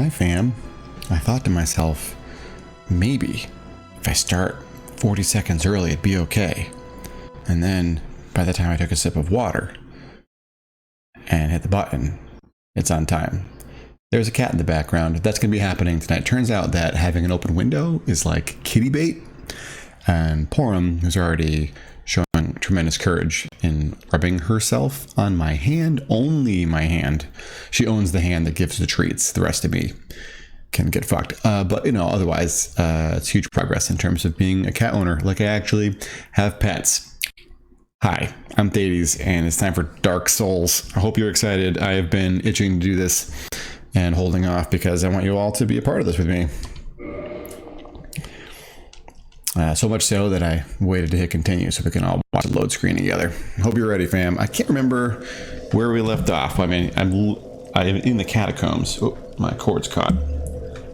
Hi fam. I thought to myself, maybe if I start 40 seconds early it'd be okay. And then by the time I took a sip of water and hit the button, it's on time. There's a cat in the background. That's going to be happening tonight. Turns out that having an open window is like kitty bait. And Porum, who's already showing tremendous courage in rubbing herself on my hand, only my hand. She owns the hand that gives the treats. The rest of me can get fucked. But, you know, otherwise, it's huge progress in terms of being a cat owner. Like, I actually have pets. Hi, I'm Thades, and it's time for Dark Souls. I hope you're excited. I have been itching to do this and holding off because I want you all to be a part of this with me. So much so that I waited to hit continue so we can all watch the load screen together. Hope you're ready, fam. I can't remember where we left off. I mean, I'm in the catacombs. Oh, my cord's caught.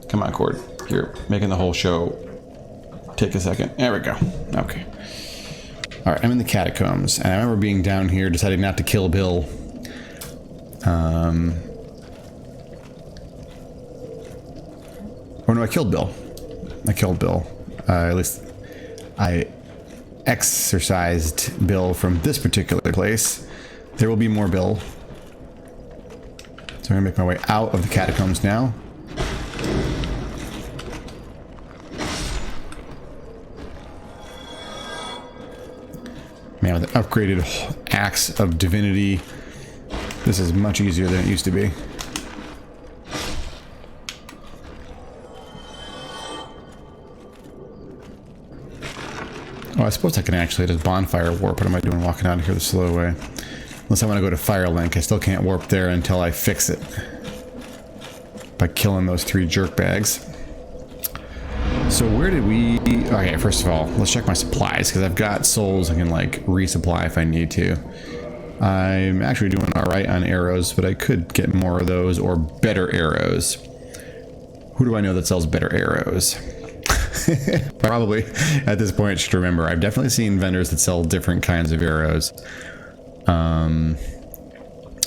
Come on, cord. You're making the whole show take a second. There we go. Okay. All right, I'm in the catacombs, and I remember being down here, deciding not to kill Bill. Or no, I killed Bill. At least I exorcised Bill from this particular place. There will be more Bill. So I'm gonna make my way out of the catacombs now. Man, with an upgraded axe of divinity, this is much easier than it used to be. Oh, I suppose I can actually just bonfire warp. What am I doing walking out of here the slow way? Unless I want to go to Firelink. I still can't warp there until I fix it. By killing those 3 jerk bags. So where did we... Okay, first of all, let's check my supplies, because I've got souls I can, like, resupply if I need to. I'm actually doing alright on arrows, but I could get more of those, or better arrows. Who do I know that sells better arrows? Probably at this point should remember I've definitely seen vendors that sell different kinds of arrows.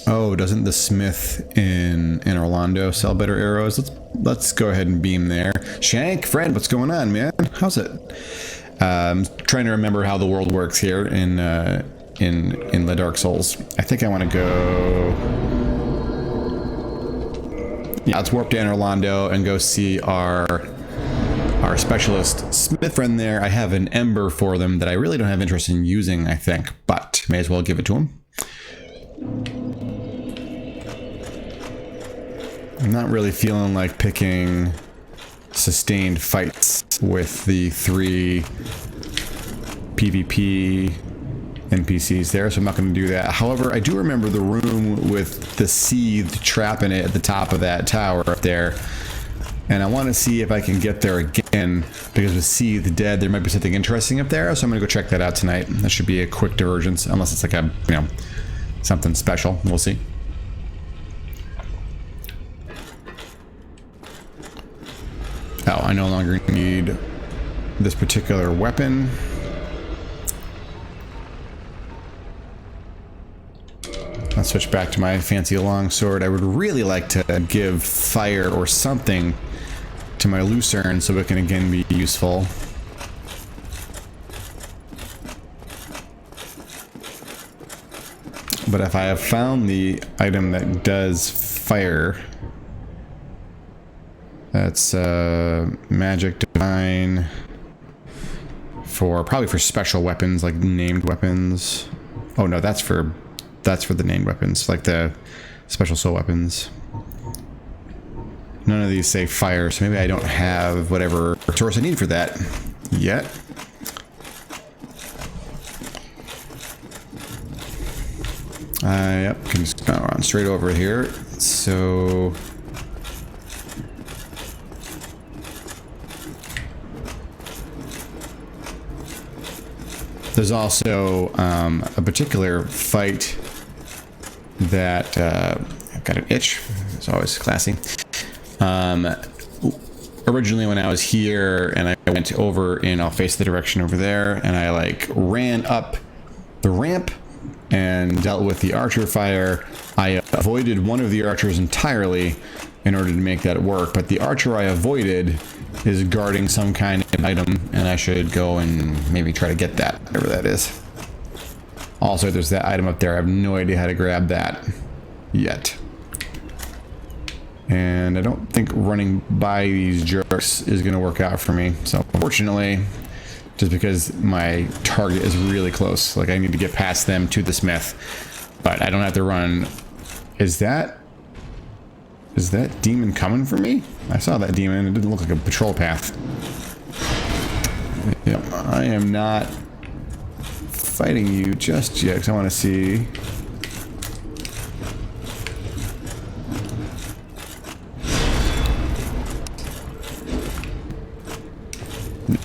Oh, doesn't the smith in Orlando sell better arrows? Let's go ahead and beam there. Shank, Fred, what's going on, man? How's it? Trying to remember how the world works here in the Dark Souls. I think I want to go. Yeah, let's warp to Orlando and go see our specialist smith friend there. I have an ember for them that I really don't have interest in using, I think, but may as well give it to him. I'm not really feeling like picking sustained fights with the 3 PvP NPCs there, so I'm not going to do that. However, I do remember the room with the seethed trap in it at the top of that tower up there. And I want to see if I can get there again, because with Seethed Dead, there might be something interesting up there, so I'm going to go check that out tonight. That should be a quick divergence, unless it's like a, you know, something special. We'll see. Oh, I no longer need this particular weapon. I'll switch back to my fancy longsword. I would really like to give fire or something to my lucerne so it can again be useful. But if I have found the item that does fire, that's magic divine for probably for special weapons like named weapons. Oh no, that's for the named weapons, like the special soul weapons. None of these say fire, so maybe I don't have whatever resource I need for that yet. Yep, can just go on straight over here. So there's also a particular fight that I've got an itch. It's always classy. Originally when I was here and I went over and I'll face the direction over there and I like ran up the ramp and dealt with the archer fire. I avoided one of the archers entirely in order to make that work. But the archer I avoided is guarding some kind of item, and I should go and maybe try to get that, whatever that is. Also, there's that item up there. I have no idea how to grab that yet. And I don't think running by these jerks is going to work out for me. So, unfortunately, just because my target is really close, like I need to get past them to the smith, but I don't have to run. Is that demon coming for me? I saw that demon. It didn't look like a patrol path. Yep, I am not fighting you just yet because I want to see.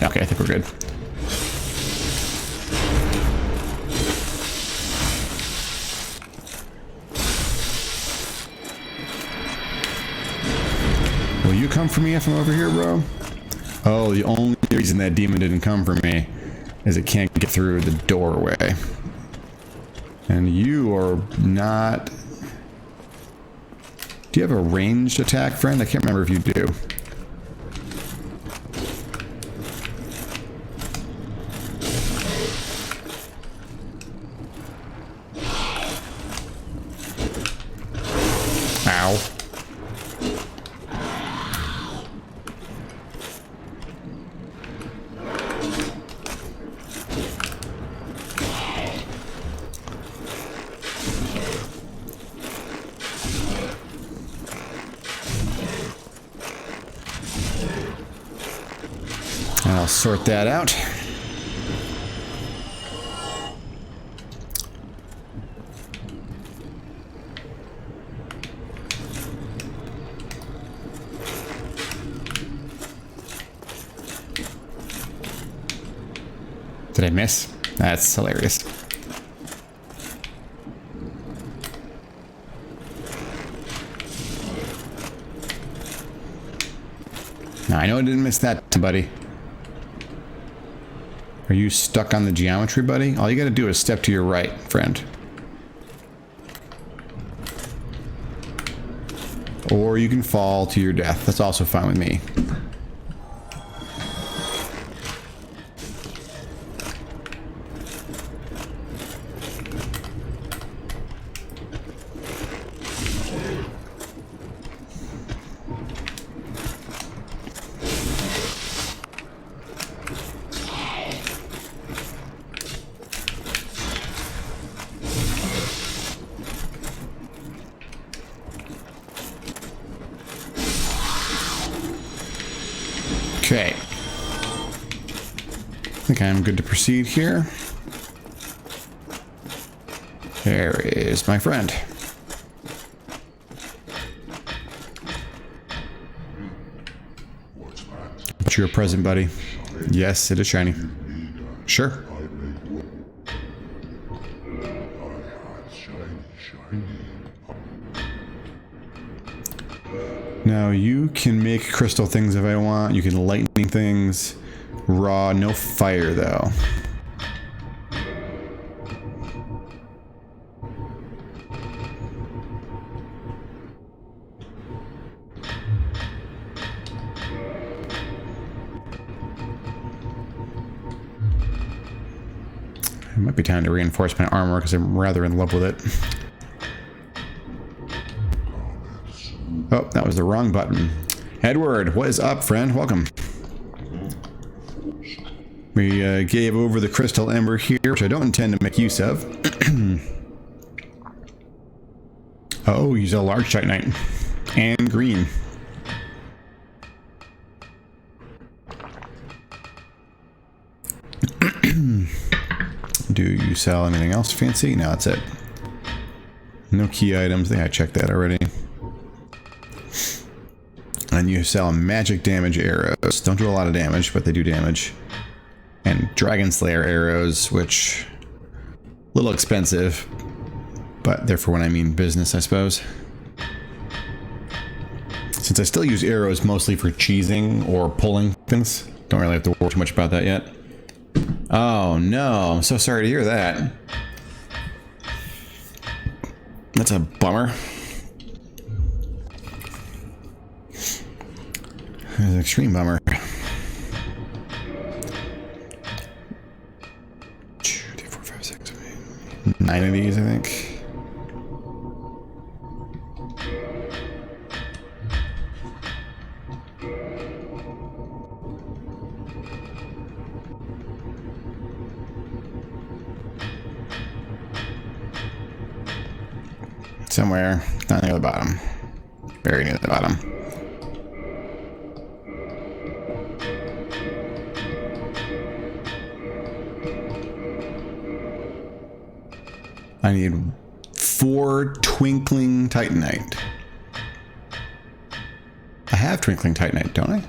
Okay, I think we're good. Will you come for me if I'm over here, bro? Oh, the only reason that demon didn't come for me is it can't get through the doorway. And you are not... Do you have a ranged attack, friend? I can't remember if you do. Ow. I'll sort that out. Did I miss? That's hilarious. Now, I know I didn't miss that, buddy. Are you stuck on the geometry, buddy? All you gotta do is step to your right, friend. Or you can fall to your death. That's also fine with me. Okay. I think I'm good to proceed here. There is my friend. But you're a present, buddy. Yes, it is shiny. Sure. Now you can make crystal things if I want. You can lightning things. Raw, no fire though. It might be time to reinforce my armor because I'm rather in love with it. Oh, that was the wrong button. Edward, what is up, friend? Welcome. We gave over the crystal ember here, which I don't intend to make use of. Oh, he's a large titanite. And green. Do you sell anything else fancy? No, that's it. No key items. I think I checked that already. And you sell magic damage arrows. Don't do a lot of damage, but they do damage. And Dragon Slayer arrows, which a little expensive, but they're for when I mean business, I suppose. Since I still use arrows mostly for cheesing or pulling things, don't really have to worry too much about that yet. Oh no, I'm so sorry to hear that. That's a bummer. It's an extreme bummer. 2, 3, 4, 5, 6, 7, 8, 9 of these, I think. Somewhere, not near the bottom. Very near the bottom. I need 4 twinkling titanite. I have twinkling titanite, don't I?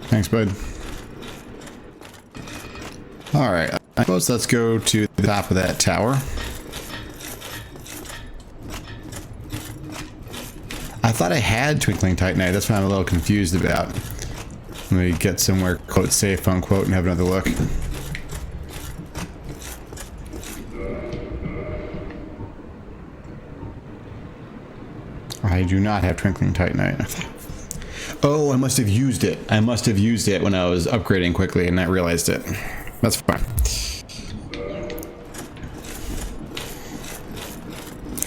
Thanks, bud. Alright, I suppose let's go to the top of that tower. I thought I had twinkling titanite, that's what I'm a little confused about. Let me get somewhere, quote, safe, unquote, and have another look. I do not have twinkling titanite. Oh, I must have used it. I must have used it when I was upgrading quickly and not realized it. That's fine.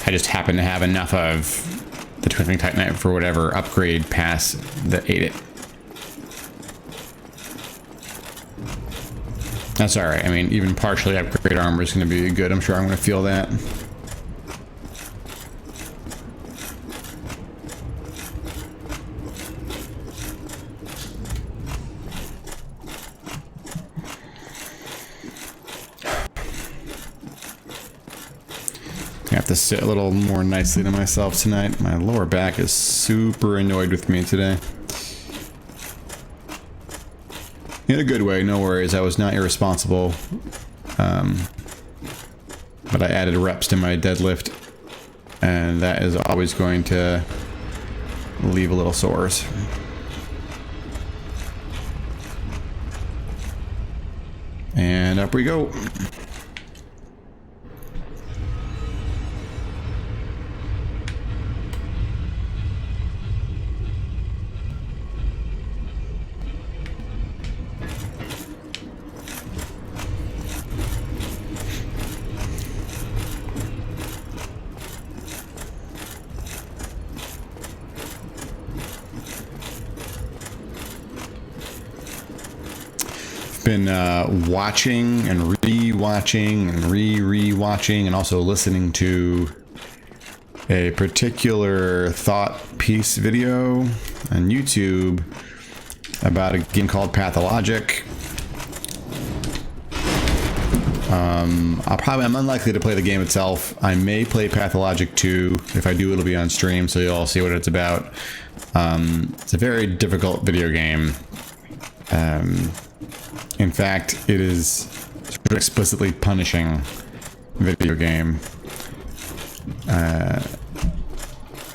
I just happen to have enough of the twinkling titanite for whatever upgrade pass that ate it. That's alright. I mean, even partially upgraded armor is going to be good. I'm sure I'm going to feel that. I have to sit a little more nicely to myself tonight. My lower back is super annoyed with me today. In a good way, no worries. I was not irresponsible. But I added reps to my deadlift, and that is always going to leave a little sores. And up we go. Been watching and re-watching and re-watching and also listening to a particular thought piece video on YouTube about a game called Pathologic. I'm unlikely to play the game itself. I may play Pathologic 2. If I do, it'll be on stream, so you'll all see what it's about. It's a very difficult video game. In fact, it is sort of explicitly punishing video game.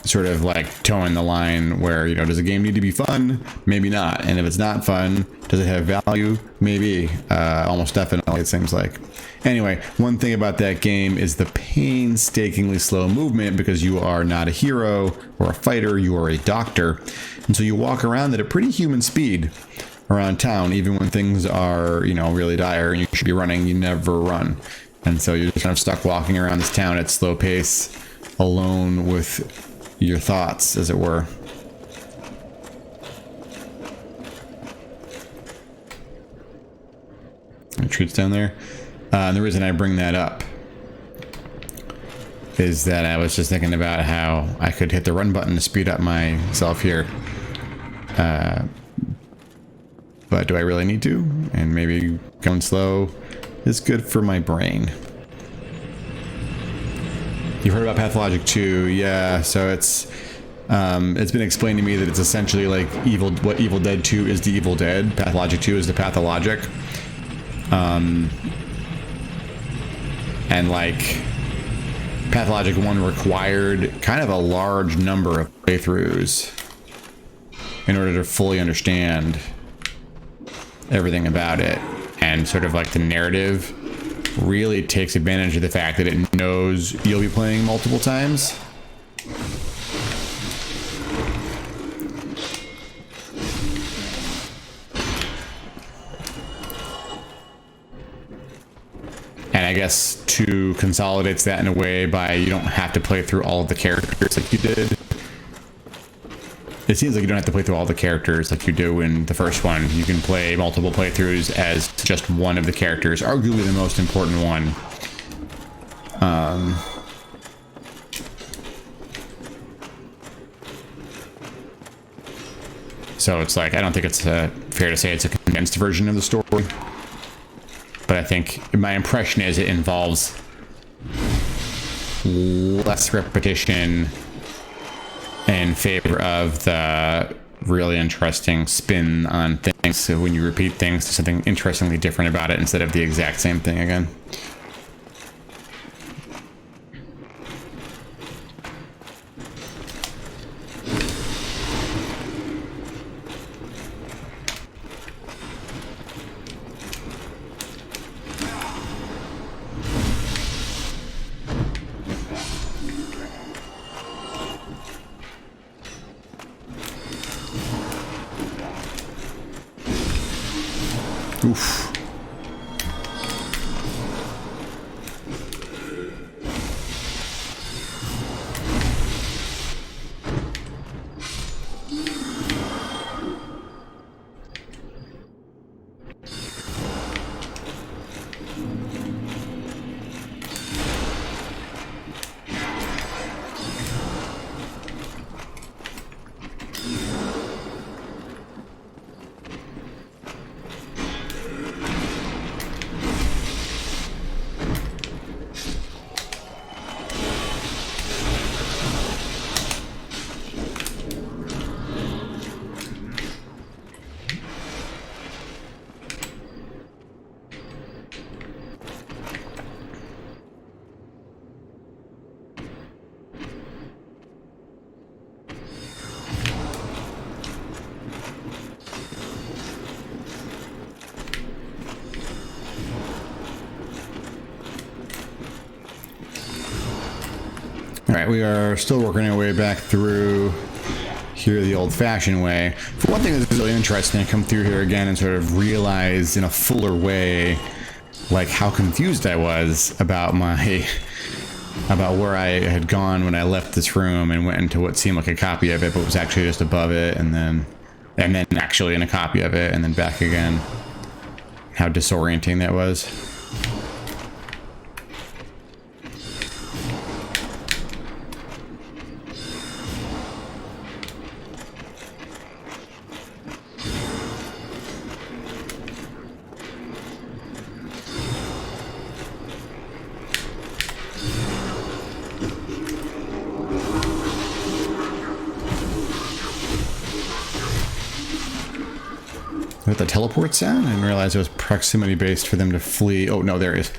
Sort of like towing the line where, you know, does a game need to be fun? Maybe not. And if it's not fun, does it have value? Maybe. Almost definitely, it seems like. Anyway, one thing about that game is the painstakingly slow movement, because you are not a hero or a fighter, you are a doctor. And so you walk around at a pretty human speed around town, even when things are, you know, really dire and you should be running, you never run. And so you're just kind of stuck walking around this town at slow pace, alone with your thoughts, as it were. Retreats down there. And the reason I bring that up is that I was just thinking about how I could hit the run button to speed up myself here. But do I really need to? And maybe going slow is good for my brain. You've heard about Pathologic 2, yeah. So it's been explained to me that it's essentially like what Evil Dead 2 is the Evil Dead. Pathologic 2 is the Pathologic. And like Pathologic 1 required kind of a large number of playthroughs in order to fully understand everything about it. And sort of like the narrative really takes advantage of the fact that it knows you'll be playing multiple times. And I guess 2 consolidates that in a way by you don't have to play through all of the characters like you did. It seems like you don't have to play through all the characters like you do in the first one. You can play multiple playthroughs as just one of the characters, arguably the most important one. So it's like, I don't think it's fair to say it's a condensed version of the story. But I think my impression is it involves less repetition in favor of the really interesting spin on things. So when you repeat things, there's something interestingly different about it instead of the exact same thing again. Oof. All right, we are still working our way back through here the old-fashioned way. For one thing that's really interesting to come through here again and sort of realize in a fuller way, like how confused I was about where I had gone when I left this room and went into what seemed like a copy of it, but was actually just above it, and then actually in a copy of it, and then back again. How disorienting that was. With the teleport sound? I didn't realize it was proximity based for them to flee. Oh no, there it is.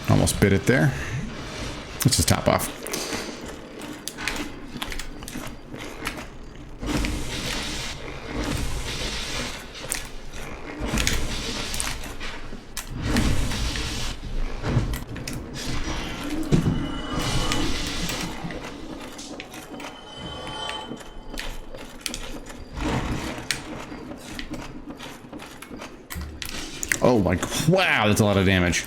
Almost bit it there. Let's just top off. Oh my, wow, that's a lot of damage.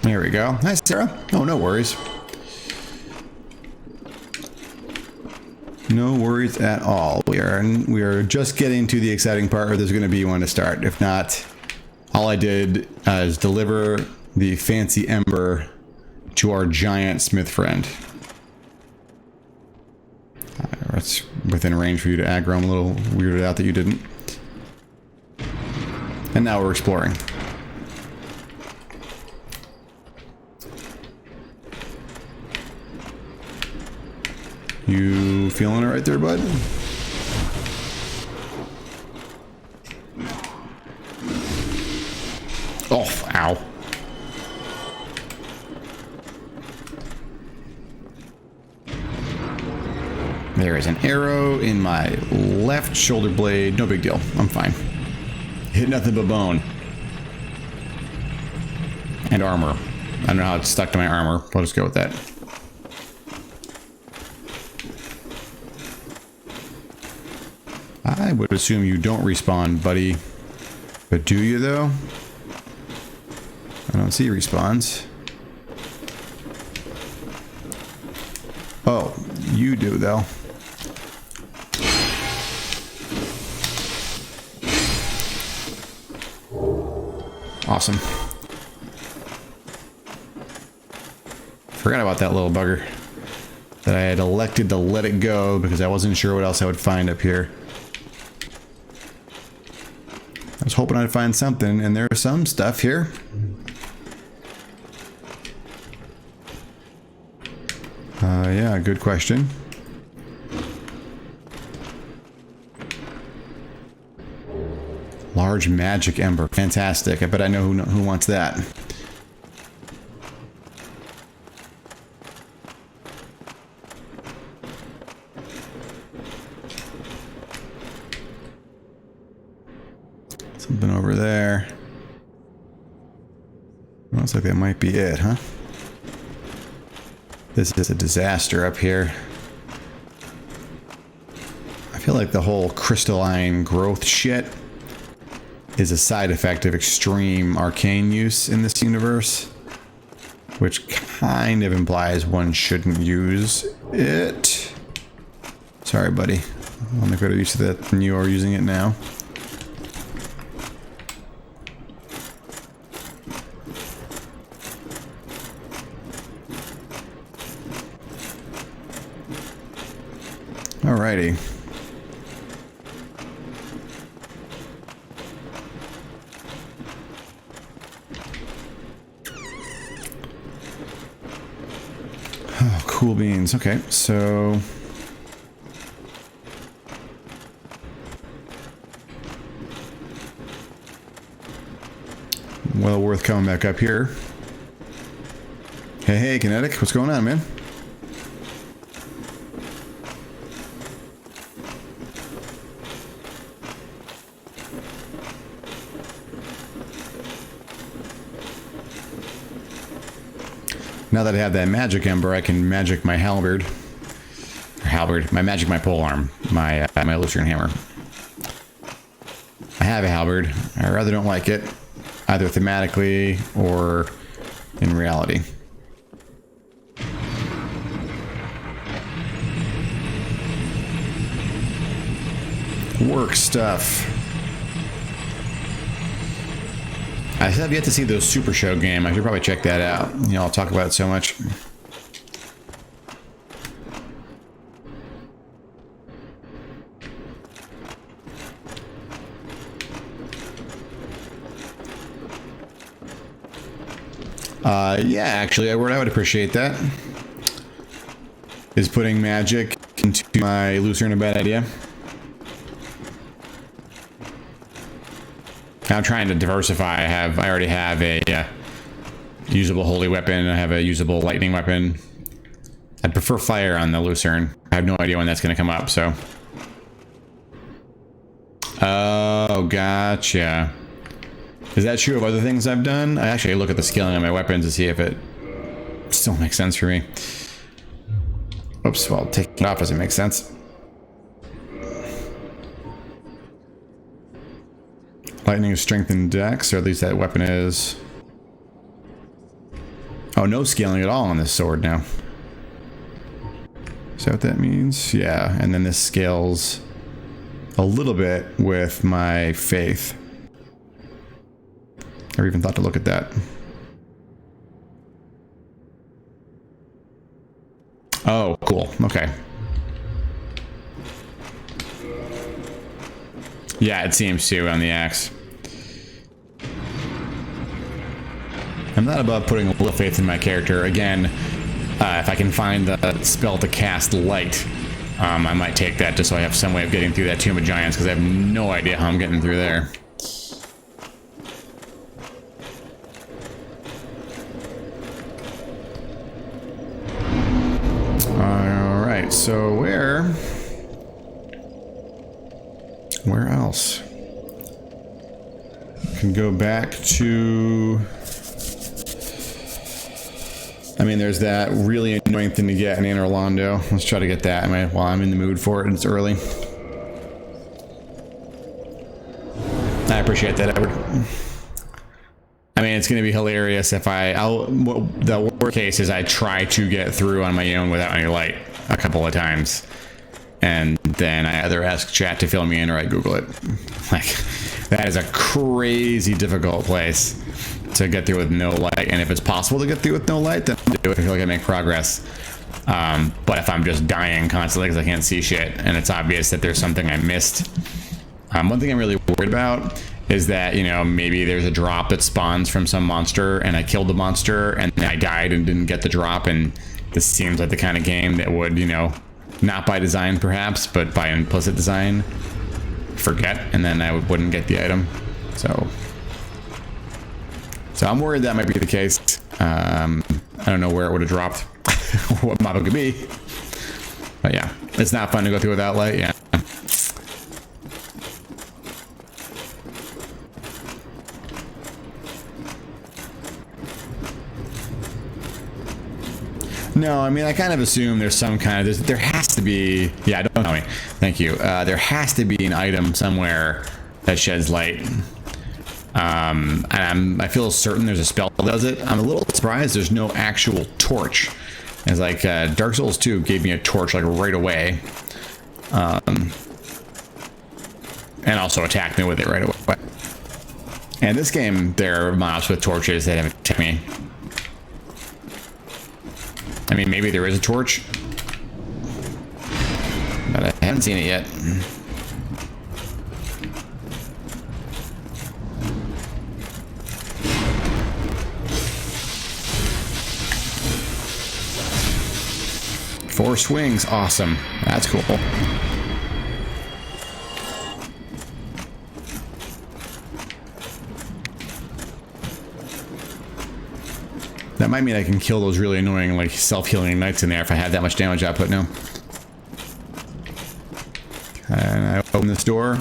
There we go. Hi, Sarah. Oh, no worries. No worries at all. We are just getting to the exciting part where there's going to be one to start. If not, all I did is deliver the fancy ember to our giant smith friend. It's within range for you to aggro. I'm a little weirded out that you didn't. And now we're exploring. You feeling it right there, bud? Oh, ow. There is an arrow in my left shoulder blade. No big deal. I'm fine. Hit nothing but bone. And armor. I don't know how it's stuck to my armor. I'll just go with that. I would assume you don't respawn, buddy. But do you, though? I don't see respawns. Oh, you do, though. Awesome. Forgot about that little bugger. That I had elected to let it go because I wasn't sure what else I would find up here. I was hoping I'd find something, and there's some stuff here. Yeah, good question. Large magic ember. Fantastic. I bet I know who wants that. Something over there. Looks like that might be it, huh? This is a disaster up here. I feel like the whole crystalline growth shit is a side effect of extreme arcane use in this universe, which kind of implies one shouldn't use it. Sorry, buddy. I'm better used to that than you are using it now. Alrighty. Oh, cool beans. Okay, so well worth coming back up here. Hey, Kinetic, what's going on, man? Now that I have that magic ember, I can magic my halberd. My polearm, my Lucerne hammer. I have a halberd. I rather don't like it, either thematically or in reality. Work stuff. I have yet to see the Super Show game. I should probably check that out. You know, I'll talk about it so much. Yeah, actually, I would appreciate that. Is putting magic into my Lucerne a bad idea? I'm trying to diversify. I already have a usable holy weapon. I have a usable lightning weapon. I'd prefer fire on the Lucerne. I have no idea when that's going to come up, so. Oh, gotcha. Is that true of other things I've done? I actually look at the scaling of my weapons to see if it still makes sense for me. Oops, well, taking it off doesn't make sense. Lightning is strength and dex, or at least that weapon is. Oh, no scaling at all on this sword now. Is that what that means? Yeah, and then this scales a little bit with my faith. Never even thought to look at that. Oh, cool. Okay. Yeah, it seems to on the axe. I'm not above putting a little faith in my character. Again, if I can find the spell to cast light, I might take that just so I have some way of getting through that Tomb of Giants, because I have no idea how I'm getting through there. Alright, so where else? Can go back to... I mean, there's that really annoying thing to get in Anor Londo. Let's try to get that while I'm in the mood for it and it's early. I appreciate that, Edward. I mean, it's going to be hilarious if the worst case is I try to get through on my own without any light a couple of times. And then I either ask chat to fill me in or I Google it. Like, that is a crazy difficult place to get through with no light. And if it's possible to get through with no light, then I'll do it. I feel like I make progress. But if I'm just dying constantly because I can't see shit and it's obvious that there's something I missed. One thing I'm really worried about is that, you know, maybe there's a drop that spawns from some monster and I killed the monster and then I died and didn't get the drop, and this seems like the kind of game that would, you know, not by design perhaps, but by implicit design, forget, and then I wouldn't get the item. So I'm worried that might be the case. I don't know where it would have dropped, what mob it could be. But yeah, it's not fun to go through without light, yeah. No, I mean, I kind of assume there's some kind of, there has to be, yeah, don't tell me, thank you. There has to be an item somewhere that sheds light. And I feel certain there's a spell that does it. I'm a little surprised there's no actual torch. It's like Dark Souls 2 gave me a torch like right away. And also attacked me with it right away. And this game, there are mobs with torches that haven't attacked me. I mean, maybe there is a torch, but I haven't seen it yet. Four swings, awesome. That's cool. That might mean I can kill those really annoying, like, self-healing knights in there if I had that much damage output now. And I open this door.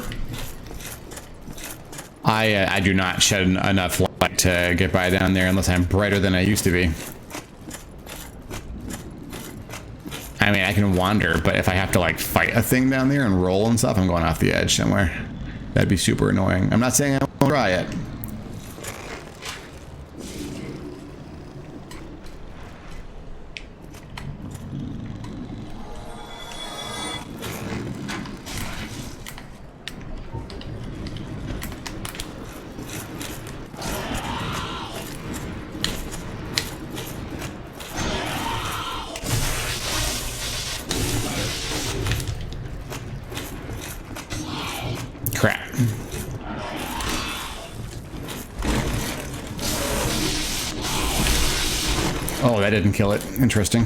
I do not shed enough light to get by down there unless I'm brighter than I used to be. I mean, I can wander, but if I have to, like, fight a thing down there and roll and stuff, I'm going off the edge somewhere. That'd be super annoying. I'm not saying I won't try it. Crap. Oh, that didn't kill it. Interesting.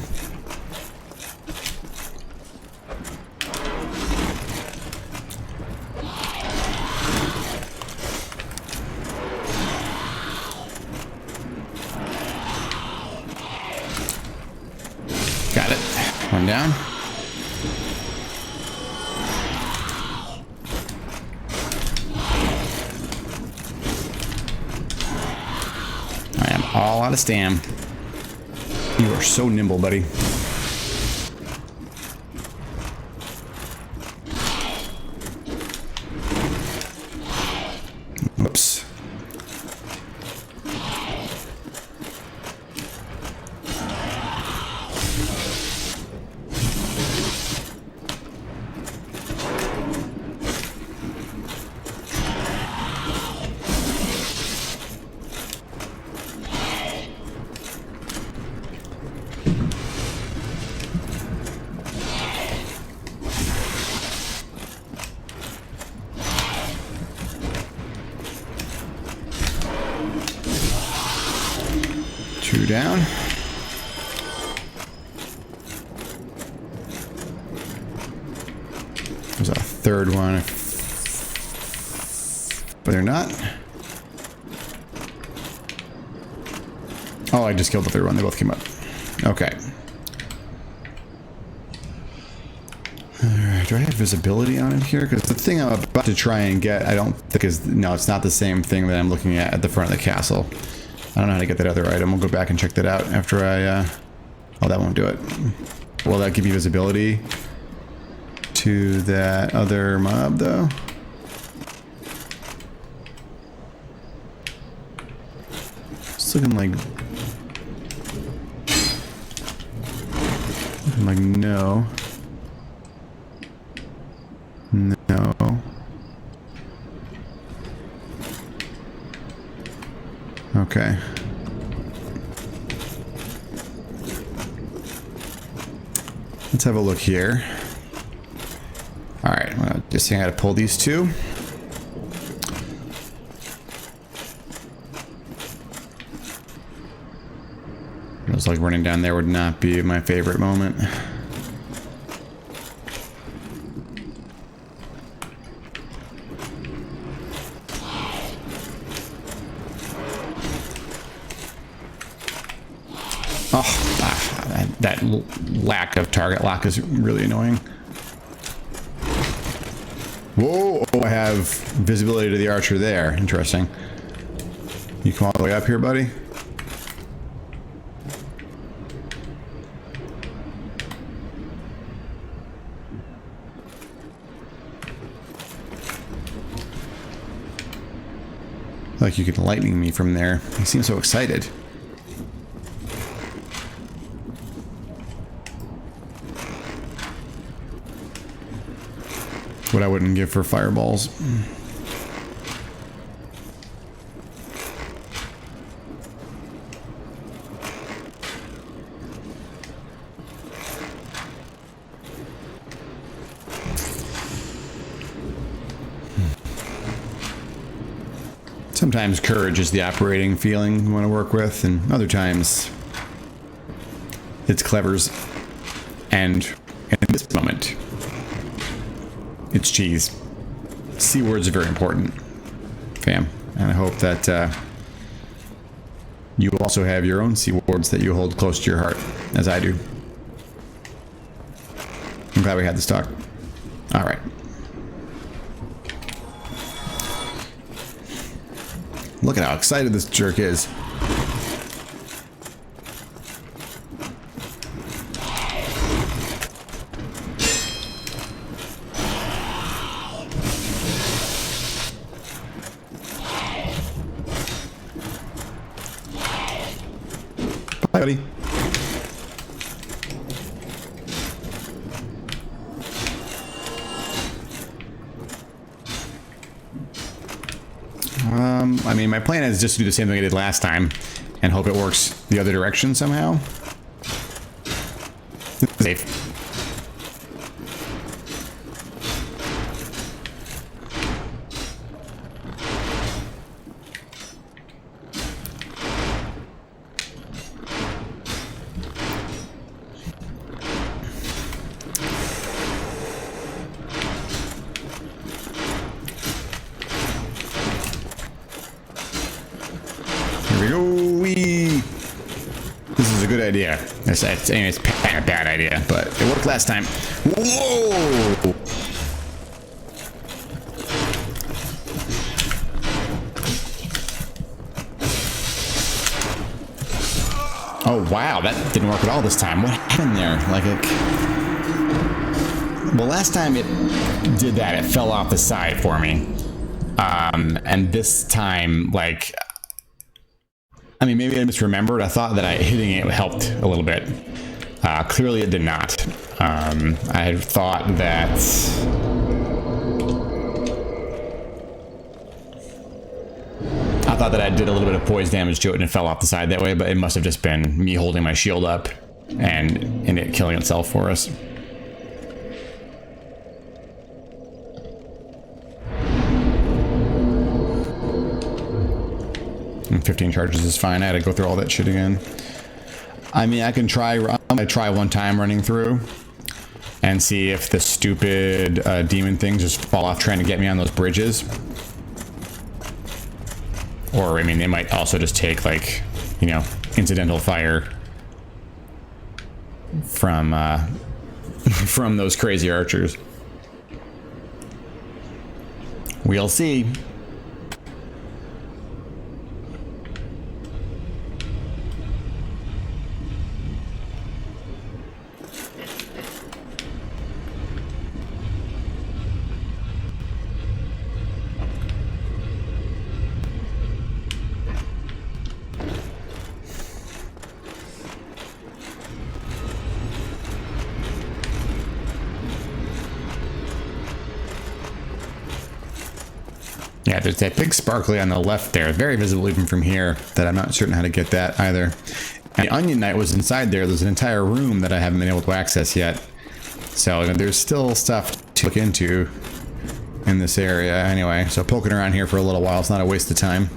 Got it. One down. All out of stam. You are so nimble, buddy. Whoops. down. There's a third one. But they're not. Oh, I just killed the third one. They both came up. Okay. Alright, do I have visibility on it here? Because the thing I'm about to try and get, I don't think is... No, it's not the same thing that I'm looking at the front of the castle. I don't know how to get that other item. We'll go back and check that out after I... Oh, that won't do it. Will that give you visibility to that other mob, though? It's looking like... no. No. Okay. Let's have a look here. Alright, well, just seeing how to pull these two. Looks like running down there would not be my favorite moment. Oh, that lack of target lock is really annoying. Whoa, oh, I have visibility to the archer there. Interesting. You come all the way up here, buddy? Like you could lightning me from there. He seems so excited. What I wouldn't give for fireballs. Sometimes courage is the operating feeling you want to work with, and other times it's clevers. And in this moment, it's cheese. C words are very important, fam. And I hope that you also have your own C words that you hold close to your heart, as I do. I'm glad we had this talk. All right. Look at how excited this jerk is. Bye, buddy. I mean, my plan is just to do the same thing I did last time and hope it works the other direction somehow. Safe. This is a good idea. It's kind of a bad idea, but it worked last time. Whoa! Oh wow, that didn't work at all this time. What happened there? Well, last time it did that, it fell off the side for me. And this time, I mean, maybe I misremembered. I thought that hitting it helped a little bit. Clearly it did not. I had thought that... I did a little bit of poise damage to it and it fell off the side that way, but it must have just been me holding my shield up and it killing itself for us. And 15 charges is fine. I had to go through all that shit again. I mean, I can try. I'm gonna try one time running through and see if the stupid demon things just fall off trying to get me on those bridges. Or, I mean, they might also just take, like, you know, incidental fire from from those crazy archers. We'll see. Yeah, there's that big sparkly on the left there, very visible even from here, that I'm not certain how to get that either. And the Onion Knight was inside there. There's an entire room that I haven't been able to access yet. So, you know, there's still stuff to look into in this area anyway. So poking around here for a little while, it's not a waste of time.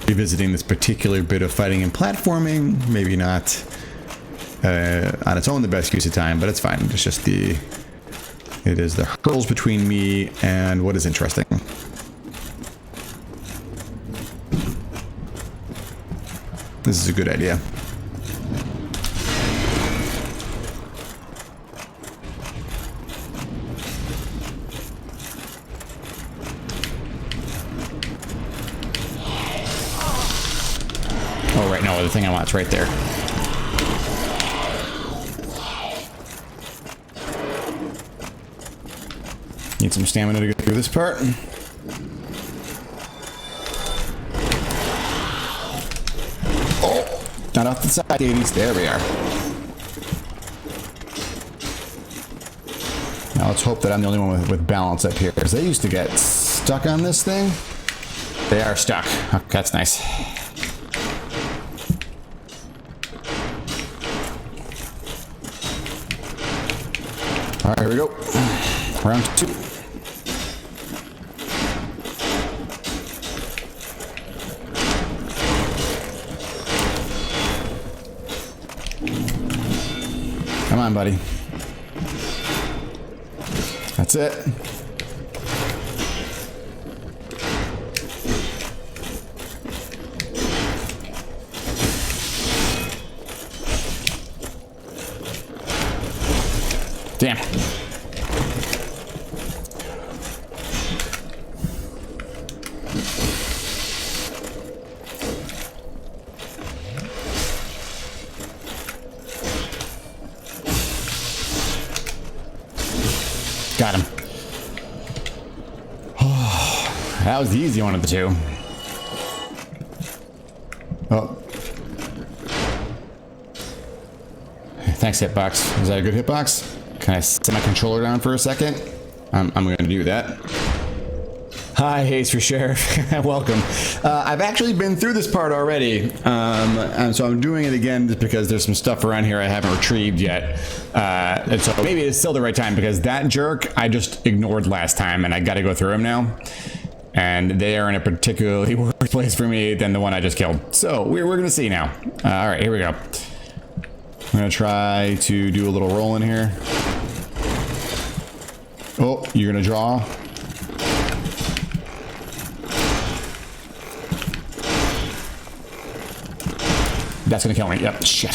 Revisiting this particular bit of fighting and platforming, maybe not on its own the best use of time, but it's fine. It's just it is the hurdles between me and what is interesting. This is a good idea. Oh, right, no, the thing I want's right there. Need some stamina to get through this part. Oh, not off the side, 80s. There we are. Now let's hope that I'm the only one with balance up here, because they used to get stuck on this thing. They are stuck. Okay, that's nice. All right, here we go. Round 2. Come on, buddy. That's it. Damn. Got him. Oh, that was the easy one of the two. Oh. Thanks, hitbox. Is that a good hitbox? Can I set my controller down for a second? I'm going to do that. Hi, Haze for Sheriff. Welcome. I've actually been through this part already, and so I'm doing it again just because there's some stuff around here I haven't retrieved yet. And so maybe it's still the right time, because that jerk I just ignored last time, and I got to go through him now. And they are in a particularly worse place for me than the one I just killed. So we're going to see now. All right, here we go. I'm going to try to do a little roll in here. Oh, you're going to draw. That's gonna kill me. Yep. Shit.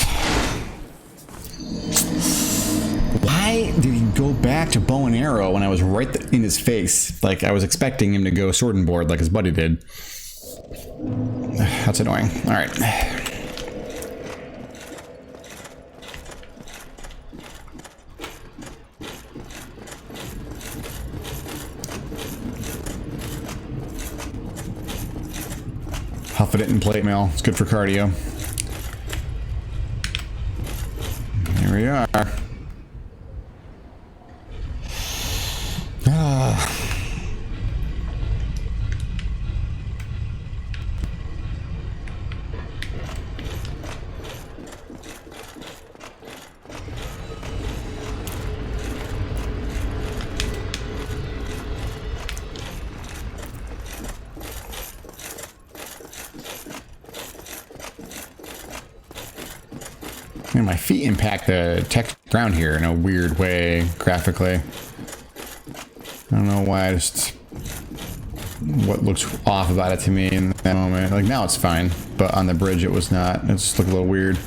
Why did he go back to bow and arrow when I was right in his face? Like, I was expecting him to go sword and board like his buddy did. That's annoying. All right. Huffing it in plate mail. It's good for cardio. Here we are. My feet impact the text ground here in a weird way graphically. I don't know why. Just what looks off about it to me in that moment. Like now it's fine, but on the bridge it was not. It just looked a little weird.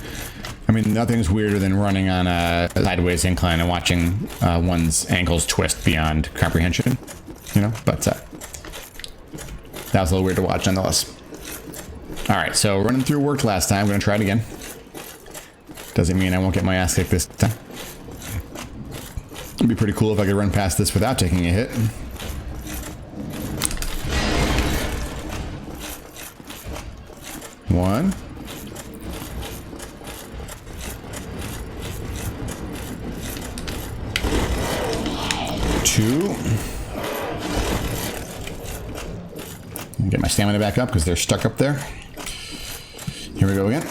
I mean, nothing's weirder than running on a sideways incline and watching one's ankles twist beyond comprehension, you know. But that was a little weird to watch, nonetheless. All right, so running through worked last time. I'm gonna try it again. Doesn't mean I won't get my ass kicked this time. It'd be pretty cool if I could run past this without taking a hit. One. Two. Get my stamina back up because they're stuck up there. Here we go again.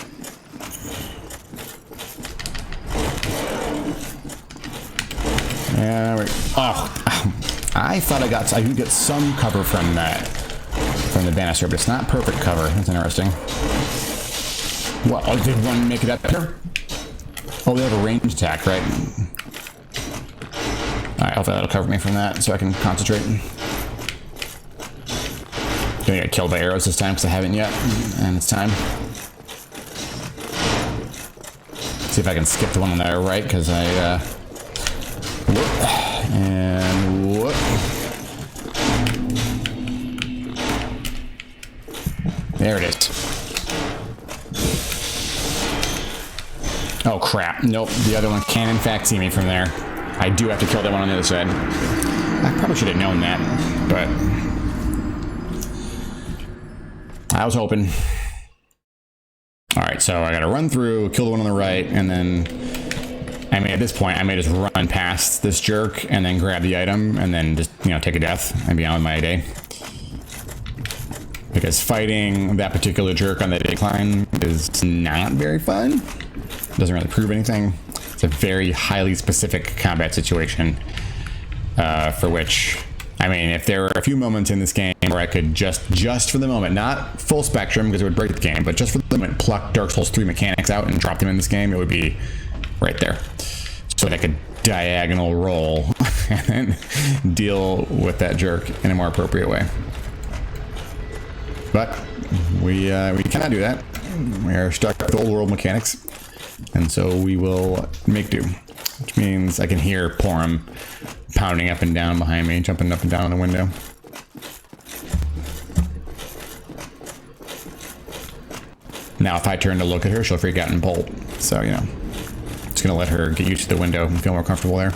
And I thought I could get some cover from that, from the banister, but it's not perfect cover. That's interesting. What? Oh, did one make it up there? Oh, they have a range attack, right? Alright, hopefully that'll cover me from that so I can concentrate. Gonna get killed by arrows this time because I haven't yet, and it's time. See if I can skip the one on the right because I whoop and whoop. There it is. Oh crap! Nope, the other one can in fact see me from there. I do have to kill that one on the other side. I probably should have known that, but I was hoping. Alright, so I gotta run through, kill the one on the right, and then I mean at this point I may just run past this jerk and then grab the item and then just, you know, take a death and be on with my day. Because fighting that particular jerk on the decline is not very fun. Doesn't really prove anything. It's a very highly specific combat situation for which, I mean, if there were a few moments in this game where I could just for the moment, not full spectrum because it would break the game, but just for the moment, pluck Dark Souls 3 mechanics out and drop them in this game, it would be right there. So that I could diagonal roll and then deal with that jerk in a more appropriate way. But we cannot do that. We are stuck with old world mechanics. And so we will make do, which means I can hear Porum pounding up and down behind me, jumping up and down the window. Now, if I turn to look at her, she'll freak out and bolt. So, you know, just gonna let her get used to the window and feel more comfortable there.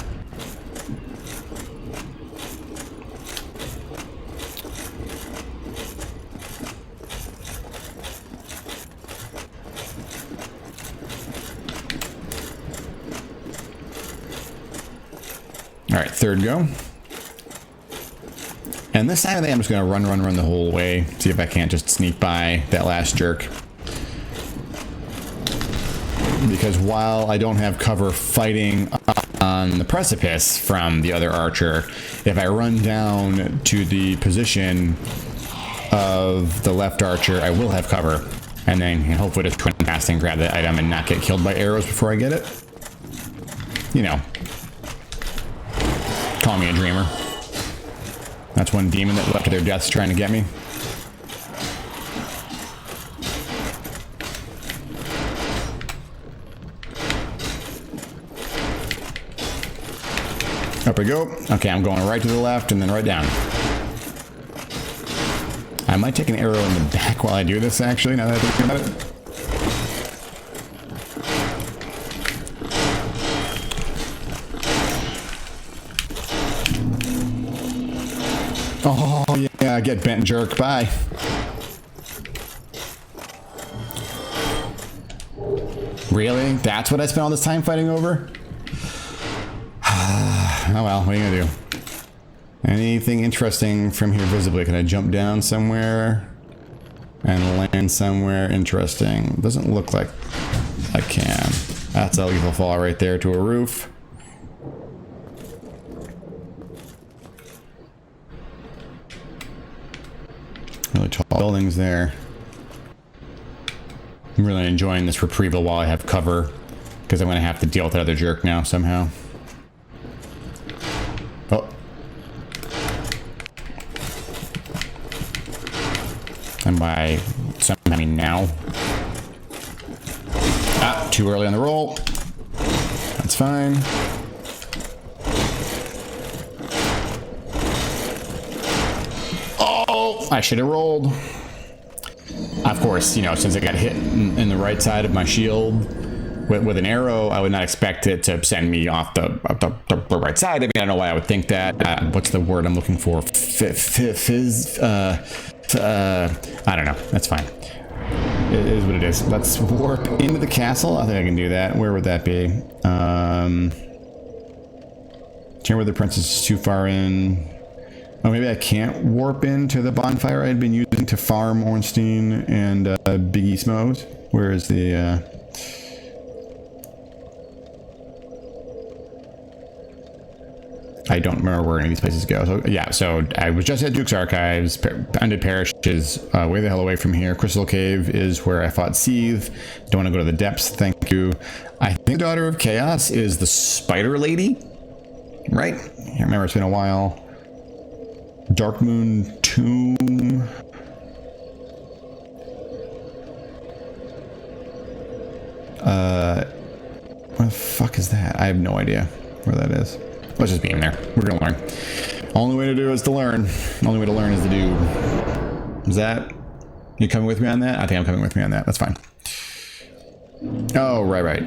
Alright, third go. And this time I think I'm just going to run the whole way. See if I can't just sneak by that last jerk. Because while I don't have cover fighting up on the precipice from the other archer, if I run down to the position of the left archer, I will have cover. And then hopefully just twin past and grab that item and not get killed by arrows before I get it. You know. Call me a dreamer. That's one demon that left to their deaths trying to get me. Up we go. Okay, I'm going right to the left and then right down. I might take an arrow in the back while I do this, actually, now that I think about it. Oh, yeah, get bent, jerk. Bye. Really? That's what I spent all this time fighting over? Oh well, what are you gonna do? Anything interesting from here visibly? Can I jump down somewhere and land somewhere interesting? Doesn't look like I can. That's a lethal fall right there to a roof. Really tall buildings there. I'm really enjoying this retrieval while I have cover Because I'm going to have to deal with that other jerk now somehow. Oh. And by some, I mean now. Ah, too early on the roll. That's fine. Oh, I should have rolled. Of course, you know, since I got hit in the right side of my shield with an arrow, I would not expect it to send me off the right side. I mean, I don't know why I would think that. What's the word I'm looking for? Fizz? I don't know. That's fine. It is what it is. Let's warp into the castle. I think I can do that. Where would that be? Chamber of the Princess is too far in. Oh, maybe I can't warp into the bonfire I'd been using to farm Ornstein and Biggie Smos. Where is the... I don't remember where any of these places go. So yeah, so I was just at Duke's Archives. Undead Parish is way the hell away from here. Crystal Cave is where I fought Seethe. Don't want to go to the depths, thank you. I think Daughter of Chaos is the Spider Lady, right? I can't remember, it's been a while. Darkmoon Tomb. What the fuck is that? I have no idea where that is. Let's just be in there. We're gonna learn. Only way to do is to learn. Only way to learn is to do. Is that... You coming with me on that? I think I'm coming with me on that. That's fine. Oh, right.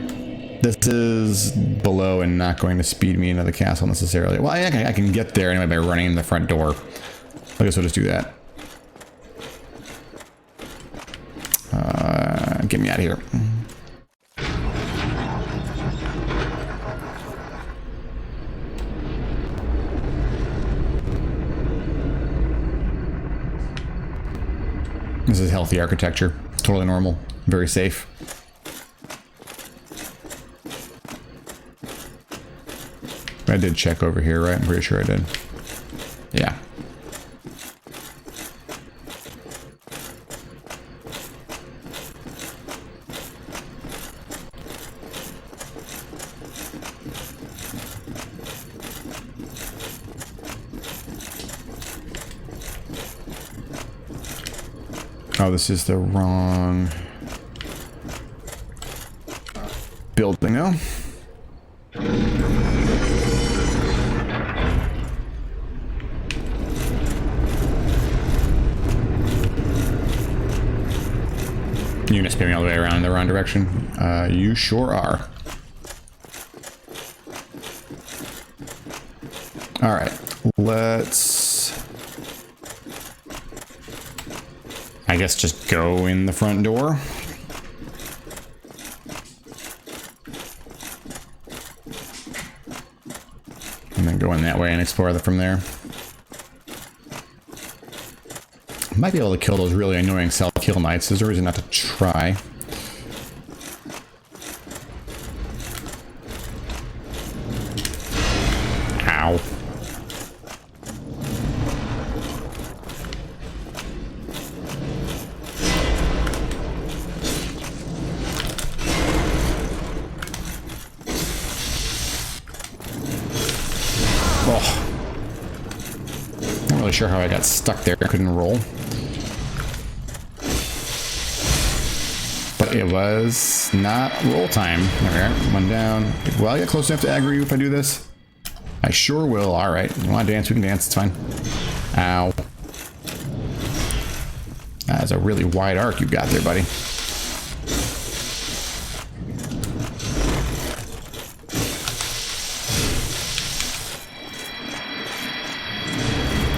This is below and not going to speed me into the castle necessarily. Well, I can get there anyway by running in the front door. I guess we'll just do that. Get me out of here. This is healthy architecture. Totally normal. Very safe. I did check over here, right? I'm pretty sure I did. Yeah. Oh, this is the wrong building now. You're gonna spin me all the way around in the wrong direction. You sure are. All right, let's... I guess just go in the front door. And then go in that way and explore from there. Might be able to kill those really annoying self-kill knights. There's a reason not to try. Ow. Oh. Not really sure how I got stuck there. I couldn't roll. But it was not roll time. There we are. One down. Will I get close enough to aggro you if I do this? I sure will. Alright. You want to dance? We can dance. It's fine. Ow. That's a really wide arc you've got there, buddy.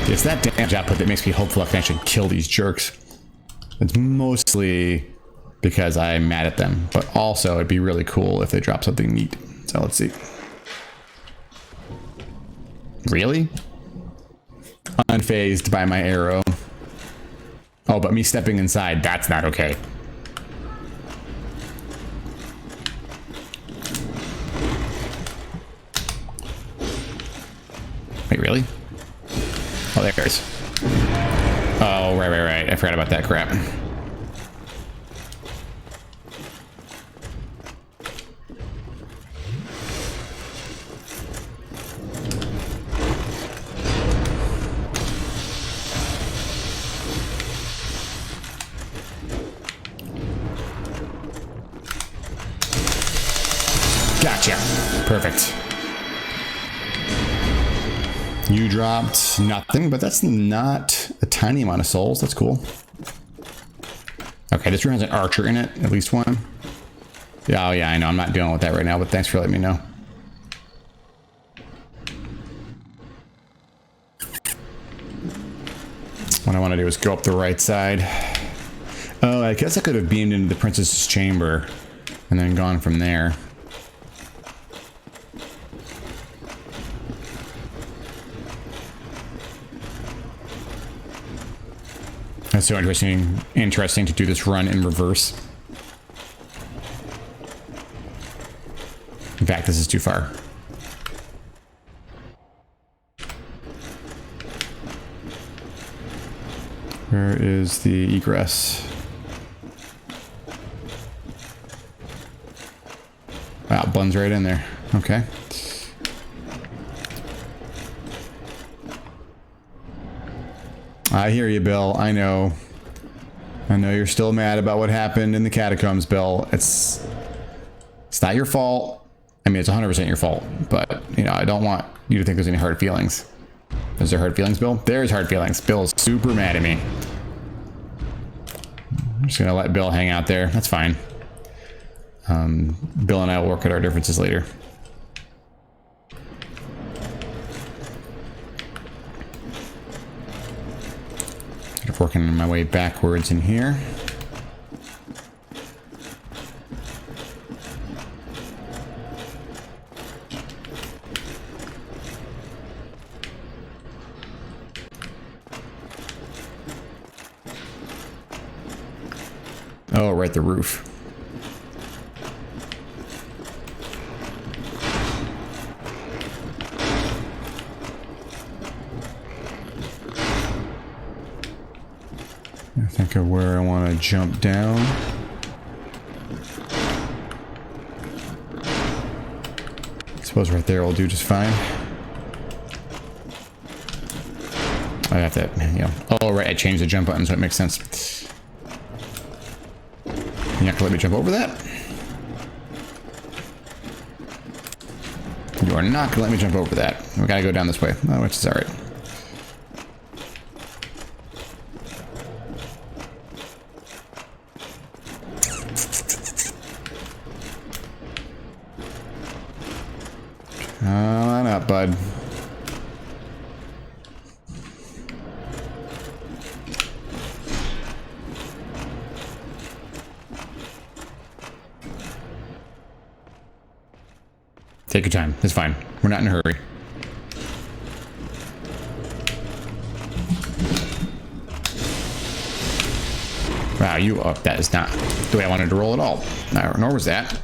It's that damage output that makes me hopeful I can actually kill these jerks. It's mostly because I'm mad at them, but also it'd be really cool if they drop something neat. So let's see. Really? Unfazed by my arrow. Oh, but me stepping inside, that's not okay. Wait, really? Oh, there it is. Oh, right. I forgot about that crap. Perfect. You dropped nothing, but that's not a tiny amount of souls. That's cool. Okay, this room has an archer in it, at least one. Yeah, oh yeah, I know. I'm not dealing with that right now, but thanks for letting me know. What I want to do is go up the right side. Oh, I guess I could have beamed into the princess's chamber and then gone from there. That's so interesting to do this run in reverse. In fact, this is too far. Where is the egress? Wow, Bun's right in there. Okay. I hear you, Bill. I know. I know you're still mad about what happened in the catacombs, Bill. It's not your fault. I mean, it's 100% your fault, but, you know, I don't want you to think there's any hard feelings. Is there hard feelings, Bill? There's hard feelings. Bill's super mad at me. I'm just going to let Bill hang out there. That's fine. Bill and I will work out our differences later. Sort of working my way backwards in here. Oh, right, the roof. I think of where I want to jump down. I suppose right there will do just fine. I have to, you know. Oh, right, I changed the jump button, so it makes sense. You're not gonna let me jump over that? You are not gonna let me jump over that. We gotta go down this way, which is alright. Come on up, bud. Take your time. It's fine. We're not in a hurry. Wow, you up. That is not the way I wanted to roll at all. Nor was that.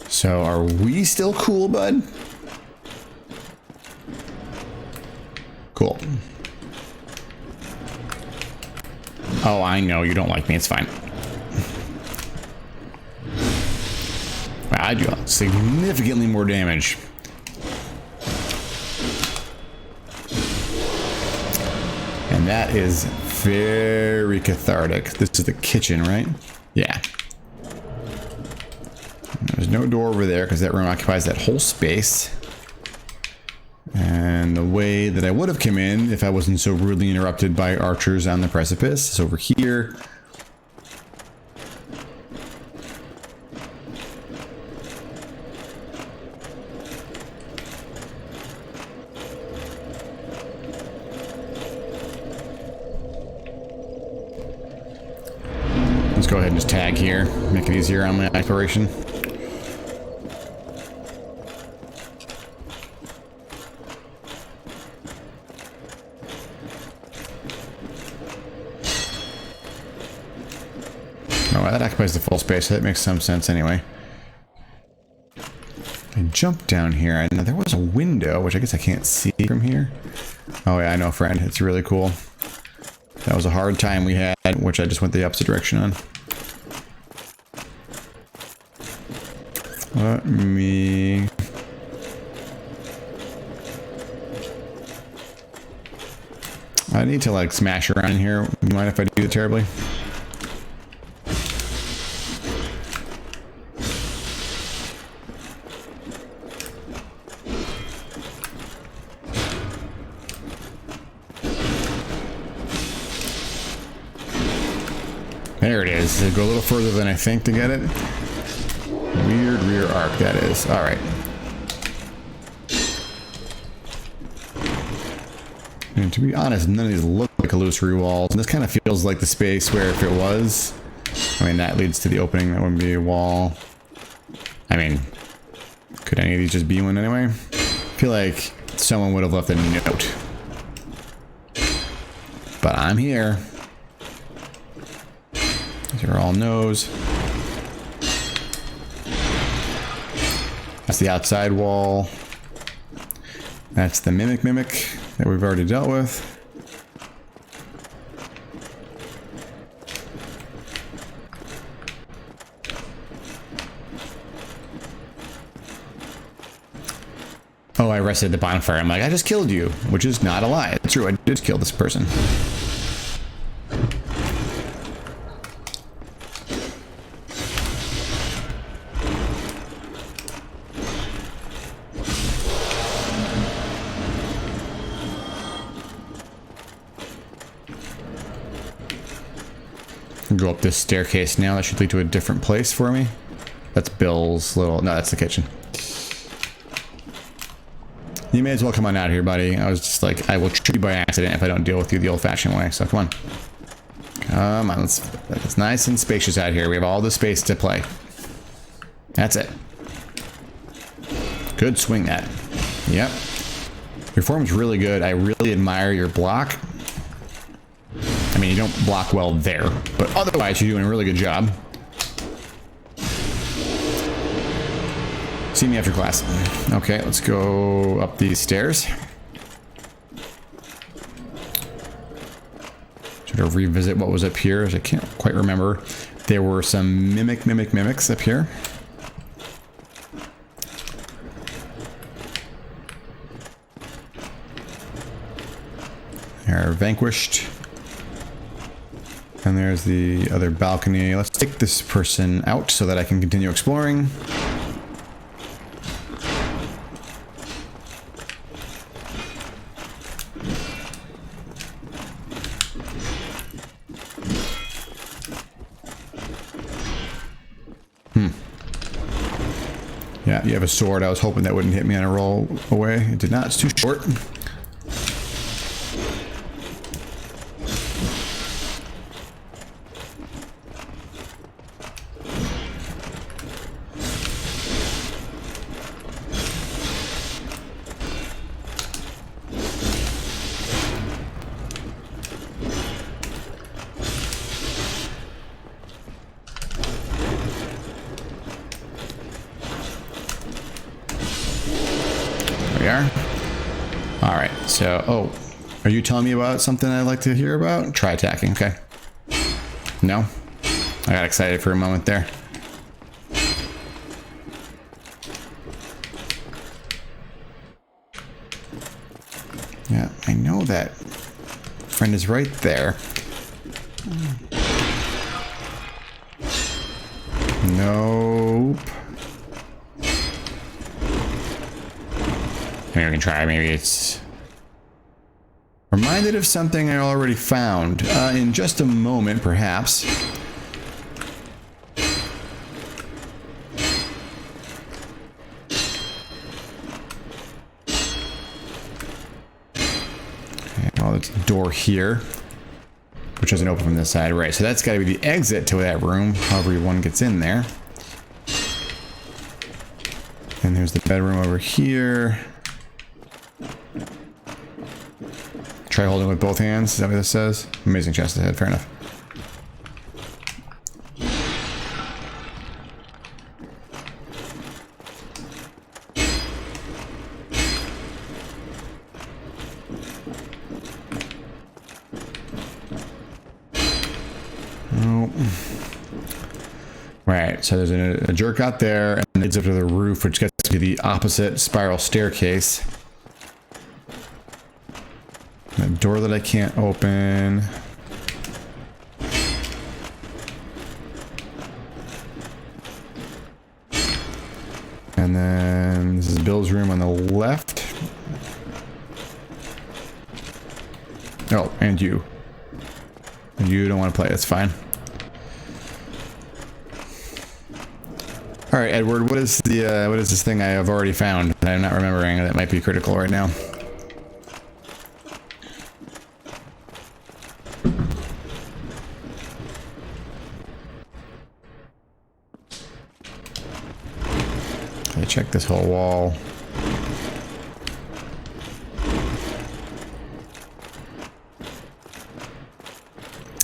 So, are we still cool, bud? Cool. Oh, I know you don't like me. It's fine. Wow, I do significantly more damage. And that is very cathartic. This is the kitchen, right? Yeah. There's no door over there because that room occupies that whole space. And the way that I would have come in if I wasn't so rudely interrupted by archers on the precipice is over here. Let's go ahead and just tag here, make it easier on my exploration. Oh, that occupies the full space, so that makes some sense anyway. I jumped down here. I know there was a window, which I guess I can't see from here. Oh yeah, I know, friend. It's really cool. That was a hard time we had, which I just went the opposite direction on. Let me... I need to like smash around here. You mind if I do it terribly? There it is. It'll go a little further than I think to get it. Weird rear arc, that is. All right. And to be honest, none of these look like illusory walls. And this kind of feels like the space where if it was, I mean, that leads to the opening. That wouldn't be a wall. I mean, could any of these just be one anyway? I feel like someone would have left a note. But I'm here. These are all no's. That's the outside wall. That's the mimic that we've already dealt with. Oh, I rested at the bonfire. I'm like, I just killed you, which is not a lie. It's true, I did kill this person. Go up this staircase now. That should lead to a different place for me. That's Bill's little... No, that's the kitchen. You may as well come on out here, buddy. I was just like, I will treat you by accident if I don't deal with you the old-fashioned way. So come on. Come on. It's nice and spacious out here. We have all the space to play. That's it. Good swing that. Yep. Your form's really good. I really admire your block. I mean, you don't block well there, but otherwise you're doing a really good job. See me after class. Okay, let's go up these stairs. Sort of revisit what was up here, as I can't quite remember. There were some mimics up here. They're vanquished. And there's the other balcony. Let's take this person out so that I can continue exploring. Yeah, you have a sword. I was hoping that wouldn't hit me on a roll away. It did not. It's too short. We are. All right. So, oh, are you telling me about something I'd like to hear about? Try attacking. Okay. No? I got excited for a moment there. Yeah, I know that friend is right there. Nope. Maybe we can try. Maybe it's reminded of something I already found. In just a moment, perhaps. Okay, well, it's a door here, which doesn't open from this side. Right, so that's got to be the exit to that room, however one gets in there. And there's the bedroom over here. Try holding with both hands. Is that what this says? Amazing chest ahead. Fair enough. Oh. Right. right, so there's a jerk out there, and it leads up to the roof, which gets to the opposite spiral staircase. A door that I can't open. And then this is Bill's room on the left. Oh, and you. You don't want to play, that's fine. All right, Edward, what is this thing I have already found that I'm not remembering that might be critical right now? Okay, check this whole wall.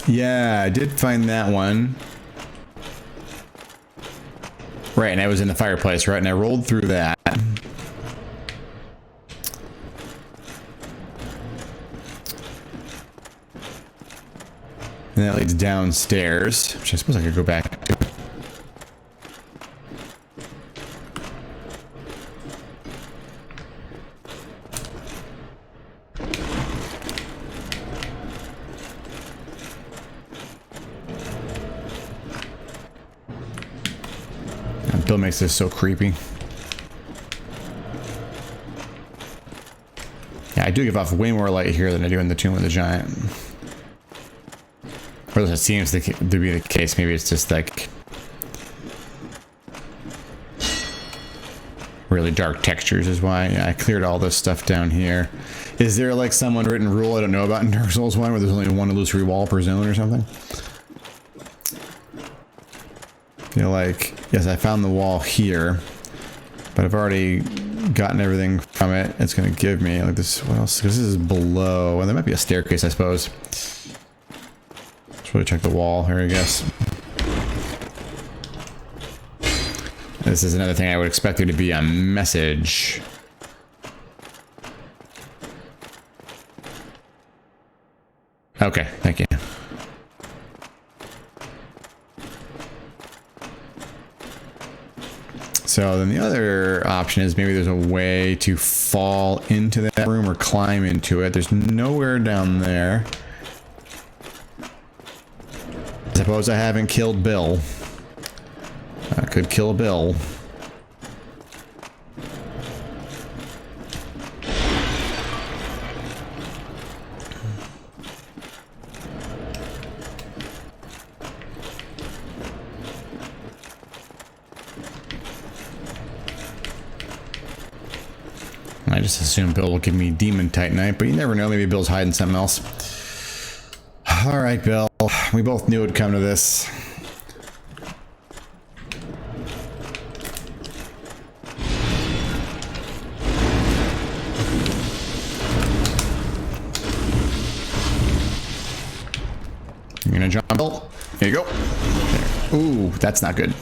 Yeah, I did find that one. Right, and I was in the fireplace, right? And I rolled through that. And that leads downstairs, which I suppose I could go back to. Bill makes this so creepy. Yeah, I do give off way more light here than I do in the Tomb of the Giant. Or at least it seems to be the case. Maybe it's just like really dark textures is why. Yeah, I cleared all this stuff down here. Is there like some unwritten rule I don't know about in Dark Souls 1 where there's only one illusory wall per zone or something? You know, like, yes, I found the wall here, but I've already gotten everything from it. It's going to give me, like, this, what else? Because this is below. Well, there might be a staircase, I suppose. Let's really check the wall here, I guess. This is another thing I would expect there to be a message. Okay, thank you. So then the other option is maybe there's a way to fall into that room or climb into it. There's nowhere down there. I suppose I haven't killed Bill. I could kill Bill. I just assume Bill will give me Demon Titanite, but you never know. Maybe Bill's hiding something else. All right, Bill. We both knew it'd come to this. You're gonna jump, Bill? Here you go. There. Ooh, that's not good.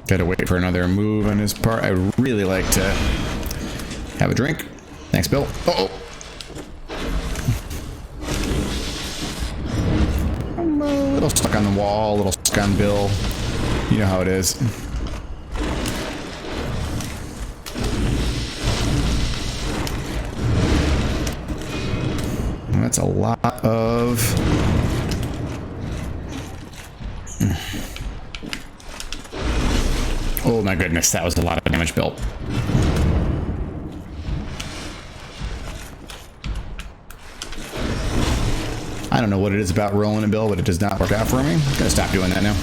Gotta wait for another move on his part. I would really like to have a drink. Thanks, Bill. Uh-oh. I'm a little stuck on the wall, a little stuck on Bill. You know how it is. And that's a lot of... Oh my goodness, that was a lot of damage built. I don't know what it is about rolling a Bill, but it does not work out for me. I'm gonna stop doing that now.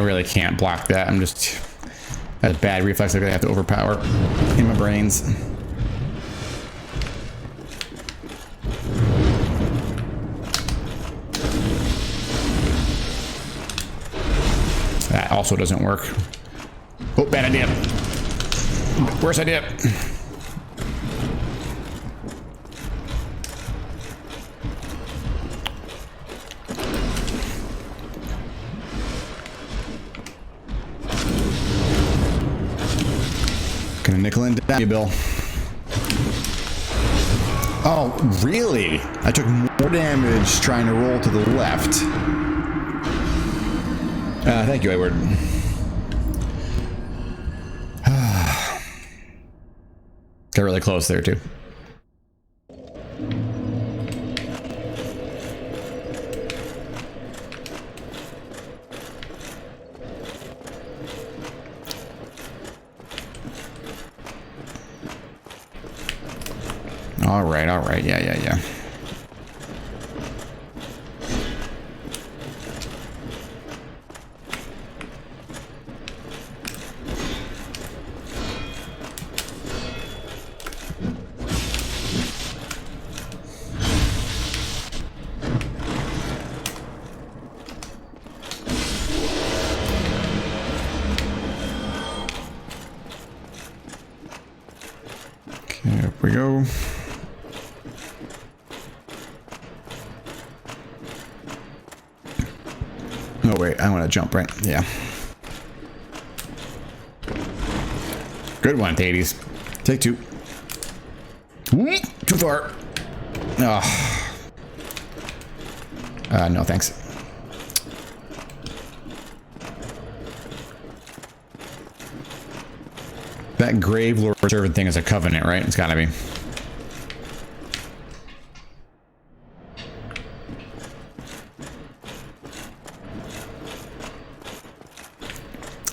really can't block that. I'm just a bad reflex I'm gonna have to overpower in my brains. That also doesn't work. Oh, bad idea. Worst idea. Gonna nickel and dime you, Bill. Oh, really? I took more damage trying to roll to the left. Thank you, Edward. Got really close there, too. All right. Yeah. Okay, up we go. Oh wait, I want to jump, right? Yeah. Good one, Hades. Take two. Too far. Oh. No thanks. That Grave Lord Servant thing is a covenant, right? It's gotta be.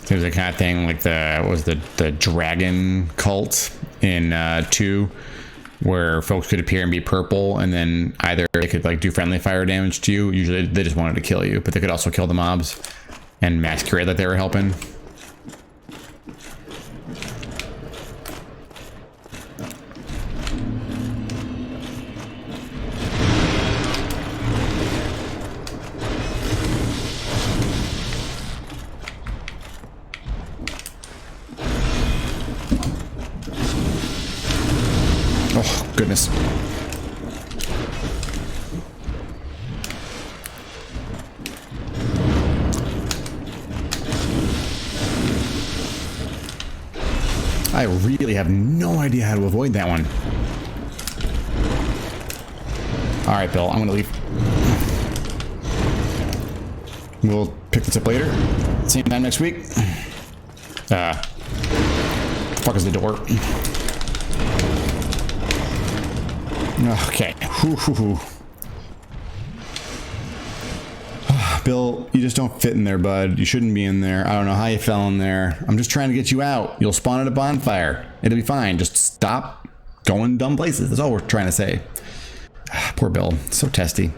There's a kind of thing like the dragon cult in 2, where folks could appear and be purple, and then either they could like do friendly fire damage to you. Usually they just wanted to kill you, but they could also kill the mobs and masquerade that they were helping. Oh, goodness. I really have no idea how to avoid that one. All right, Bill, I'm gonna leave. We'll pick this up later. Same time next week. Fuck is the door? Okay. Bill, you just don't fit in there, bud. You shouldn't be in there. I don't know how you fell in there. I'm just trying to get you out. You'll spawn at a bonfire. It'll be fine. Just stop going dumb places. That's all we're trying to say. Poor Bill. So testy.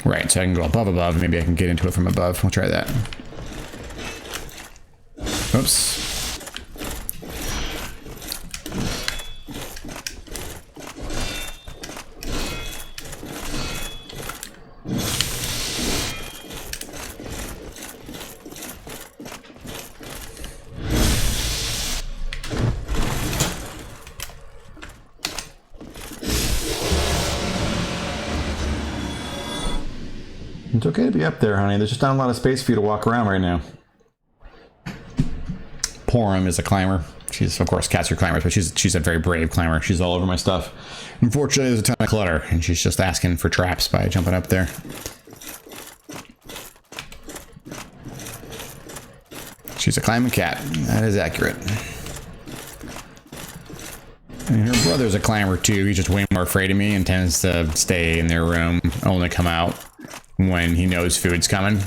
Right, so I can go above. Maybe I can get into it from above. We'll try that. Oops. It's okay to be up there, honey. There's just not a lot of space for you to walk around right now. Porum is a climber. She's, of course, cats are climbers, but she's a very brave climber. She's all over my stuff. Unfortunately, there's a ton of clutter, and she's just asking for traps by jumping up there. She's a climbing cat. That is accurate. And her brother's a climber, too. He's just way more afraid of me and tends to stay in their room, only come out when he knows food's coming.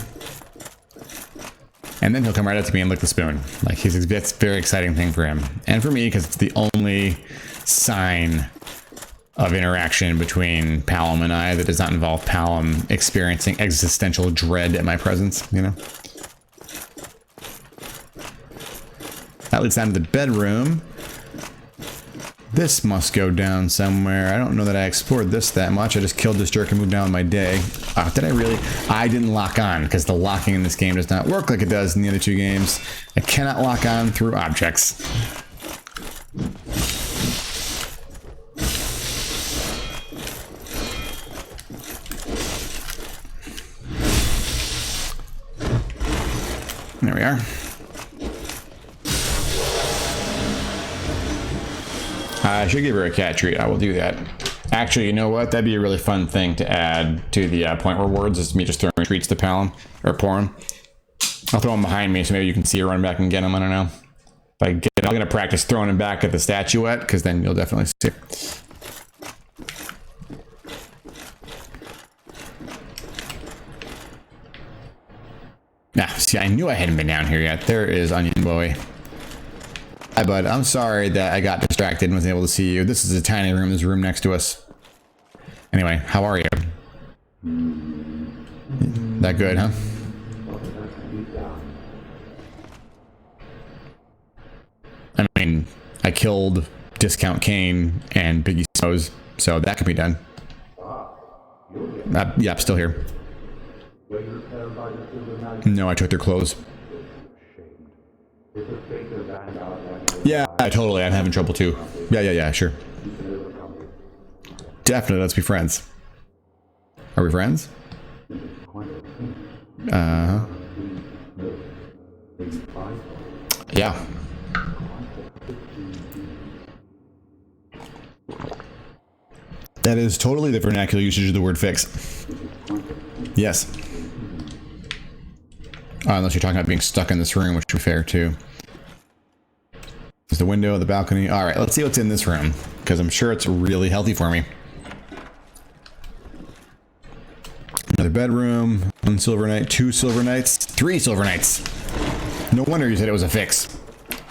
And then he'll come right up to me and lick the spoon. Like, that's a very exciting thing for him. And for me, because it's the only sign of interaction between Palom and I that does not involve Palom experiencing existential dread at my presence, you know? That leads down to the bedroom. This must go down somewhere. I don't know that I explored this that much. I just killed this jerk and moved down with my day. Did I really? I didn't lock on, because the locking in this game does not work like it does in the other two games. I cannot lock on through objects. There we are. I should give her a cat treat. I will do that. Actually, you know what? That'd be a really fun thing to add to the point rewards, is me just throwing treats to Palom, or Porum. I'll throw them behind me so maybe you can see her run back and get them. I don't know. If I get, I'm going to practice throwing them back at the statuette, because then you'll definitely see it. Now, see, I knew I hadn't been down here yet. There is Onion Boy. Hi, bud. I'm sorry that I got distracted and wasn't able to see you. This is a tiny room. There's a room next to us. Anyway, how are you? That good, huh? I mean, I killed Discount Kane and Biggie Snows, so that could be done. Yeah, I'm still here. No, I took their clothes. Yeah, totally. I'm having trouble too. Yeah, sure. Definitely, let's be friends. Are we friends? Yeah. That is totally the vernacular usage of the word fix. Yes. Unless you're talking about being stuck in this room, which would be fair too. There's the window, the balcony. All right, let's see what's in this room, because I'm sure it's really healthy for me. Another bedroom, 1 silver knight, 2 silver knights, 3 silver knights. No wonder you said it was a fix.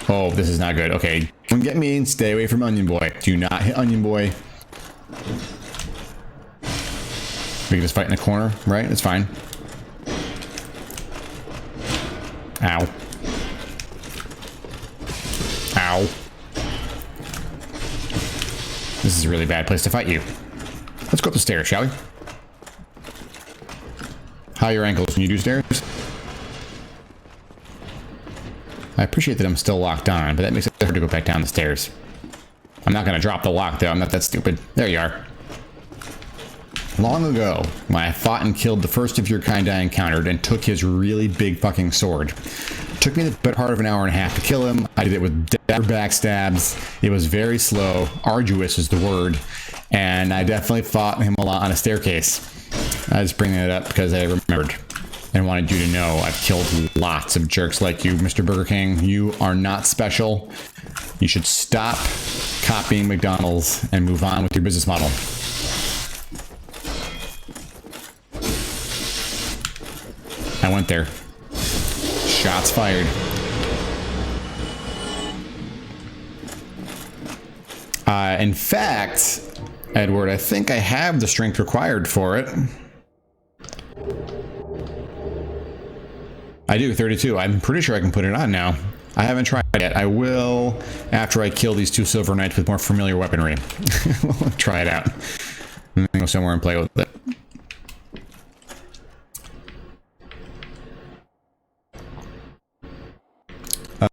Oh, this is not good. Okay, don't get me and stay away from Onion Boy. Do not hit Onion Boy. We can just fight in the corner, right? It's fine. Ow. Ow. This is a really bad place to fight you. Let's go up the stairs, shall we? How are your ankles when you do stairs? I appreciate that I'm still locked on, but that makes it hard to go back down the stairs. I'm not going to drop the lock, though. I'm not that stupid. There you are. Long ago, when I fought and killed the first of your kind I encountered and took his really big fucking sword. It took me the better part of an hour and a half to kill him. I did it with dagger backstabs. It was very slow. Arduous is the word. And I definitely fought him a lot on a staircase. I was bringing it up because I remembered and wanted you to know I've killed lots of jerks like you, Mr. Burger King. You are not special. You should stop copying McDonald's and move on with your business model. I went there. Shots fired. In fact, Edward, I think I have the strength required for it. I do, 32. I'm pretty sure I can put it on now. I haven't tried it yet. I will after I kill these 2 silver knights with more familiar weaponry. We'll try it out. And then go somewhere and play with it. So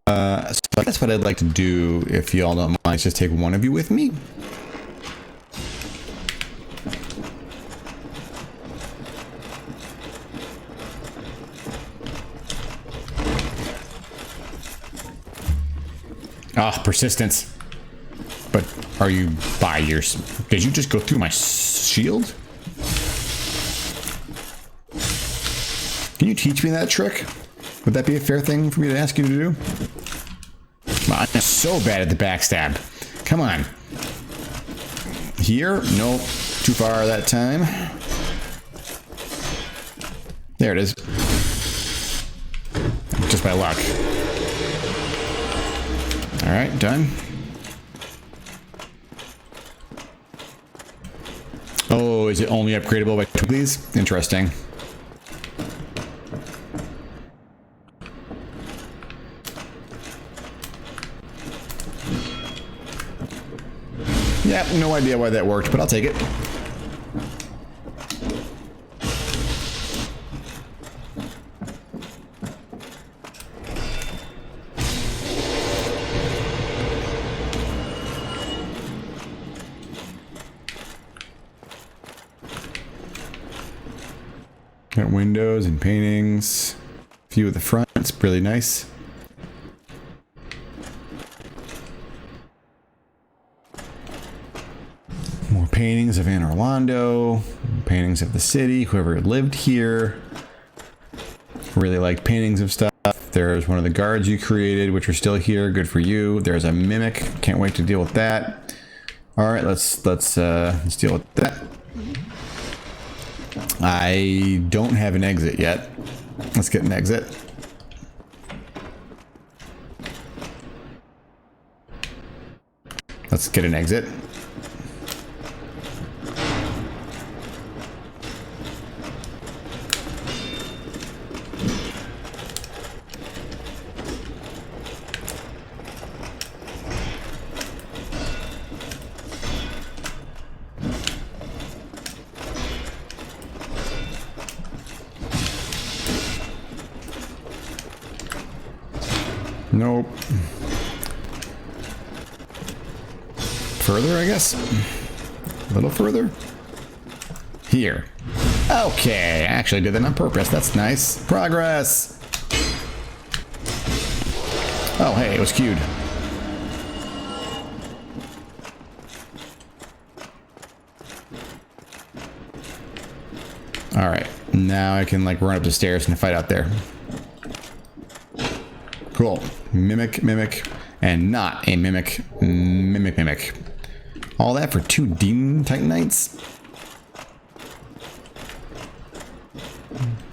I guess what I'd like to do, if you all don't mind, is just take one of you with me. Ah, persistence. But are you by your... Did you just go through my shield? Can you teach me that trick? Would that be a fair thing for me to ask you to do? I'm so bad at the backstab. Come on. Here? Nope. Too far that time. There it is. just by luck. All right, done. Oh, is it only upgradable by 2 of these? Interesting. Yeah, no idea why that worked, but I'll take it. Got windows and paintings. View of the front, it's really nice. More paintings of Anne Orlando, paintings of the city, whoever lived here. Really like paintings of stuff. There's one of the guards you created, which are still here. Good for you. There's a mimic. Can't wait to deal with that. All right, let's deal with that. I don't have an exit yet. Let's get an exit. Let's get an exit. Nope. Further, I guess? A little further? Here. Okay, I actually did that on purpose. That's nice. Progress! Oh, hey, it was queued. Alright, now I can like run up the stairs and fight out there. Cool. Mimic, mimic, and not a mimic. Mimic, mimic. All that for 2 Demon Titanites?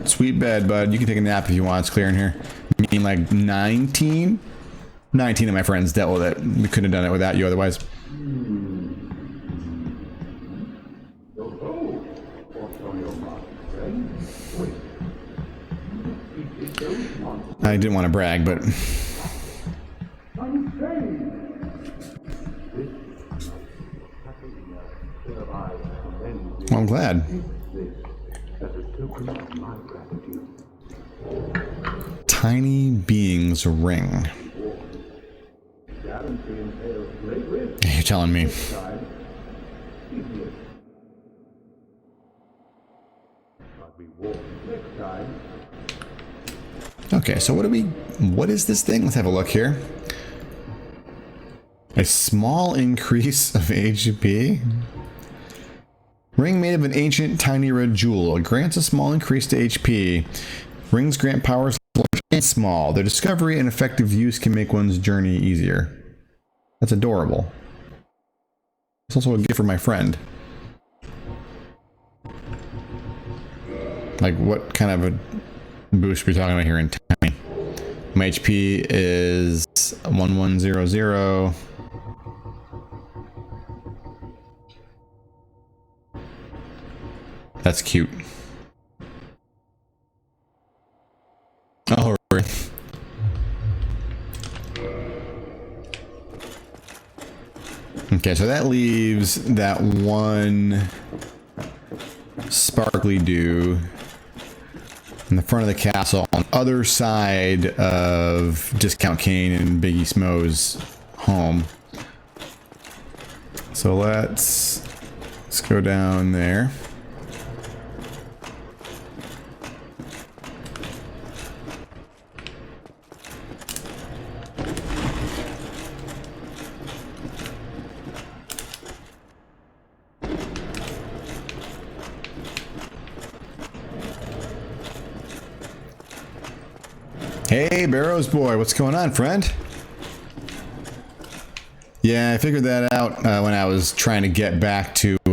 Sweet bed, bud. You can take a nap if you want. It's clear in here. Meaning like 19? 19 of my friends dealt with it. We couldn't have done it without you otherwise. I didn't want to brag, but... Well, I'm glad. Tiny Being's Ring. You're telling me. Okay, so what is this thing? Let's have a look here. A small increase of HP. Ring made of an ancient tiny red jewel. It grants a small increase to HP. Rings grant powers large and small. Their discovery and effective use can make one's journey easier. That's adorable. It's also a gift for my friend. Like, what kind of a boost are we talking about here in tiny? My HP is 1100. That's cute. Oh, right. Okay, so that leaves that one sparkly dew in the front of the castle on the other side of Discount Kane and Biggie Smo's home. So let's go down there. Hey, Barrows boy, what's going on, friend? Yeah, I figured that out when I was trying to get back to, you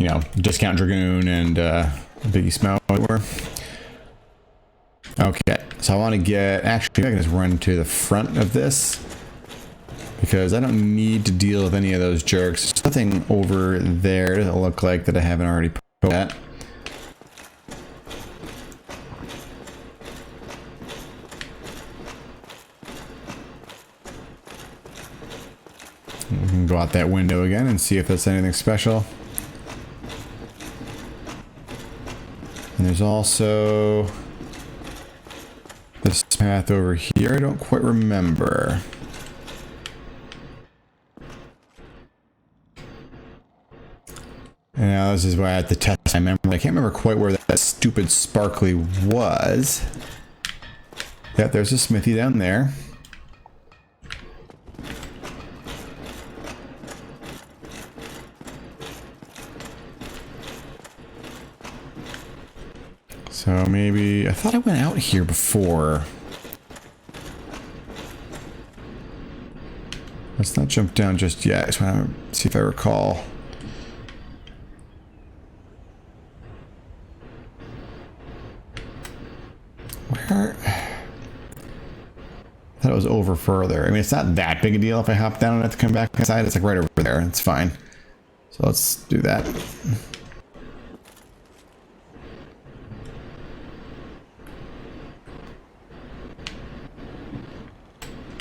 know, Discount Dragoon and Biggie Smo. Okay, so I want to get, actually I can just run to the front of this because I don't need to deal with any of those jerks. There's nothing over there, doesn't look like, that I haven't already put at. We can go out that window again and see if that's anything special. And there's also this path over here. I don't quite remember. And now this is where I have to test my memory. I can't remember quite where that stupid sparkly was. Yep, there's a smithy down there. So maybe, I thought I went out here before. Let's not jump down just yet. I just want to see if I recall. Where? I thought it was over further. I mean, it's not that big a deal if I hop down and have to come back inside. It's like right over there. It's fine. So let's do that.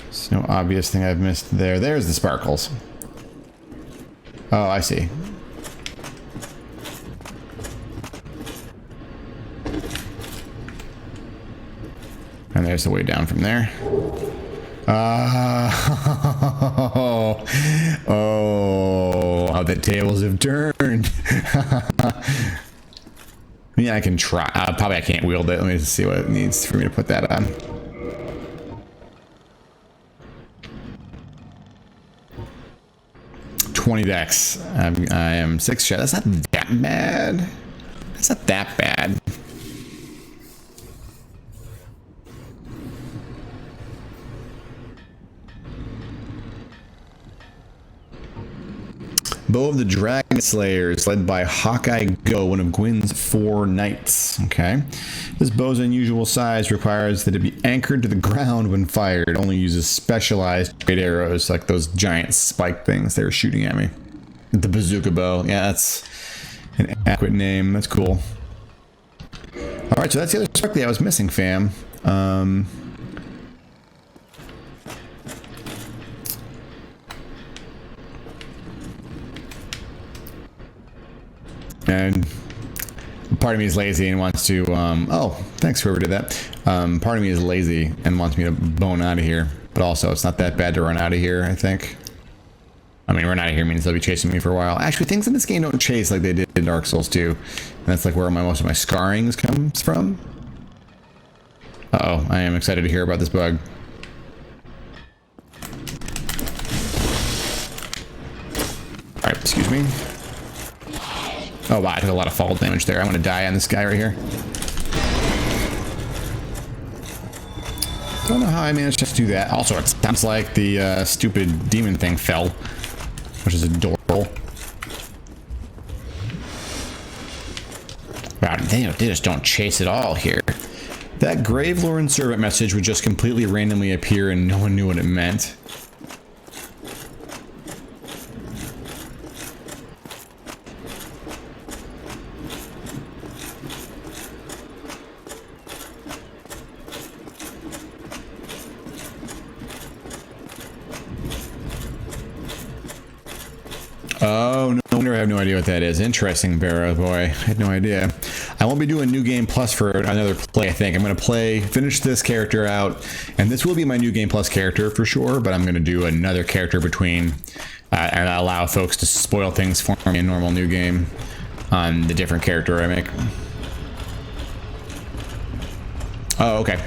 There's no obvious thing I've missed there. There's the sparkles. Oh, I see. And there's the way down from there. Oh, how the tables have turned. Yeah, I can try. Probably I can't wield it. Let me just see what it needs for me to put that on. Dex. I am 6 shot. That's not that bad. That's not that bad. Bow of the Dragon Slayers, led by Hawkeye Go, one of Gwyn's 4 knights. Okay. This bow's unusual size requires that it be anchored to the ground when fired. It only uses specialized great arrows, like those giant spike things they were shooting at me. The bazooka bow. Yeah, that's an adequate name. That's cool. Alright, so that's the other sparkly I was missing, fam. And part of me is lazy and wants to, oh, thanks whoever did that. Part of me is lazy and wants me to bone out of here. But also, it's not that bad to run out of here, I think. I mean, run out of here means they'll be chasing me for a while. Actually, things in this game don't chase like they did in Dark Souls 2. And that's like where most of my scarrings comes from. Uh-oh, I am excited to hear about this bug. Alright, excuse me. Oh wow, I took a lot of fall damage there. I'm gonna die on this guy right here. Don't know how I managed to do that. Also, it sounds like the stupid demon thing fell, which is adorable. Wow, they just don't chase at all here. That Gravelorn servant message would just completely randomly appear and no one knew what it meant. Oh, no wonder I have no idea what that is. Interesting, Barrow boy. I had no idea. I won't be doing New Game Plus for another play, I think. I'm going to finish this character out, and this will be my New Game Plus character for sure, but I'm going to do another character between, and allow folks to spoil things for me in normal New Game on the different character I make. Oh, okay.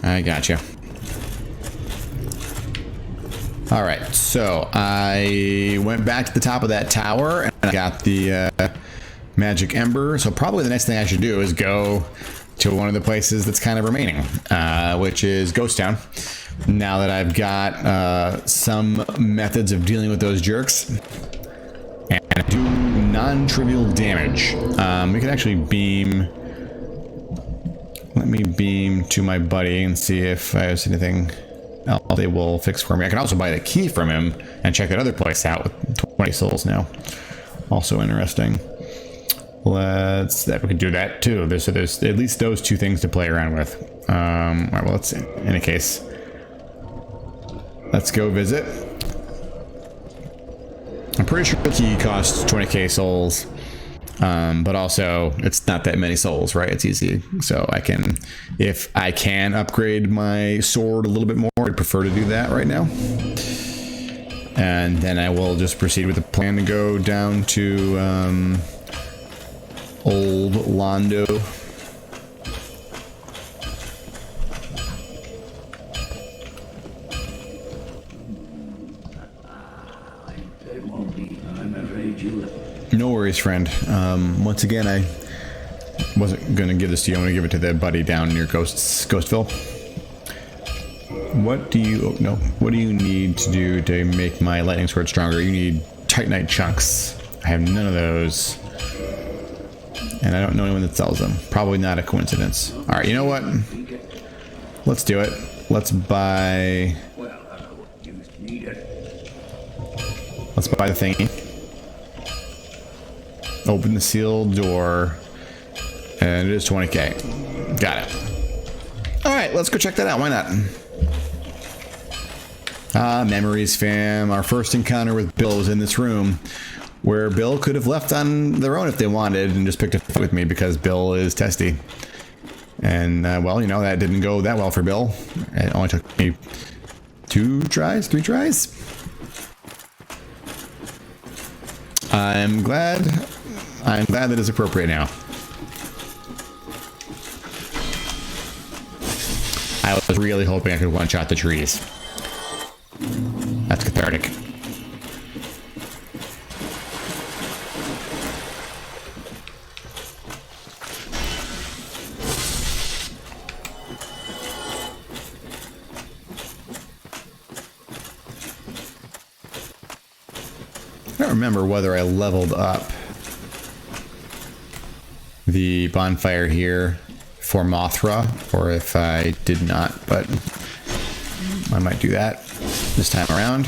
I gotcha. All right, so I went back to the top of that tower and I got the magic ember. So probably the next thing I should do is go to one of the places that's kind of remaining, which is Ghost Town. Now that I've got some methods of dealing with those jerks and do non-trivial damage, we can actually beam. Let me beam to my buddy and see if there's anything else they will fix for me. I can also buy the key from him and check that other place out with 20 souls now. Also interesting. We can do that too. There's at least those two things to play around with. All right, well, let's, in any case, let's go visit. I'm pretty sure the key costs 20k souls, but also it's not that many souls, right? It's easy. So I can, if I can upgrade my sword a little bit more, I'd prefer to do that right now. And then I will just proceed with the plan to go down to Old Londo. No worries, friend. Once again, I wasn't gonna give this to you. I'm gonna give it to the buddy down near Ghostville. What do you need to do to make my lightning sword stronger? You need Titanite chunks. I have none of those. And I don't know anyone that sells them. Probably not a coincidence. All right, you know what? Let's do it. Let's buy the thingy. Open the sealed door. And it is 20k. Got it. All right, let's go check that out. Why not? Memories, fam. Our first encounter with Bill was in this room, where Bill could have left on their own if they wanted and just picked a fight with me because Bill is testy. And, well, you know, that didn't go that well for Bill. It only took me 3 tries. I'm glad that it's appropriate now. I was really hoping I could one-shot the trees. That's cathartic. I don't remember whether I leveled up the bonfire here for Mothra or if I did not, but I might do that this time around.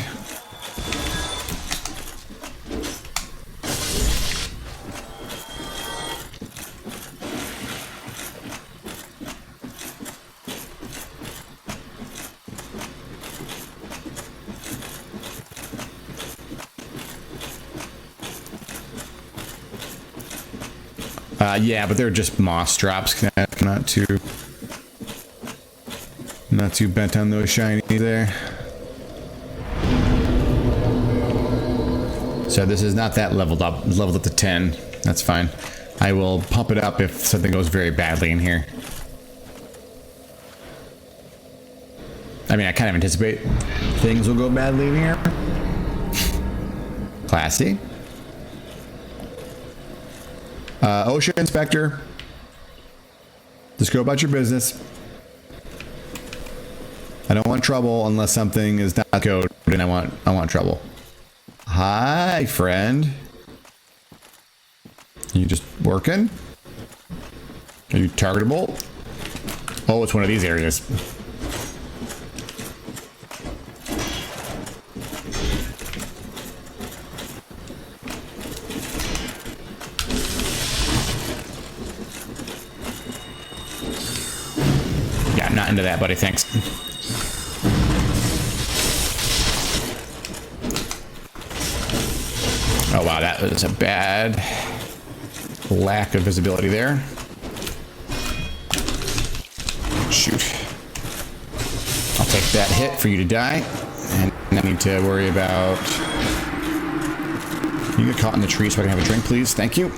Yeah, but they're just moss drops. Not too bent on those shinies there. So this is not that leveled up. It's leveled up to 10. That's fine. I will pump it up if something goes very badly in here. I mean, I kind of anticipate things will go badly in here. Classy. OSHA inspector. Just go about your business. I don't want trouble unless something is not code, and I want trouble. Hi, friend. You just working? Are you targetable? Oh, it's one of these areas. Yeah, I'm not into that, buddy. Thanks. Oh wow, that was a bad lack of visibility there. Shoot. I'll take that hit for you to die. And I need to worry about... Can you get caught in the tree so I can have a drink, please? Thank you.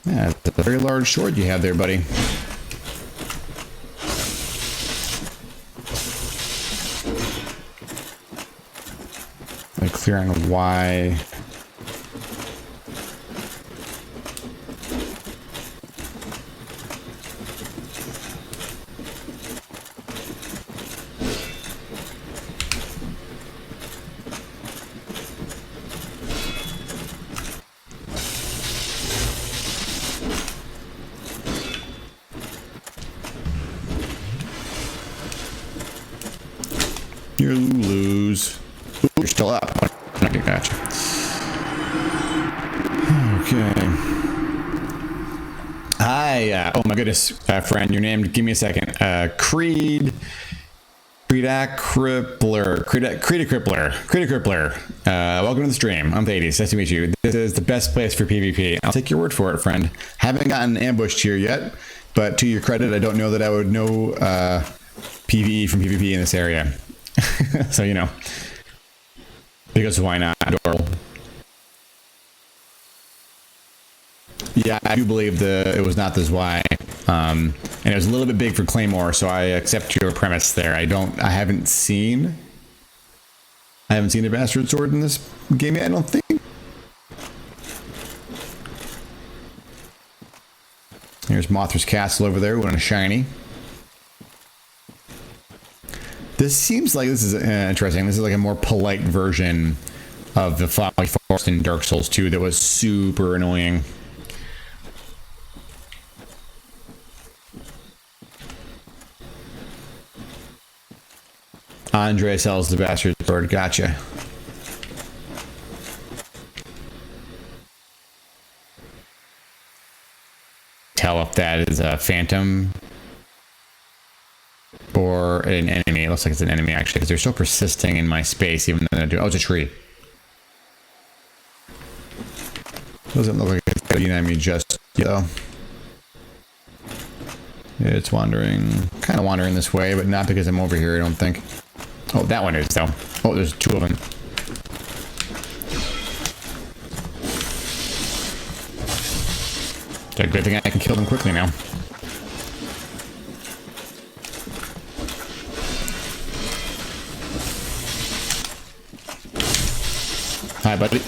Yeah, that's a very large sword you have there, buddy. clear on why. You lose. Ooh, you're still up. Okay, gotcha. Okay. Hi. Oh my goodness, friend. Your name. Give me a second. Creed. Crippler. Welcome to the stream. I'm Thades. Nice to meet you. This is the best place for PvP. I'll take your word for it, friend. Haven't gotten ambushed here yet, but to your credit, I don't know that I would know PvE from PvP in this area. So, you know, because why not? Adorable. Yeah, I do believe it was not the Zwei, and it was a little bit big for Claymore, so I accept your premise there. I haven't seen the Bastard Sword in this game yet, I don't think. Here's Mothra's Castle over there, one a shiny. This seems like this is interesting. This is like a more polite version of the Flowery Forest in Dark Souls 2 that was super annoying. Andre sells the Bastard Sword. Gotcha. Tell if that is a phantom or an enemy. It looks like it's an enemy, actually, because they're still persisting in my space, even though they're doing... Oh, it's a tree. Doesn't look like it's getting at me just yet, though. It's wandering... kind of wandering this way, but not because I'm over here, I don't think. Oh, that one is, though. Oh, there's two of them. It's a good thing I can kill them quickly now. Hi, buddy.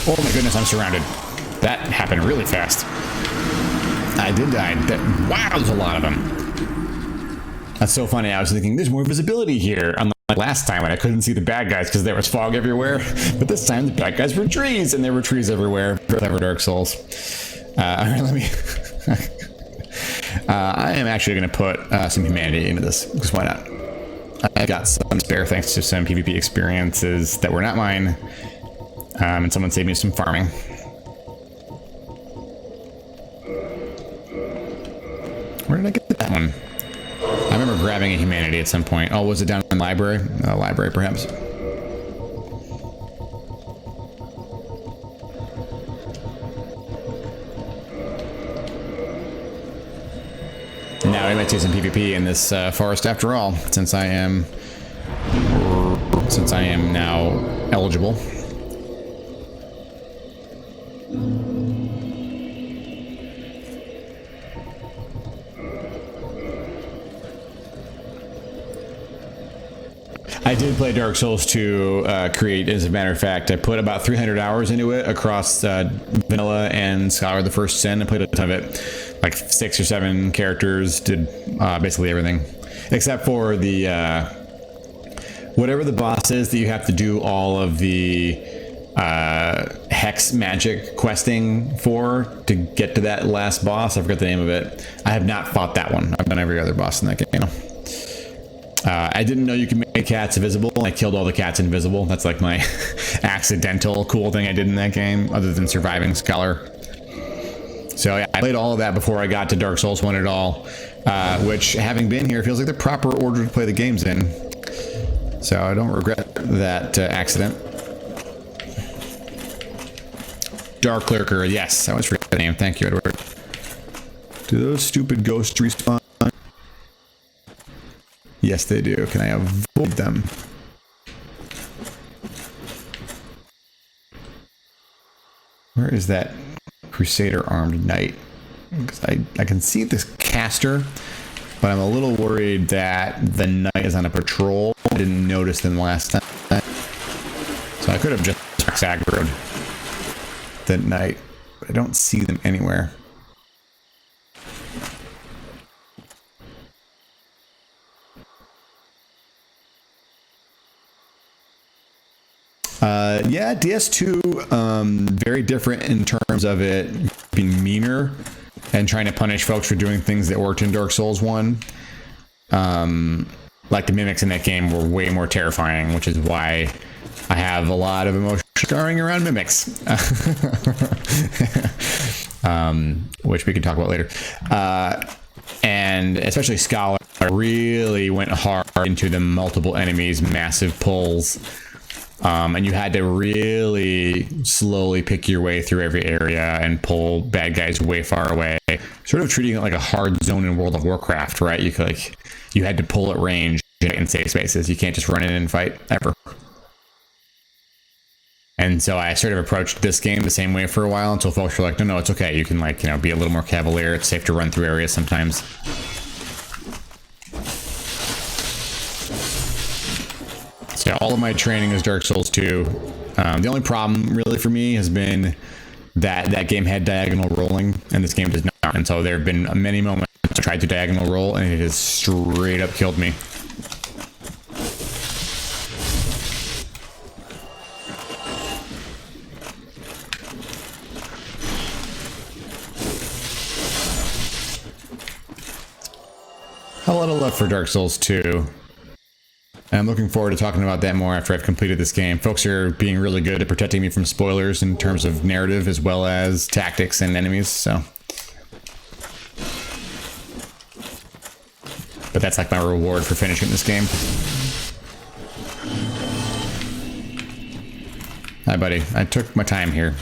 Oh my goodness, I'm surrounded. That happened really fast. I did die. Wow, there's a lot of them. That's so funny. I was thinking, there's more visibility here. Unlike last time when I couldn't see the bad guys because there was fog everywhere. But this time the bad guys were trees, and there were trees everywhere. Clever Dark Souls. All right, let me... I am actually going to put some humanity into this, because why not? I got some spare thanks to some PvP experiences that were not mine. And someone saved me some farming. Where did I get that one? I remember grabbing a humanity at some point. Oh, was it down in the library? Library, perhaps. Now we might do some PvP in this forest after all, since I am now eligible. I did play Dark Souls 2 Create, as a matter of fact. I put about 300 hours into it across Vanilla and Scholar the First Sin. I played a ton of it. Like 6 or 7 characters, did basically everything. Except for the... whatever the boss is that you have to do all of the hex magic questing for to get to that last boss. I forgot the name of it. I have not fought that one. I've done every other boss in that game. I didn't know you could make cats invisible. I killed all the cats invisible. That's like my accidental cool thing I did in that game, other than surviving Scholar. So yeah, I played all of that before I got to Dark Souls 1 at all, which, having been here, feels like the proper order to play the games in. So I don't regret that accident. Dark Lurker, yes, I always forget the name. Thank you, Edward. Do those stupid ghosts respawn? Yes, they do. Can I avoid them? Where is that Crusader armed knight? Because I can see this caster, but I'm a little worried that the knight is on a patrol. I didn't notice them last time. So I could have just aggroed the knight, but I don't see them anywhere. Yeah, DS2, very different in terms of it being meaner and trying to punish folks for doing things that worked in Dark Souls 1. Like the mimics in that game were way more terrifying, which is why I have a lot of emotional scarring around mimics. Which we can talk about later. And especially Scholar really went hard into the multiple enemies, massive pulls. And you had to really slowly pick your way through every area and pull bad guys way far away. Sort of treating it like a hard zone in World of Warcraft, right? You had to pull at range in safe spaces. You can't just run in and fight ever. And so I sort of approached this game the same way for a while until folks were like, no, it's okay. You can be a little more cavalier. It's safe to run through areas sometimes. So all of my training is Dark Souls 2. The only problem really for me has been that game had diagonal rolling and this game does not. And so there have been many moments I tried to diagonal roll and it has straight up killed me. A lot of love for Dark Souls 2. I'm looking forward to talking about that more after I've completed this game. Folks are being really good at protecting me from spoilers in terms of narrative as well as tactics and enemies, so. But that's like my reward for finishing this game. Hi, buddy. I took my time here.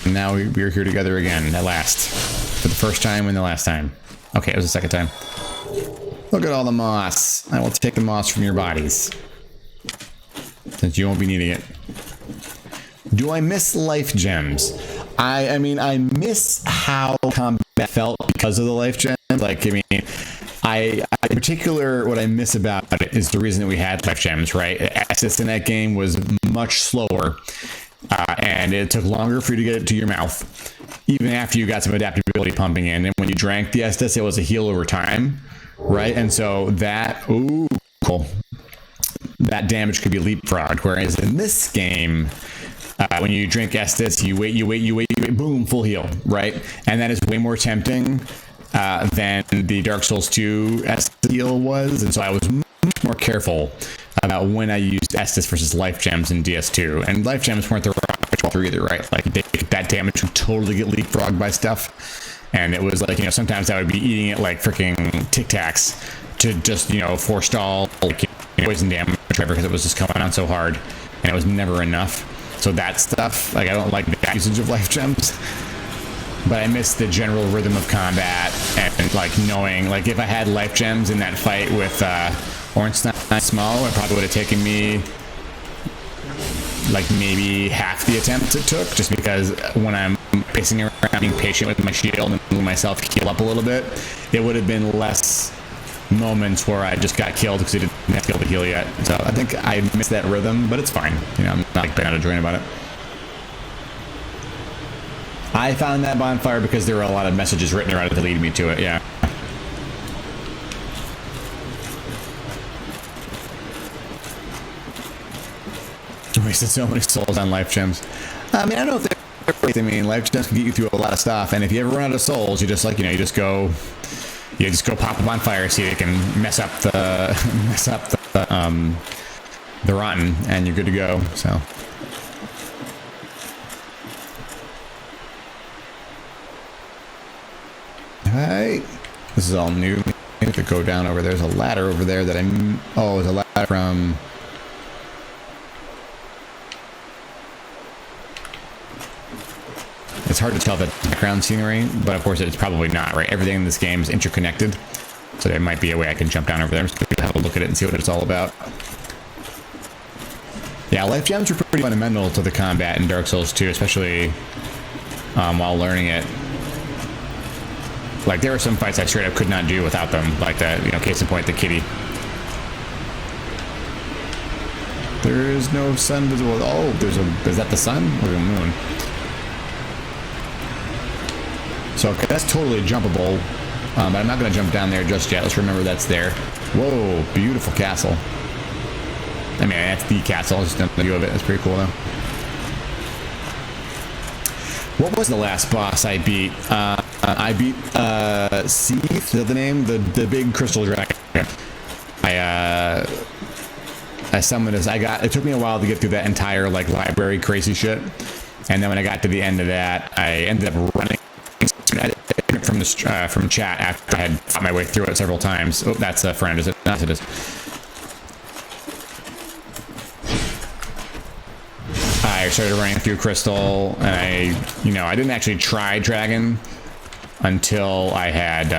And now we're here together again, at last. For the first time and the last time. Okay, it was the second time. Look at all the moss. I will take the moss from your bodies. Since you won't be needing it. Do I miss life gems? I mean, I miss how combat felt because of the life gems. Like, I mean, in particular, what I miss about it is the reason that we had life gems, right? Access in that game was much slower. And it took longer for you to get it to your mouth. Even after you got some adaptability pumping in. And when you drank the Estus, it was a heal over time. Right, and so that, ooh, cool. That damage could be leapfrogged. Whereas in this game, when you drink Estus, you wait, boom, full heal, right? And that is way more tempting than the Dark Souls 2 Estus heal was. And so I was much more careful about when I used Estus versus life gems in DS2. And life gems weren't the right either, right? Like that damage would totally get leapfrogged by stuff. And it was like, sometimes I would be eating it like freaking Tic Tacs to just, forestall poison damage, because it was just coming on so hard, and it was never enough. So that stuff, like, I don't like the usage of life gems, but I miss the general rhythm of combat and like knowing, like, if I had life gems in that fight with Ornstein Small, it probably would have taken me like maybe half the attempt it took, just because when I'm pacing around being patient with my shield and letting myself heal up a little bit, it would have been less moments where I just got killed because I didn't have to be able to heal yet. So I think I missed that rhythm, but it's fine. I'm not like bent out of joint about it. I found that bonfire because there were a lot of messages written around it that lead me to it, yeah. Wasted so many souls on life gems. I mean, I don't know if they're... I mean, life gems can get you through a lot of stuff, and if you ever run out of souls, you just you just go pop a bonfire, see if you can mess up the rotten, and you're good to go. So. Alright. This is all new. I have to go down over there. There's a ladder over there that oh, there's a ladder from... It's hard to tell the background scenery, but of course it's probably not, right? Everything in this game is interconnected, so there might be a way I can jump down over there. I'm just going to have a look at it and see what it's all about. Yeah, life gems are pretty fundamental to the combat in Dark Souls 2, especially while learning it. Like, there were some fights I straight up could not do without them. Like that, you know, case in point, the kitty. There is no sun visible. Oh, is that the sun or the moon? So okay, that's totally jumpable, but I'm not going to jump down there just yet. Let's remember that's there. Whoa, beautiful castle. I mean, that's the castle. Just a view of it. That's pretty cool, though. What was the last boss I beat? I beat Seath, the name, the big crystal dragon. I summoned this. It took me a while to get through that entire like library crazy shit, and then when I got to the end of that, I ended up running from chat after I had fought my way through it several times. Oh, that's a friend, is it? Yes, it is. I started running through Crystal, and I didn't actually try Dragon until I had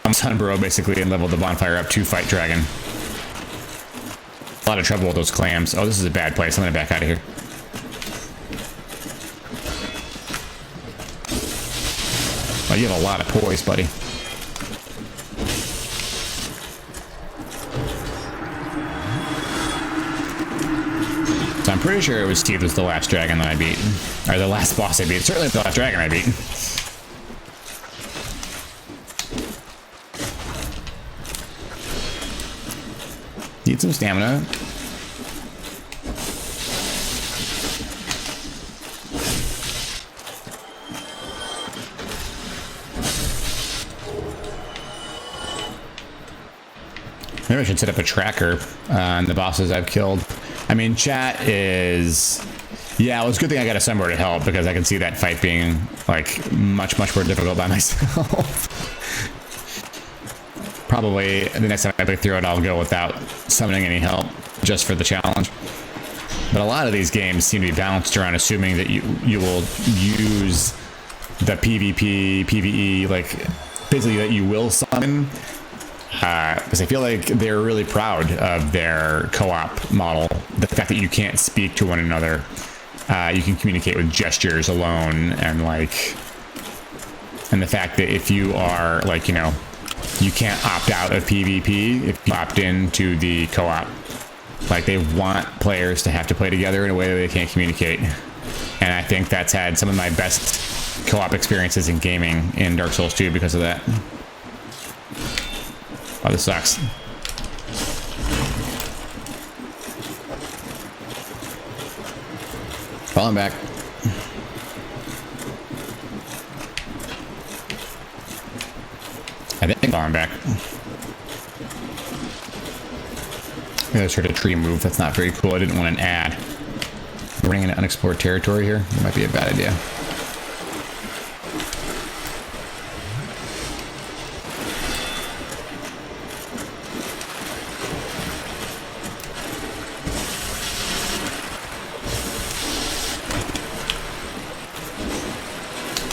Sunbro basically and leveled the bonfire up to fight Dragon. A lot of trouble with those clams. Oh, this is a bad place. I'm gonna back out of here. Oh, you have a lot of poise, buddy. So I'm pretty sure it was Steve was the last dragon that I beat. Or the last boss I beat. Certainly the last dragon I beat. Need some stamina. Maybe I should set up a tracker on the bosses I've killed. I mean, chat is... Yeah, well, it's a good thing I got a Sunbro to help, because I can see that fight being, like, much, much more difficult by myself. Probably the next time I play through it, I'll go without summoning any help, just for the challenge. But a lot of these games seem to be balanced around assuming that you will use the PvP, PvE, like, basically that you will summon. Because I feel like they're really proud of their co-op model. The fact that you can't speak to one another. You can communicate with gestures alone, and the fact that if you are, like, you know, you can't opt out of PvP if you opt into the co-op. Like, they want players to have to play together in a way that they can't communicate. And I think that's had some of my best co-op experiences in gaming in Dark Souls 2 because of that. Oh, this sucks. Falling back. I think falling back. Maybe I started a tree move. That's not very cool. I didn't want an ad. Running into unexplored territory here. That might be a bad idea.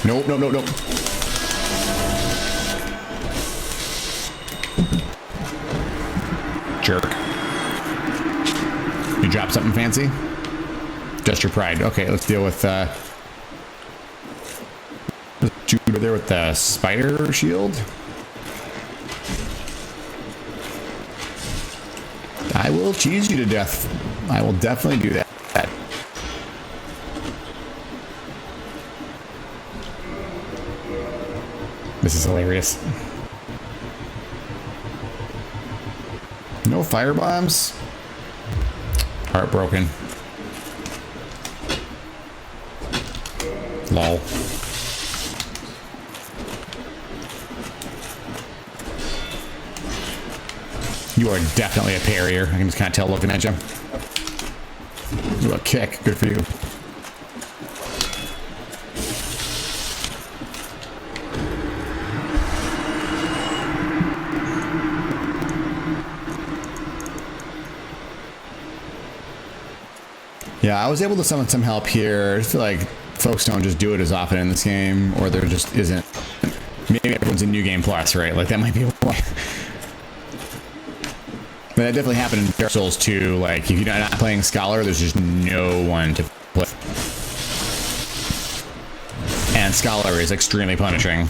Nope, nope, nope, nope. Jerk. You dropped something fancy? Just your pride. Okay, let's deal with, dude over there with the spider shield. I will cheese you to death. I will definitely do that. This is hilarious. No fire bombs. Heartbroken. Lol. You are definitely a parrier. I can just kind of tell looking at you. Ooh, a kick. Good for you. Yeah, I was able to summon some help here. I feel like folks don't just do it as often in this game, or there just isn't. Maybe everyone's in New Game Plus, right? Like, that might be why. But that definitely happened in Dark Souls 2. Like, if you're not playing Scholar, there's just no one to play. And and Scholar is extremely punishing.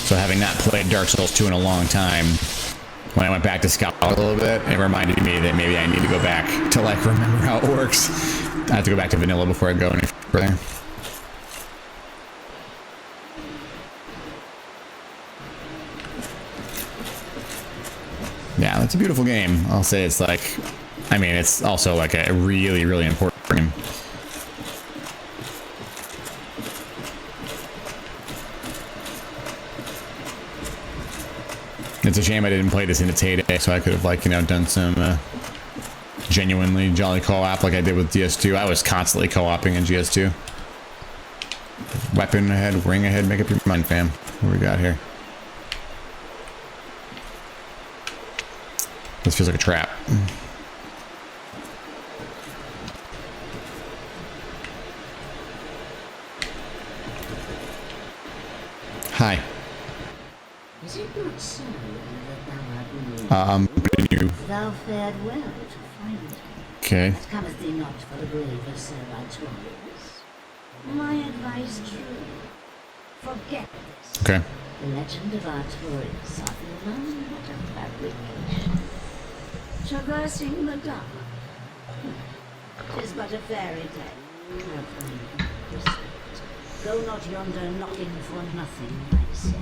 So having not played Dark Souls 2 in a long time, when I went back to Scholar a little bit, it reminded me that maybe I need to go back to like remember how it works. I have to go back to vanilla before I go any further. Yeah, it's a beautiful game. I'll say it's like, I mean, it's also like a really, really important game. It's a shame I didn't play this in its heyday, so I could have, like, you know, done some genuinely jolly co-op like I did with DS2. I was constantly co-oping in GS2. Weapon ahead, ring ahead, make up your mind, fam. What do we got here? This feels like a trap. Hi. Is it not so that thou art moved? You. Thou fared well to find it. Okay. It cometh thee not for the grave of Sir Victorious. My advice true. Forget this. Okay. The legend of Artorias hath none but a fabrication. Traversing the dark. 'Tis but a fairy tale. Have thine respect. Go not yonder knocking for nothing, I say.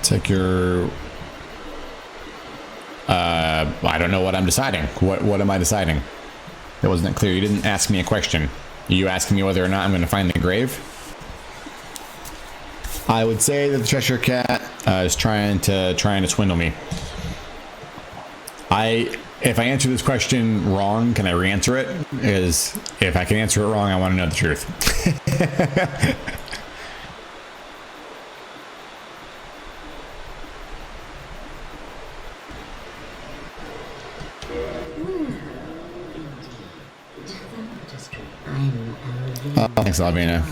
Take your... I don't know what I'm deciding. What am I deciding? That wasn't clear. You didn't ask me a question. You asking me whether or not I'm going to find the grave? I would say that the Cheshire Cat is trying to swindle me. If I answer this question wrong, can I re-answer it? Because if I can answer it wrong, I want to know the truth. Thanks, Alvina.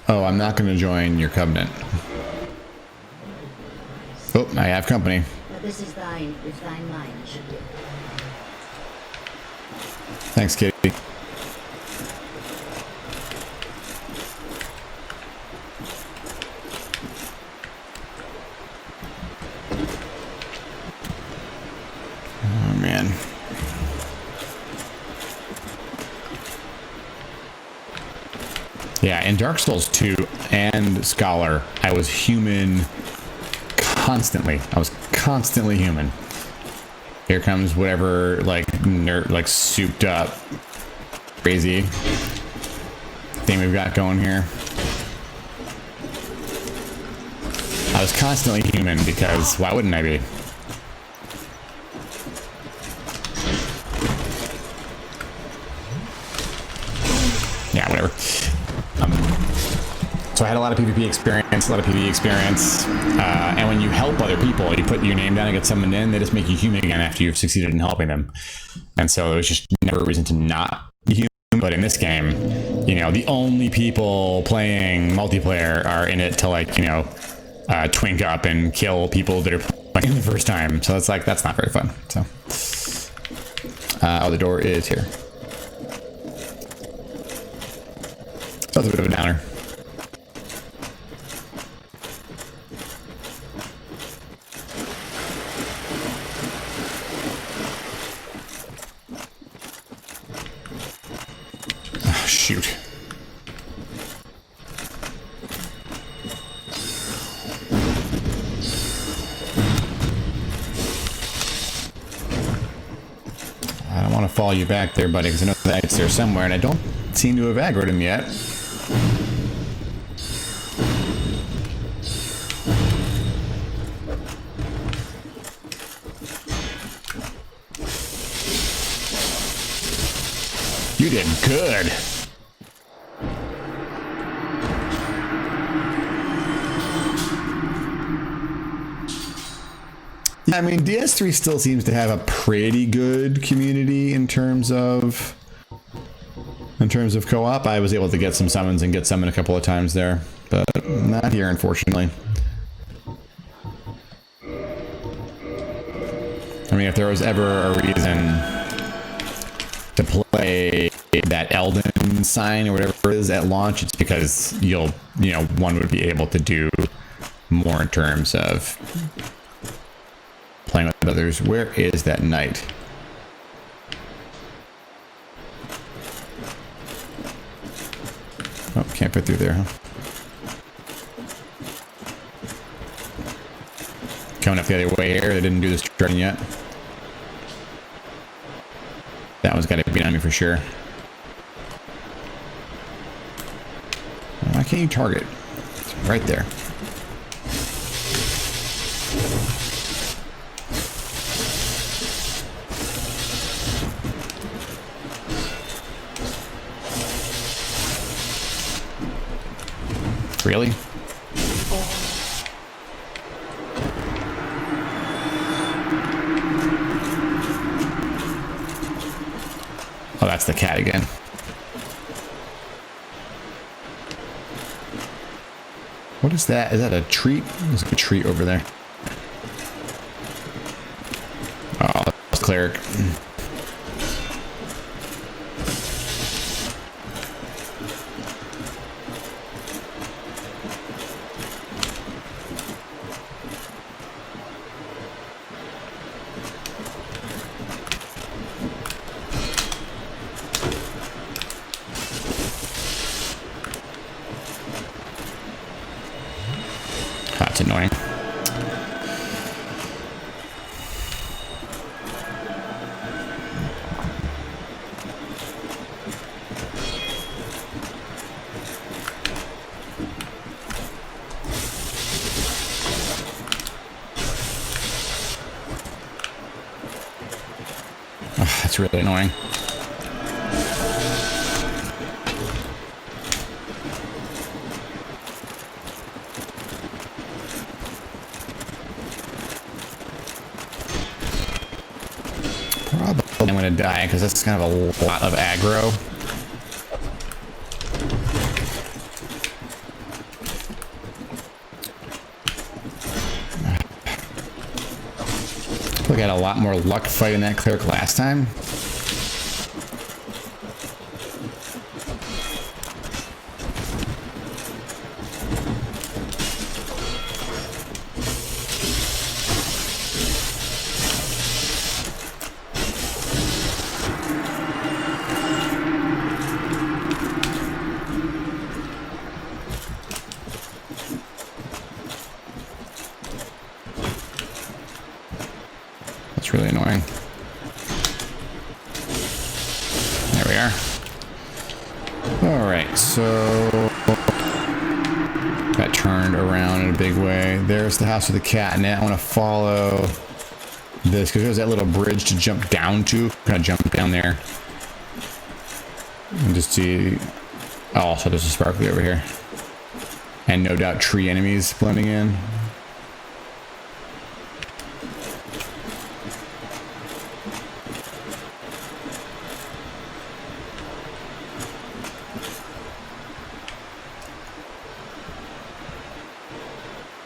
Oh, I'm not going to join your covenant. Oh, I have company. But this is thine, if thine mind should be. Thanks, Kitty. Oh, man. Yeah, in Dark Souls 2 and Scholar, I was human constantly. I was constantly human. Here comes whatever, like, nerd, like, souped up, crazy thing we've got going here. I was constantly human because why wouldn't I be? Yeah, whatever. So I had a lot of PvP experience, and when you help other people, you put your name down and get summoned in, they just make you human again after you've succeeded in helping them. And so it was just never a reason to not be human. But in this game, you know, the only people playing multiplayer are in it to, like, you know, twink up and kill people that are playing the first time. So it's like, that's not very fun. So, oh, the door is here. So that's a bit of a downer. Shoot. I don't want to follow you back there, buddy, because I know the exit's there somewhere, and I don't seem to have aggroed him yet. You did good. I mean, DS3 still seems to have a pretty good community in terms of co-op. I was able to get some summons and get summoned a couple of times there, but not here, unfortunately. I mean, if there was ever a reason to play that Elden sign or whatever it is at launch, it's because one would be able to do more in terms of playing with others. Where is that knight? Oh, can't fit through there, huh? Coming up the other way here. They didn't do this turning yet. That one's got to be on me for sure. Why can't you target? It's right there. Really? Oh, that's the cat again. What is that? Is that a treat? There's a treat over there. Oh, that's cleric. That's annoying. Oh, that's really annoying. Probably I'm gonna die because that's kind of a lot of aggro. We got a lot more luck fighting that cleric last time. That's really annoying. There we are. Alright, so got turned around in a big way. There's the house with the cat. Now I want to follow this because there's that little bridge to jump down to. Kind of jump down there and just see. Oh, so there's a sparkly over here, and no doubt tree enemies blending in.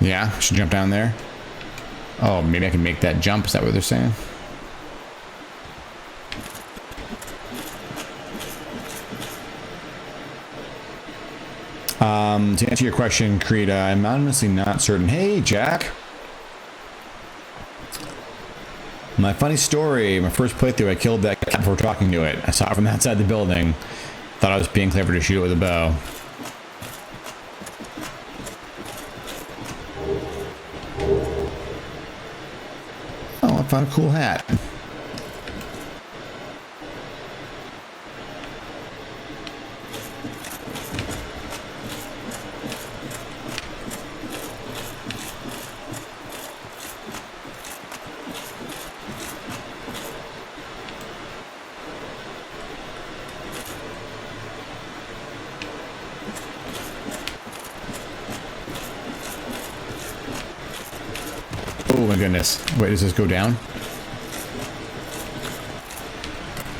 Yeah, should jump down there. Oh, maybe I can make that jump. Is that what they're saying? To answer your question, Creed, I'm honestly not certain. Hey, Jack. My funny story, my first playthrough, I killed that cat before talking to it. I saw it from outside the building. Thought I was being clever to shoot it with a bow. Oh, I found a cool hat. Oh my goodness. Wait, does this go down?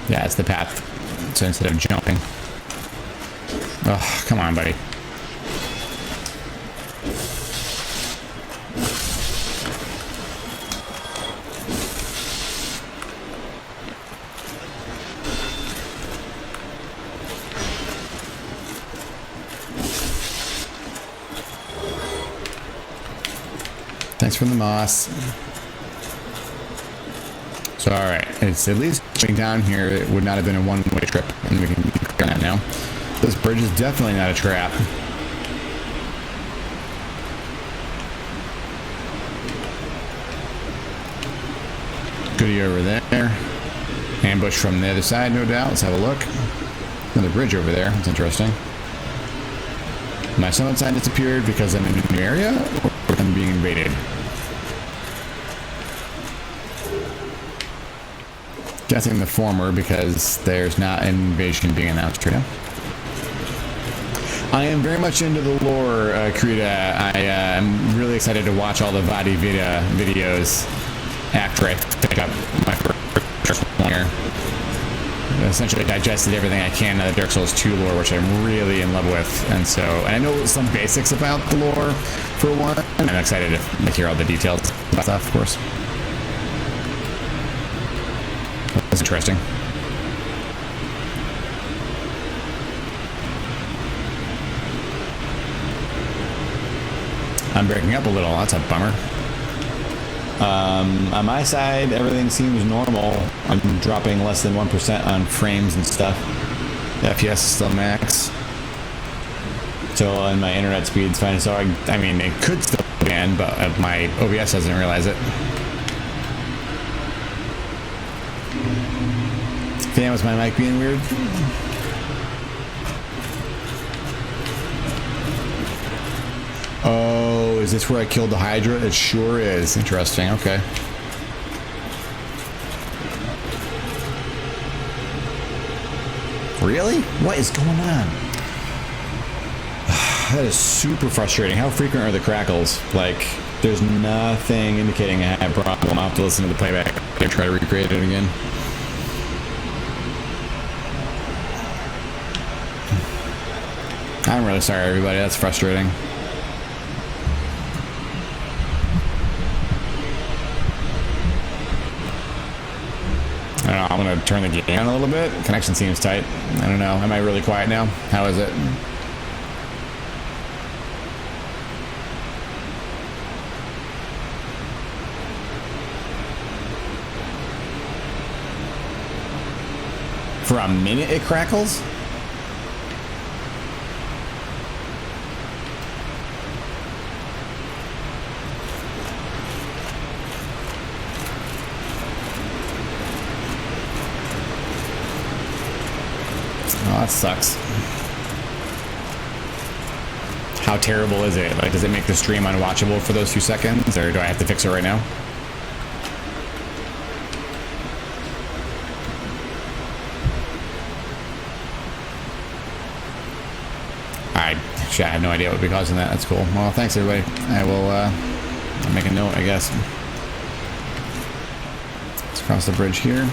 Yeah, it's the path. So instead of jumping. Oh, come on, buddy. from the moss. So, alright, it's at least getting down here. It would not have been a one-way trip, and we can be clear on that now. This bridge is definitely not a trap. Goodie over there. Ambush from the other side, no doubt. Let's have a look. Another bridge over there. That's interesting. My summit sign disappeared because I'm in a new area, or I'm being invaded. Guessing the former, because there's not an invasion being announced right now. I am very much into the lore, Krita. I am really excited to watch all the Vadi Vita videos after I pick up my first one here. Essentially digested everything I can of the Dark Souls 2 lore, which I'm really in love with. And I know some basics about the lore, for one. And I'm excited to hear all the details about stuff, of course. That's interesting. I'm breaking up a little. That's a bummer. On my side, everything seems normal. I'm dropping less than 1% on frames and stuff. The FPS is still max. So, and my internet speed's fine. So, I mean, it could still be in, but my OBS doesn't realize it. Fan, was my mic being weird? Oh, is this where I killed the Hydra? It sure is. Interesting. Okay. Really? What is going on? That is super frustrating. How frequent are the crackles? Like, there's nothing indicating I have a problem. I'll have to listen to the playback and try to recreate it again. I'm really sorry, everybody. That's frustrating. I don't know. I'm going to turn the game down a little bit. Connection seems tight. I don't know. Am I really quiet now? How is it? For a minute it crackles? Oh, that sucks. How terrible is it? Like, does it make the stream unwatchable for those few seconds, or do I have to fix it right now? I have no idea what would be causing that. That's cool. Well, thanks, everybody. I will make a note, I guess. Let's cross the bridge here.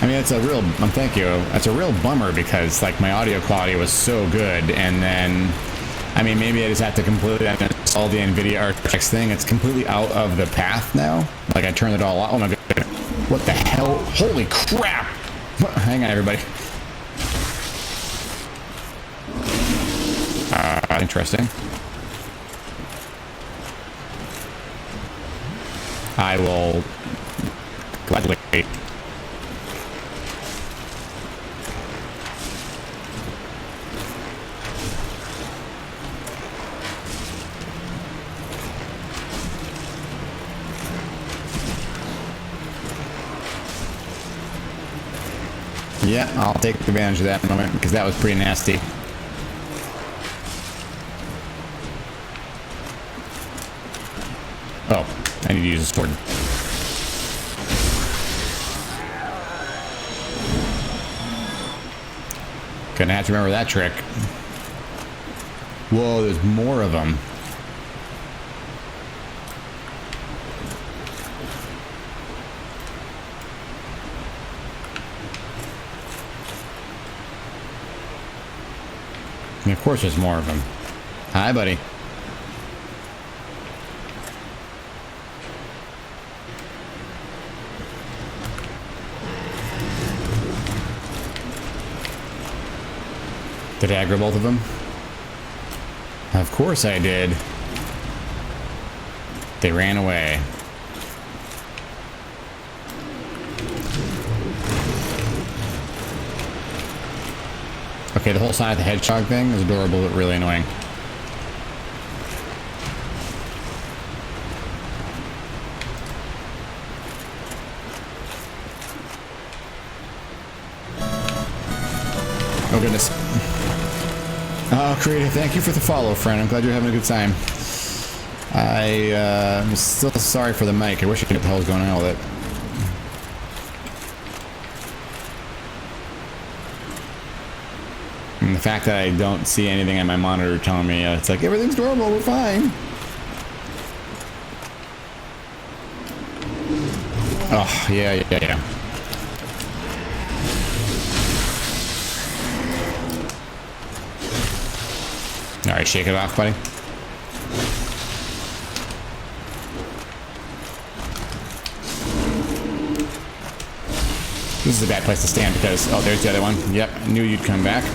I mean, it's a real, thank you. It's a real bummer because, like, my audio quality was so good, and then, I mean, maybe I just have to completely uninstall the NVIDIA RTX thing. It's completely out of the path now. Like, I turned it all off. Oh my god. What the hell? Holy crap! Hang on, everybody. Interesting. I will gladly wait. Yeah, I'll take advantage of that in a moment because that was pretty nasty. Oh, I need to use a sword. Gonna have to remember that trick. Whoa, there's more of them. And of course there's more of them. Hi, buddy. Did I aggro both of them? Of course I did. They ran away. Okay, the whole Sonic the Hedgehog thing is adorable but really annoying. Oh goodness. Oh, Creative, thank you for the follow, friend. I'm glad you're having a good time. I'm still sorry for the mic. I wish I knew what the hell was going on with it. And the fact that I don't see anything on my monitor telling me it's like everything's normal, we're fine. Oh, yeah. Alright, shake it off, buddy. This is a bad place to stand because... Oh, there's the other one. Yep, I knew you'd come back. I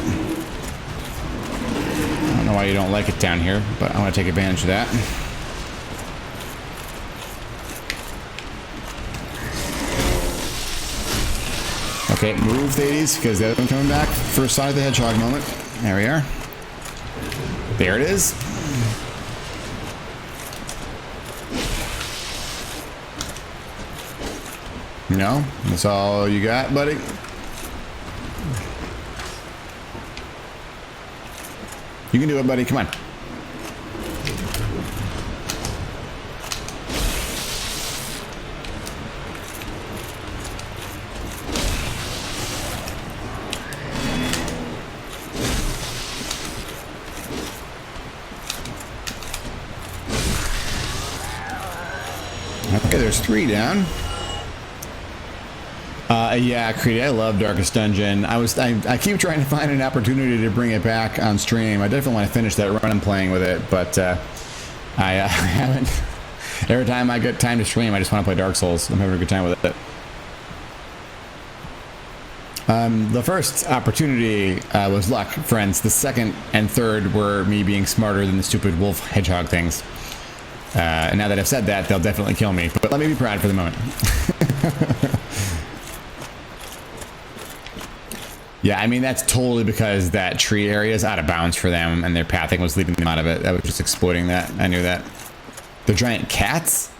don't know why you don't like it down here, but I want to take advantage of that. Okay, move, Thades, because the other one coming back. First Sonic the Hedgehog moment. There we are. There it is. No? That's all you got, buddy? You can do it, buddy. Come on. Okay, there's 3 down. Yeah, Creed, I love Darkest Dungeon. I keep trying to find an opportunity to bring it back on stream. I definitely want to finish that run I'm playing with it, but I haven't. Every time I get time to stream, I just want to play Dark Souls. I'm having a good time with it. The first opportunity was luck, friends. The second and third were me being smarter than the stupid wolf hedgehog things. And now that I've said that, they'll definitely kill me. But let me be proud for the moment. Yeah, I mean, that's totally because that tree area is out of bounds for them, and their pathing was leaving them out of it. I was just exploiting that. I knew that. The giant cats?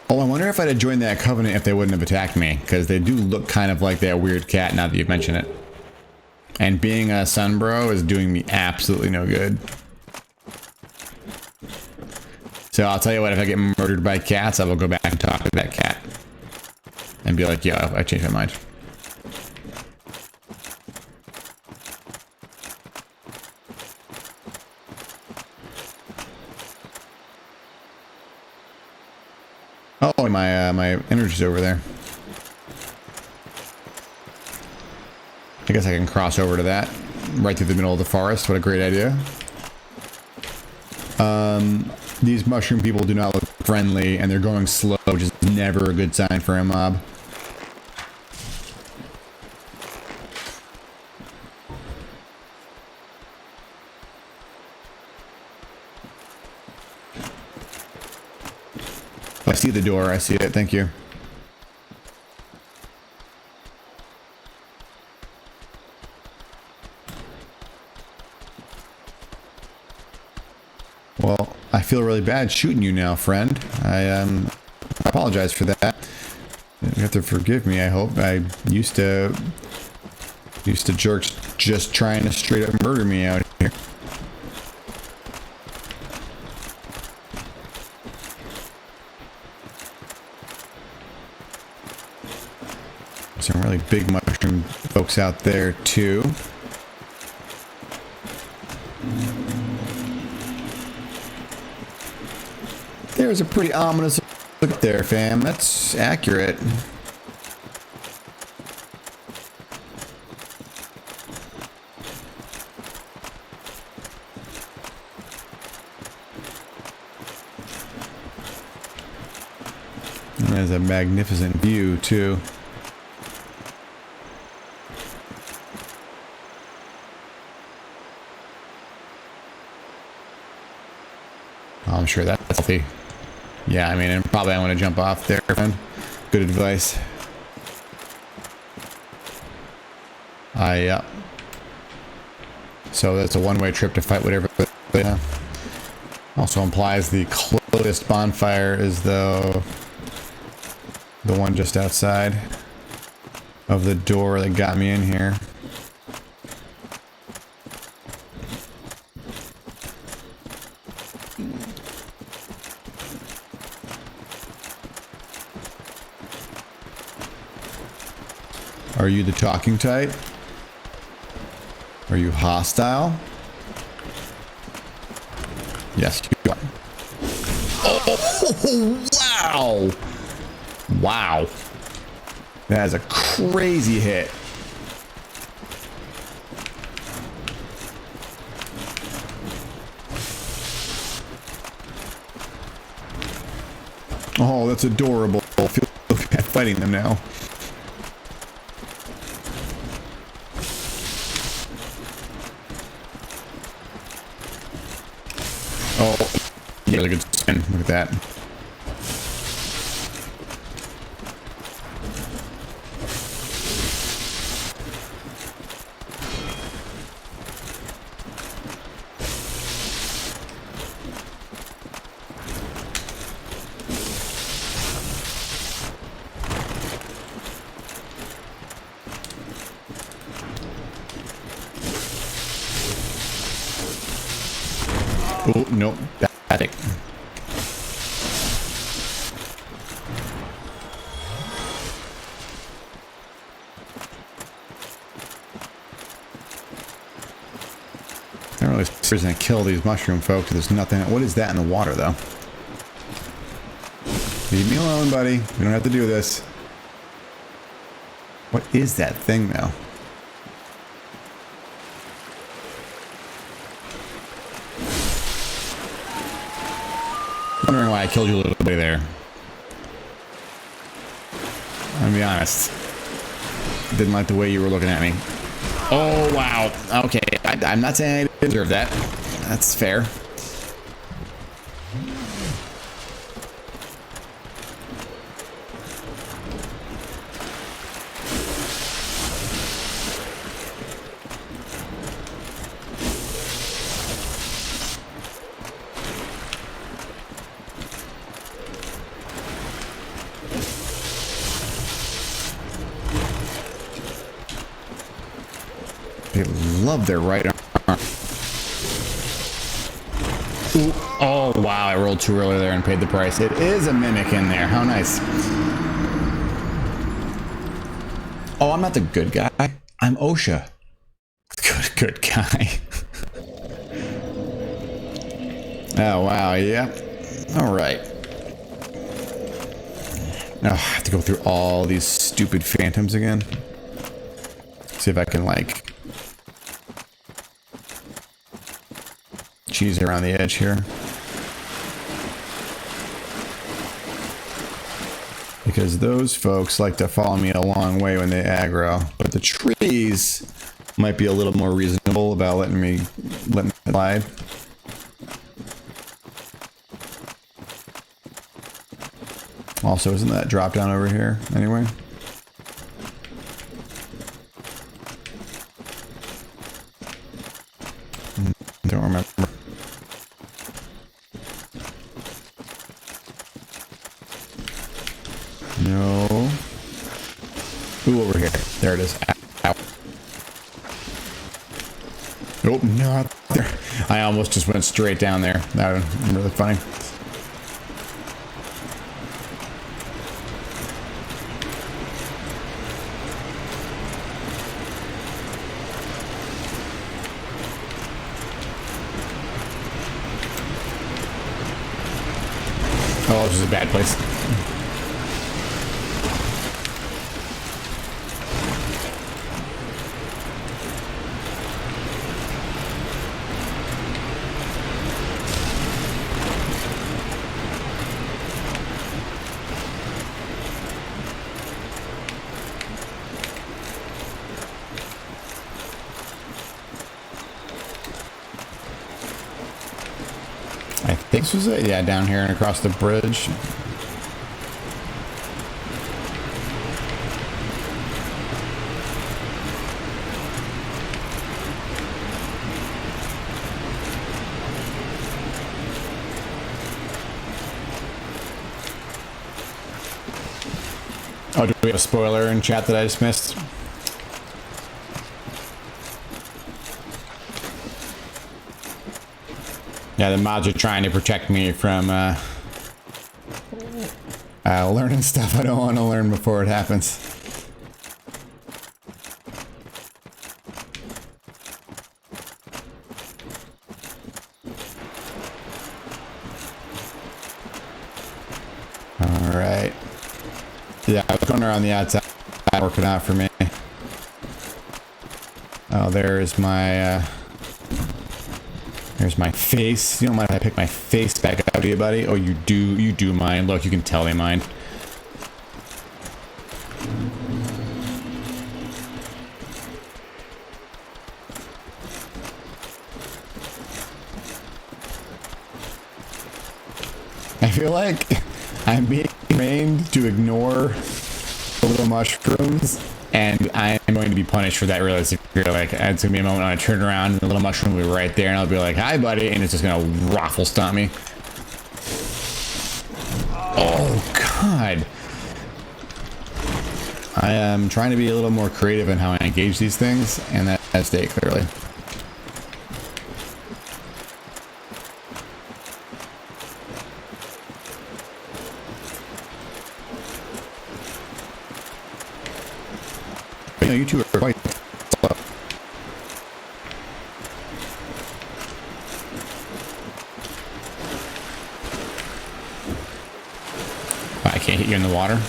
Oh, I wonder if I'd have joined that covenant if they wouldn't have attacked me, because they do look kind of like that weird cat now that you've mentioned it. And being a sunbro is doing me absolutely no good. So I'll tell you what, if I get murdered by cats, I will go back and talk to that cat. And be like, yo, I changed my mind. Oh, my energy's over there. I guess I can cross over to that. Right through the middle of the forest. What a great idea. These mushroom people do not look friendly, and they're going slow, which is never a good sign for a mob. I see the door. I see it. Thank you. Well, I feel really bad shooting you now, friend. I apologize for that. You have to forgive me, I hope. I used to jerks just trying to straight up murder me out here. Some really big mushroom folks out there too. There's a pretty ominous look there, fam. That's accurate. And there's a magnificent view too. I'm sure that's healthy. Yeah, I mean, and probably I want to jump off there, friend. Good advice. Yeah. So that's a one-way trip to fight whatever. Also implies the closest bonfire is the one just outside of the door that got me in here. Are you the talking type? Are you hostile? Yes, you are. Oh, wow! Wow. That is a crazy hit. Oh, that's adorable. I feel bad fighting them now. Oh, yeah, really good spin. Look at that. Oh, no. Bad. I don't really seriously gonna kill these mushroom folks. There's nothing. What is that in the water, though? Leave me alone, buddy. We don't have to do this. What is that thing, though? Wondering why I killed you a little bit there. I'm gonna be honest. Didn't like the way you were looking at me. Oh, wow. Okay. I'm not saying I deserve that. That's fair. They love their right arm. Ooh. Oh, wow. I rolled too early there and paid the price. It is a mimic in there. How nice. Oh, I'm not the good guy. I'm OSHA. Good guy. Oh, wow. Yeah. All right. Oh, I have to go through all these stupid phantoms again. See if I can, like, cheese around the edge here. Because those folks like to follow me a long way when they aggro. But the trees might be a little more reasonable about letting me slide. Also, isn't that drop down over here anyway? Don't remember. No. Ooh, over here. There it is. Ow. Oh, not there. I almost just went straight down there. That was really funny. Oh, this is a bad place. I think This was it. Yeah, down here and across the bridge. Oh, do we have a spoiler in chat that I just missed? Yeah, the mods are trying to protect me from learning stuff I don't want to learn before it happens. All right. Yeah, I was going around the outside, working out for me. Oh, there's my face. You don't mind if I pick my face back out, do you, buddy? Oh, you do mind. Look, you can tell they mind. I feel like I'm being trained to ignore the little mushrooms, and I'm going to be punished for that really severely. Like, it's going to be a moment when I turn around and the little mushroom will be right there, and I'll be like, hi, buddy, and it's just going to raffle stomp me. Oh, God. I am trying to be a little more creative in how I engage these things, and that's day, clearly. You know, you two are quite slow. I can't hit you in the water.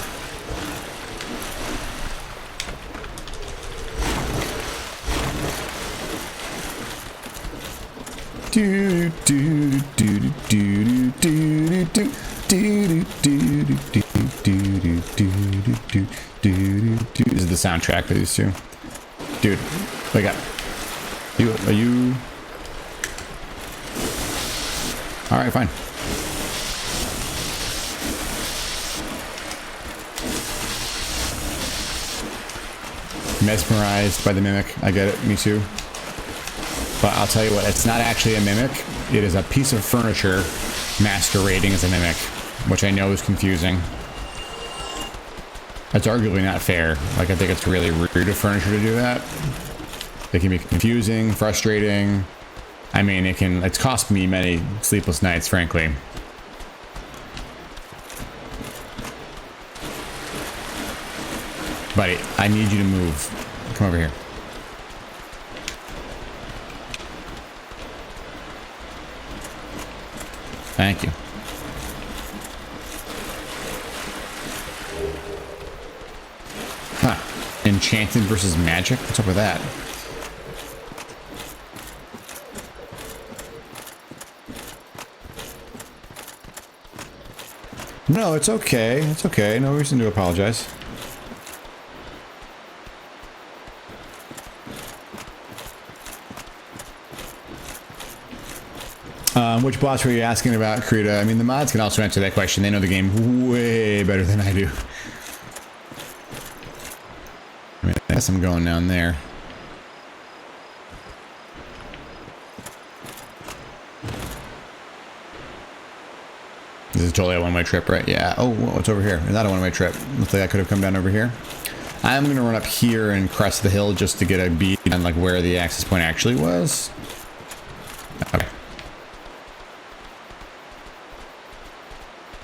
Do do do do do do do do do do do do do do. This is the soundtrack for these two. Dude, wake up. Are you? All right, fine. Mesmerized by the mimic. I get it. Me too. But I'll tell you what, it's not actually a mimic. It is a piece of furniture masquerading as a mimic, which I know is confusing. It's arguably not fair. Like, I think it's really rude of furniture to do that. It can be confusing, frustrating. I mean, it's cost me many sleepless nights, frankly. Buddy, I need you to move. Come over here. Thank you. Huh. Enchanted versus magic? What's up with that? No, it's okay. It's okay. No reason to apologize. Which boss were you asking about, Kruda? I mean, the mods can also answer that question. They know the game way better than I do. I mean, I guess I'm going down there. This is totally a one-way trip, right? Yeah. Oh, what's over here? Not a one-way trip. Looks like I could have come down over here. I'm going to run up here and crest the hill just to get a bead on like where the access point actually was. Okay.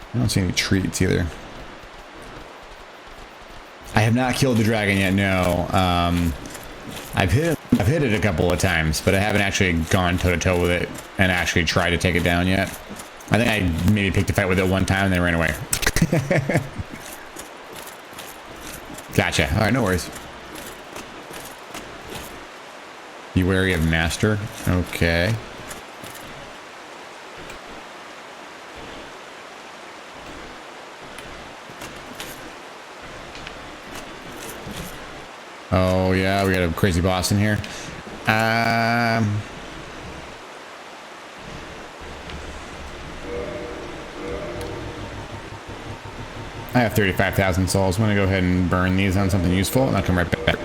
I don't see any treats either. I have not killed the dragon yet, no. I've hit it a couple of times, but I haven't actually gone toe-to-toe with it and actually tried to take it down yet. I think I maybe picked a fight with it one time and then ran away. Gotcha. Alright, no worries. You wary of master? Okay. Oh yeah, we got a crazy boss in here. I have 35,000 souls. I'm gonna go ahead and burn these on something useful, and I'll come right back.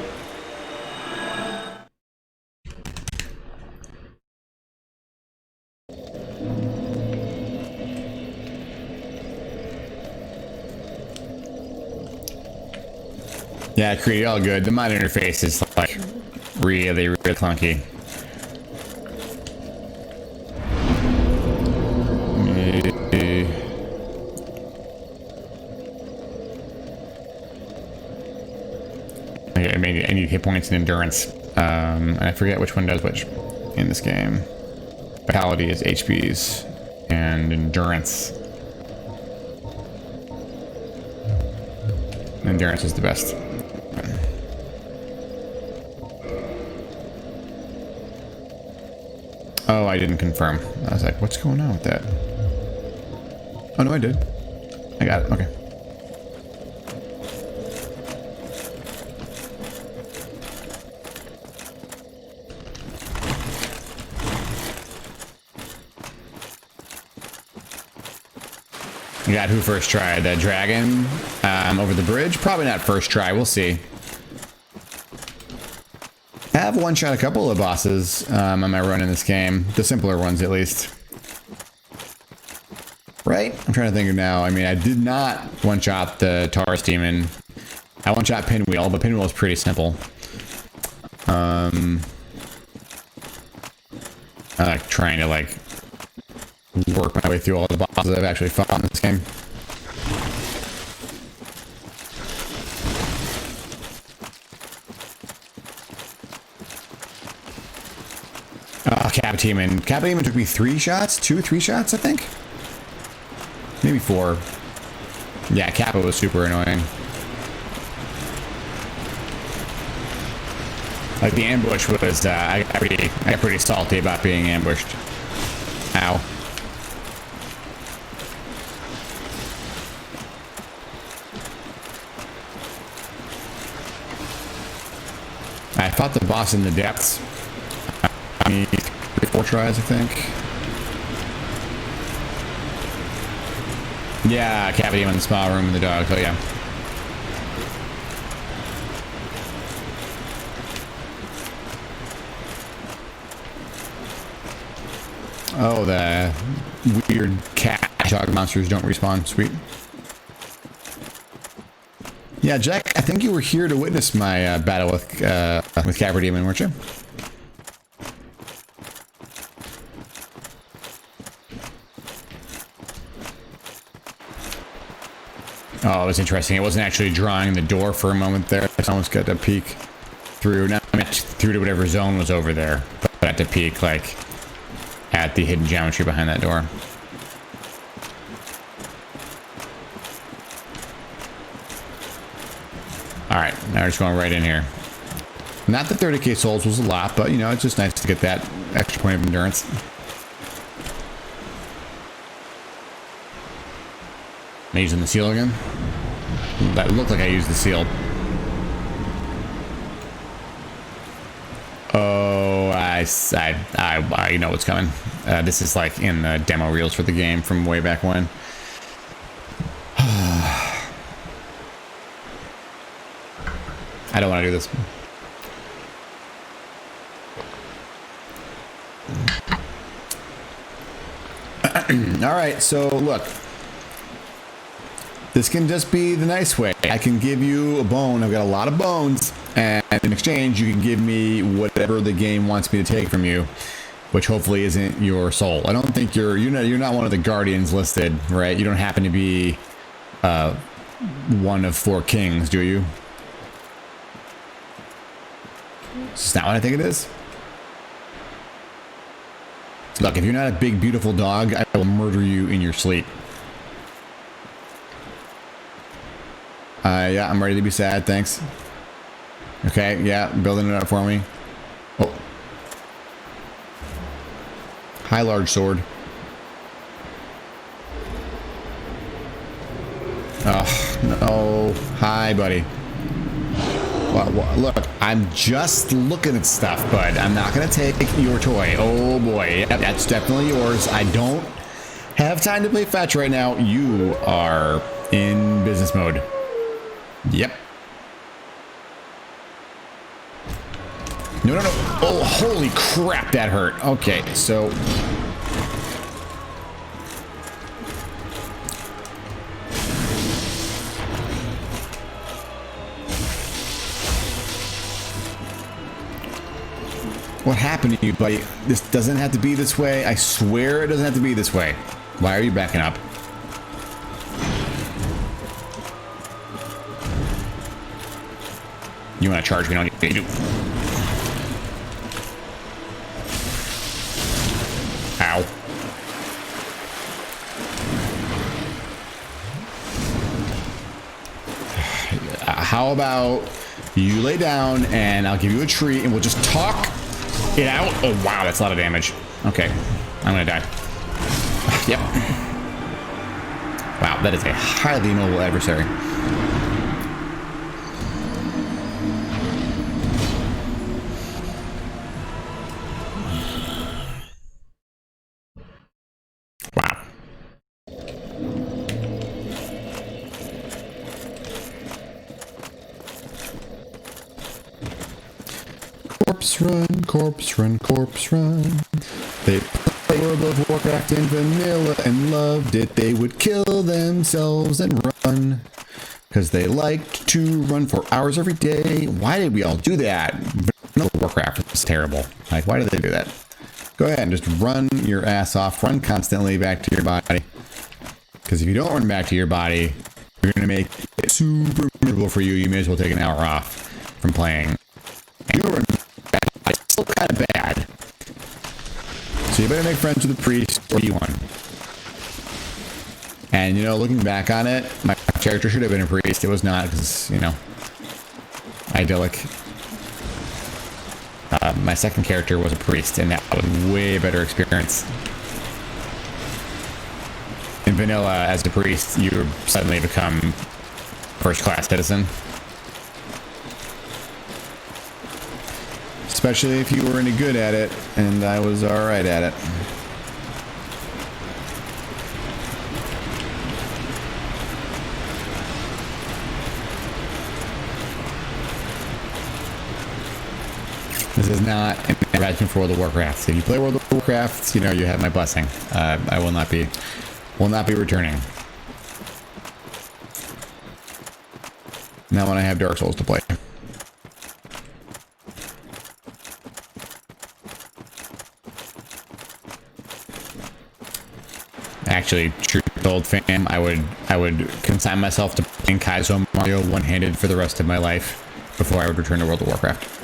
Yeah, Creed, all good. The mod interface is like really, really clunky. I need hit points and endurance. And I forget which one does which in this game. Vitality is HPs and endurance. Endurance is the best. Oh, I didn't confirm. I was like, what's going on with that? Oh, no, I did. I got it. Okay. You got who first tried? The dragon over the bridge? Probably not first try. We'll see. I have one-shot a couple of bosses on my run in this game. The simpler ones, at least. Right? I'm trying to think now. I mean, I did not one-shot the Taurus Demon. I one-shot Pinwheel, but Pinwheel is pretty simple. I like trying to, like, work my way through all the bosses I've actually fought in this game. Cap Demon took me 3 shots? 2, 3 shots, I think? Maybe 4. Yeah, Kappa was super annoying. Like, the ambush was, I got pretty salty about being ambushed. Ow. I fought the boss in the depths. I need 3-4 tries, I think. Yeah, Cavity in the spa room and the dogs. Oh, yeah. Oh, the weird cat dog monsters don't respawn. Sweet. Yeah, Jack, I think you were here to witness my battle with Cavern Demon, weren't you? Oh, it was interesting. It wasn't actually drawing the door for a moment there. I almost got to peek through. Not through to whatever zone was over there, but I had to peek, like, at the hidden geometry behind that door. Alright, now we're just going right in here. Not that 30k souls was a lot, but, you know, it's just nice to get that extra point of endurance. Am I using the seal again? That looked like I used the seal. Oh, I know what's coming. This is like in the demo reels for the game from way back when. I don't want to do this. All right, so look. This can just be the nice way. I can give you a bone. I've got a lot of bones, and in exchange, you can give me whatever the game wants me to take from you, which hopefully isn't your soul. I don't think you're not one of the guardians listed, right? You don't happen to be one of 4 kings, do you? Is that what I think it is? Look, if you're not a big, beautiful dog, I will murder you in your sleep. Yeah, I'm ready to be sad, thanks. Okay, yeah, building it up for me. Oh. High large sword. Oh, no. Hi, buddy. Well, look, I'm just looking at stuff, bud. I'm not going to take your toy. Oh, boy. Yep, that's definitely yours. I don't have time to play fetch right now. You are in business mode. Yep. No, no, no. Oh, holy crap, that hurt. Okay, so... What happened to you, buddy? This doesn't have to be this way. I swear it doesn't have to be this way. Why are you backing up? You want to charge me? I don't need to. Ow. How about you lay down and I'll give you a treat and we'll just talk it out. Oh, wow, that's a lot of damage. Okay, I'm gonna die. Yep. Wow, that is a highly noble adversary. Wow. Corpse run, corpse run, corpse run. They played World of Warcraft in vanilla and loved it. They would kill themselves and run. Because they liked to run for hours every day. Why did we all do that? Vanilla Warcraft is terrible. Like, why did they do that? Go ahead and just run your ass off. Run constantly back to your body. Because if you don't run back to your body, you're going to make it super miserable for you. You may as well take an hour off from playing. And you run back to your body. It's still kind of bad. So you better make friends with the priest or E1. And, you know, looking back on it, my character should have been a priest. It was not because, you know, idyllic. My second character was a priest, and that was a way better experience. In vanilla, as a priest, you suddenly become first-class citizen. Especially if you were any good at it, and I was alright at it. This is not an advertisement for World of Warcraft. If you play World of Warcraft, you know you have my blessing. I will not be returning. Not when I have Dark Souls to play. Actually, true to old fam, I would consign myself to playing Kaizo Mario one-handed for the rest of my life before I would return to World of Warcraft.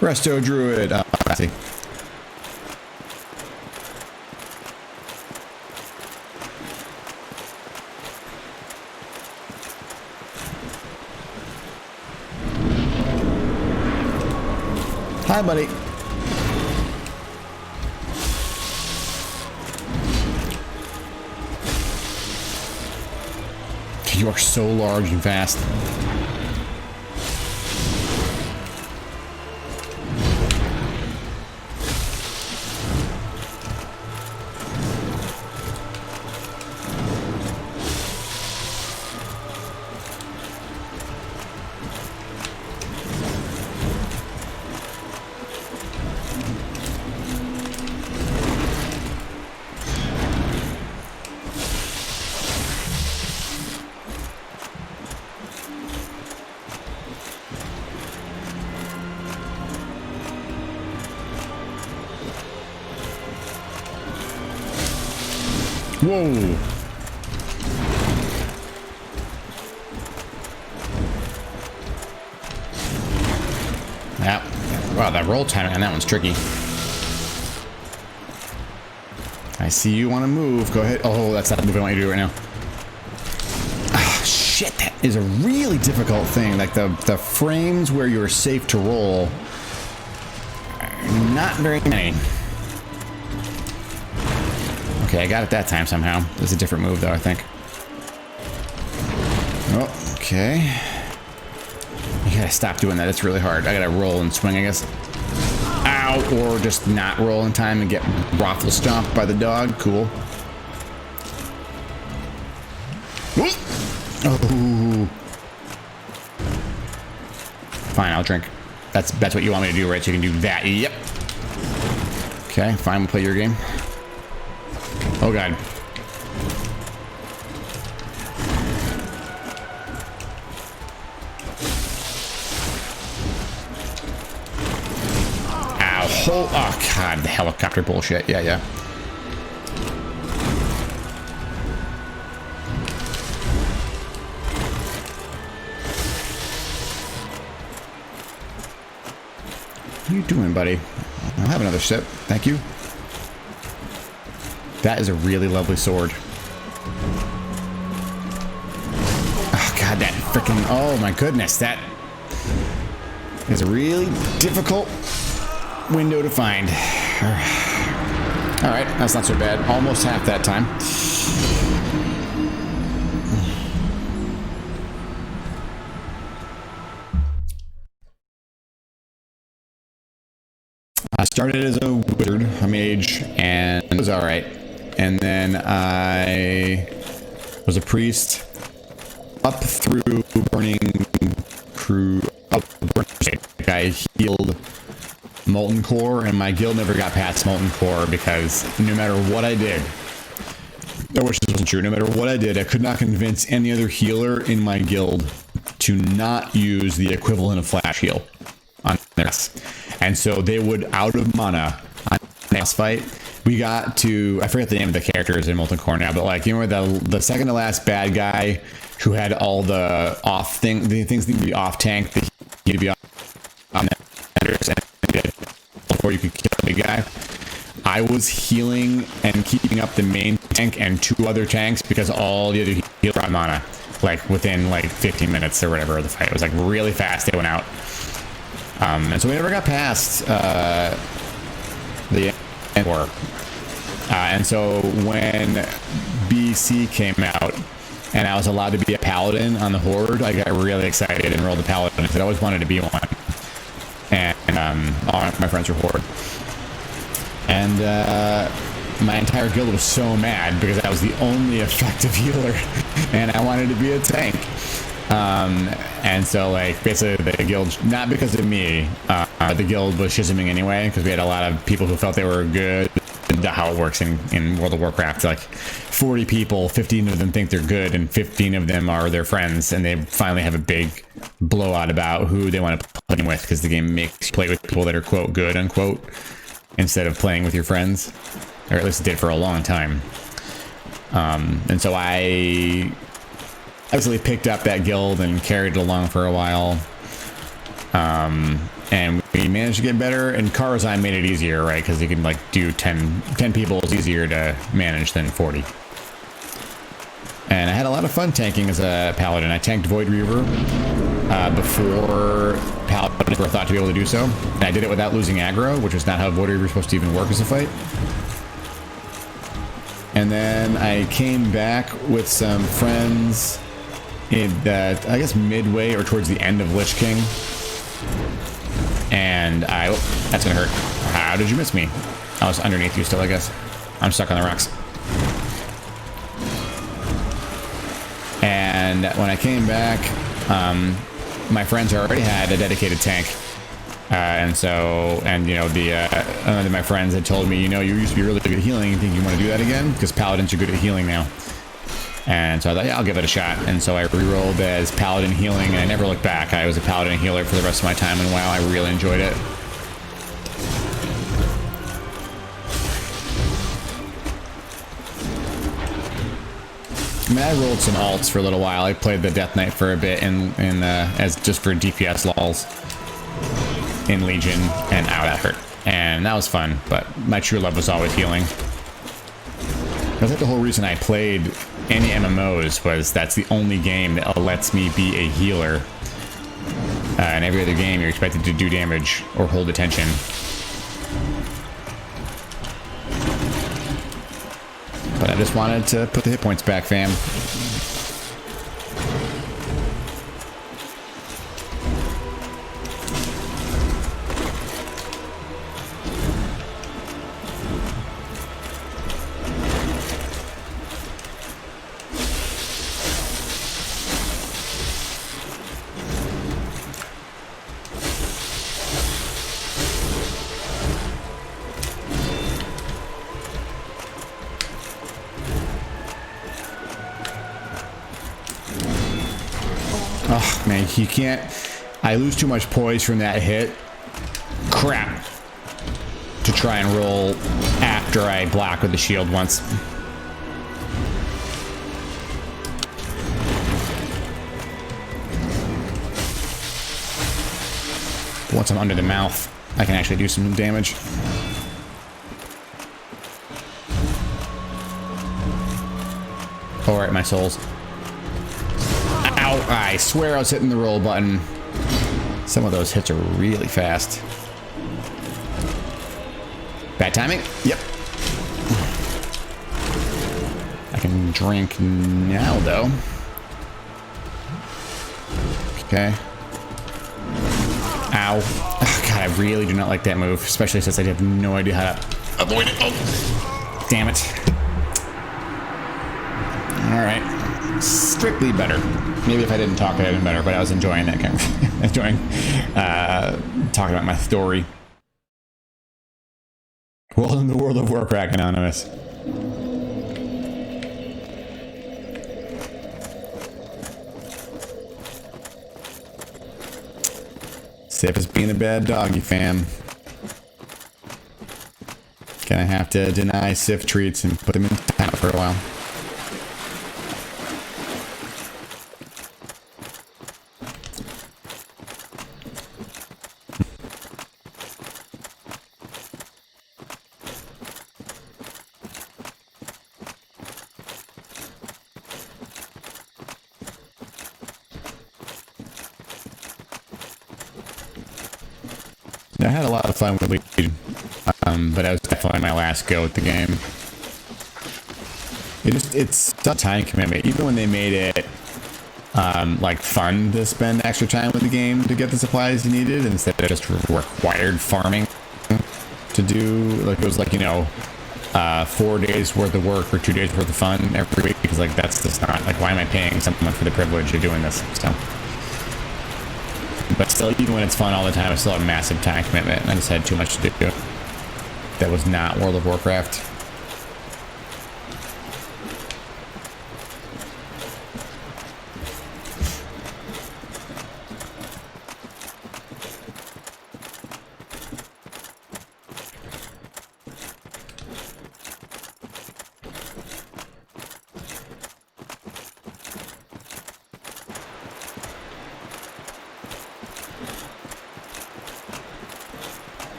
Resto Druid. I see. Hi, buddy. You are so large and fast. Whoa. Yeah. Wow, that roll timing on that one's tricky. I see you want to move. Go ahead. Oh, that's not the move I want you to do right now. Ah, shit. That is a really difficult thing. Like the frames where you're safe to roll, not very many. Okay, I got it that time somehow. There's a different move though, I think. Oh, okay. You gotta stop doing that. It's really hard. I gotta roll and swing, I guess. Ow! Or just not roll in time and get raffle stomped by the dog. Cool. Oh. Fine, I'll drink. That's what you want me to do, right? So you can do that. Yep. Okay, fine. We'll play your game. Oh, God. Ow. Oh, God. The helicopter bullshit. Yeah, yeah. What are you doing, buddy? I'll have another sip. Thank you. That is a really lovely sword. Oh, God, that freaking... Oh, my goodness. That is a really difficult window to find. All right, that's not so bad. Almost half that time. I started as a wizard, a mage, and it was all right. And then I was a priest up through burning crew. I healed molten core, and my guild never got past molten core because no matter what I did, I wish this wasn't true. No matter what I did, I could not convince any other healer in my guild to not use the equivalent of flash heal on theirs. And so they would, out of mana on the boss fight, we got to, I forget the name of the characters in Molten Core now, but like, you know, the second to last bad guy who had all the off thing, the things need to be off tank, that need to be on the before you could kill the big guy. I was healing and keeping up the main tank and two other tanks because all the other healers brought mana, like within like 15 minutes or whatever of the fight. It was like really fast. They went out. And so we never got past the end war. And so when BC came out and I was allowed to be a paladin on the Horde, I got really excited and rolled a paladin because I always wanted to be one. And all my friends were Horde. And my entire guild was so mad because I was the only effective healer and I wanted to be a tank. And so like basically the guild, not because of me, but the guild was schisming anyway because we had a lot of people who felt they were good. How it works in World of Warcraft, like 40 people, 15 of them think they're good and 15 of them are their friends, and they finally have a big blowout about who they want to play with because the game makes you play with people that are quote good unquote instead of playing with your friends, or at least it did for a long time. And so I obviously picked up that guild and carried it along for a while. And we managed to get better, and Karazhan made it easier, right? Because you can like do 10 people is easier to manage than 40. And I had a lot of fun tanking as a paladin. I tanked Void Reaver before paladins were thought to be able to do so. And I did it without losing aggro, which is not how Void Reaver is supposed to even work as a fight. And then I came back with some friends in I guess midway or towards the end of Lich King. And that's gonna hurt. How did you miss me? I was underneath you still, I guess. I'm stuck on the rocks. And when I came back, my friends already had a dedicated tank. And you know, my friends had told me, you know, you used to be really good at healing. You think you want to do that again? Because paladins are good at healing now. And so I thought, yeah, I'll give it a shot. And so I re-rolled as paladin healing, and I never looked back. I was a paladin healer for the rest of my time in WoW. I really enjoyed it. I mean, I rolled some alts for a little while. I played the Death Knight for a bit, as just for DPS lols in Legion, and that hurt. And that was fun, but my true love was always healing. That's like the whole reason I played any MMOs was that's the only game that lets me be a healer. In every other game, you're expected to do damage or hold attention. But I just wanted to put the hit points back, fam. Man, you can't... I lose too much poise from that hit. Crap. To try and roll after I block with the shield once. Once I'm under the mouth, I can actually do some damage. Alright, my souls. Ow! I swear I was hitting the roll button. Some of those hits are really fast. Bad timing? Yep. I can drink now, though. Okay. Ow. Oh, God, I really do not like that move, especially since I have no idea how to avoid it. Oh. Damn it. Alright. Strictly better. Maybe if I didn't talk, it would have been better, but I was enjoying that kind of enjoying talking about my story. Welcome to World of Warcraft, Anonymous. Sif is being a bad doggy, fam. Gonna have to deny Sif treats and put them in timeout for a while. I had a lot of fun with Lead, but that was definitely my last go at the game. It's a time commitment. Even when they made it like fun to spend extra time with the game to get the supplies you needed instead of just required farming to do, like it was like, you know, 4 days worth of work or 2 days worth of fun every week, because like that's just not, like, why am I paying someone for the privilege of doing this? So. But still, even when it's fun all the time, it's still a massive time commitment, and I just had too much to do. That was not World of Warcraft.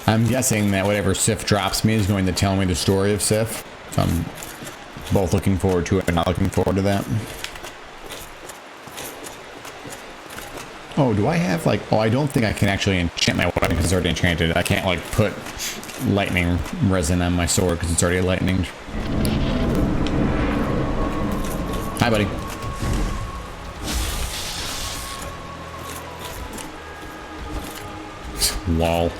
I'm guessing that whatever Sif drops me is going to tell me the story of Sif. So I'm both looking forward to it and not looking forward to that. Oh, do I have like... Oh, I don't think I can actually enchant my weapon because it's already enchanted. I can't like put lightning resin on my sword because it's already lightning. Hi, buddy. Lol.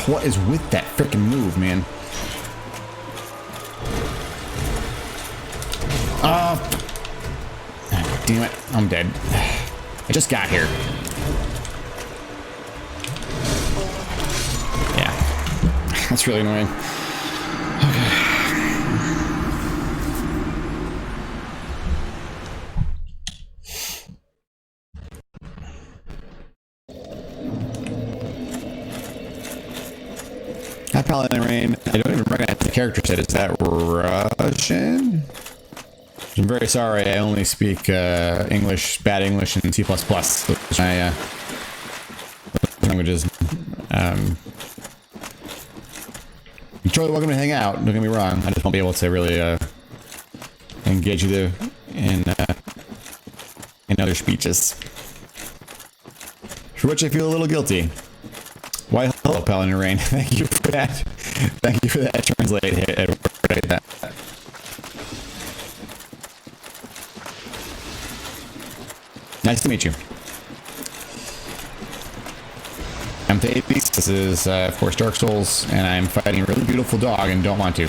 What is with that freaking move, man? Oh, damn it. I'm dead. I just got here. Yeah. That's really annoying. Okay. Hi, Paladin Rain. I don't even recognize the character set. Is that Russian? I'm very sorry. I only speak English, bad English, and C++. Those are my languages. You're totally welcome to hang out. Don't get me wrong. I just won't be able to really engage you in other speeches. For which I feel a little guilty. Why, hello, Paladin Rain. Thank you for that. Thank you for that translate hit. That. Nice to meet you. I'm Hades. This is, of course, Dark Souls, and I'm fighting a really beautiful dog and don't want to.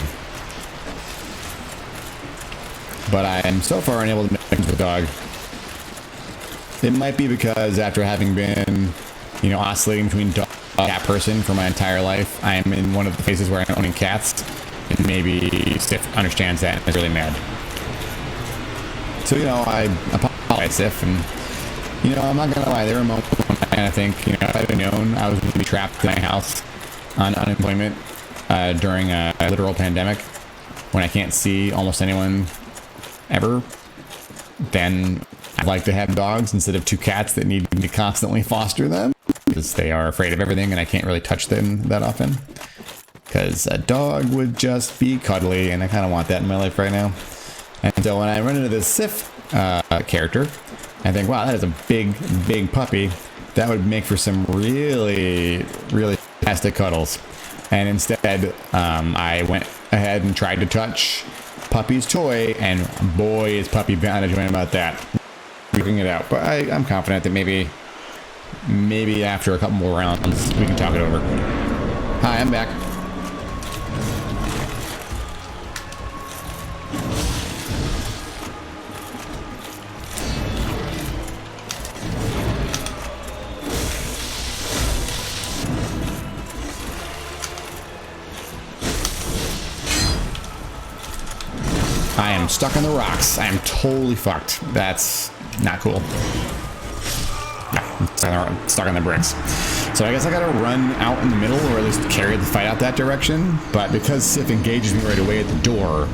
But I am so far unable to make things with the dog. It might be because after having been, you know, oscillating between dog and cat person for my entire life, I am in one of the phases where I'm owning cats, and maybe Sif understands that and is really mad. So, you know, I apologize, Sif, and, you know, I'm not gonna lie, there were moments when I kind of think, you know, if I'd known I was going to be trapped in my house on unemployment during a literal pandemic, when I can't see almost anyone ever, then I'd like to have dogs instead of 2 cats that need me to constantly foster them because they are afraid of everything and I can't really touch them that often. Because a dog would just be cuddly, and I kind of want that in my life right now. And so when I run into this Sif character, I think, wow, that is a big puppy. That would make for some really fantastic cuddles. And instead, I went ahead and tried to touch Puppy's toy, and boy, is Puppy not enjoying about that. Working it out, but I'm confident that maybe after a couple more rounds we can talk it over. Hi, I'm back. I am stuck on the rocks. I am totally fucked. That's not cool. I'm stuck on the bricks. So I guess I gotta run out in the middle, or at least carry the fight out that direction. But because Sif engages me right away at the door,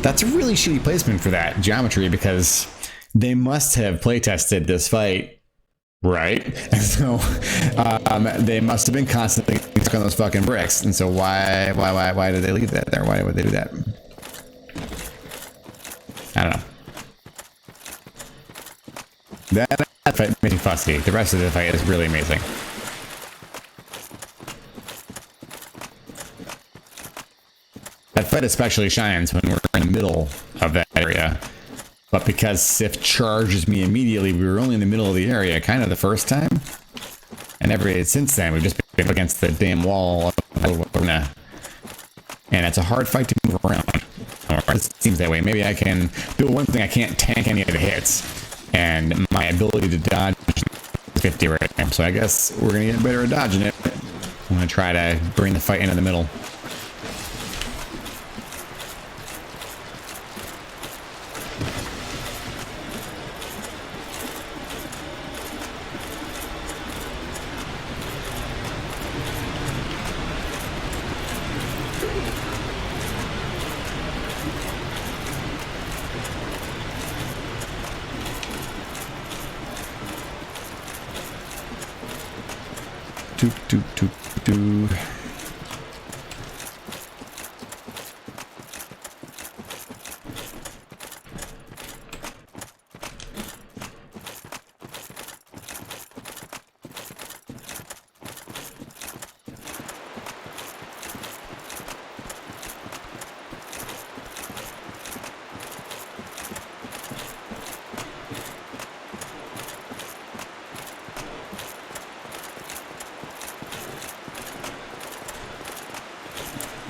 that's a really shitty placement for that geometry, because they must have playtested this fight, right? And so they must have been constantly stuck on those fucking bricks. And so why did they leave that there? Why would they do that? I don't know. That fight makes me fussy. The rest of the fight is really amazing. That fight especially shines when we're in the middle of that area. But because Sif charges me immediately, we were only in the middle of the area kind of the first time. And since then, we've just been against the damn wall. And it's a hard fight to move around. Or it seems that way. Maybe I can do one thing. I can't tank any of the hits, and my ability to dodge is 50 right now. So I guess we're gonna get better at dodging it. I'm gonna try to bring the fight into the middle. Do.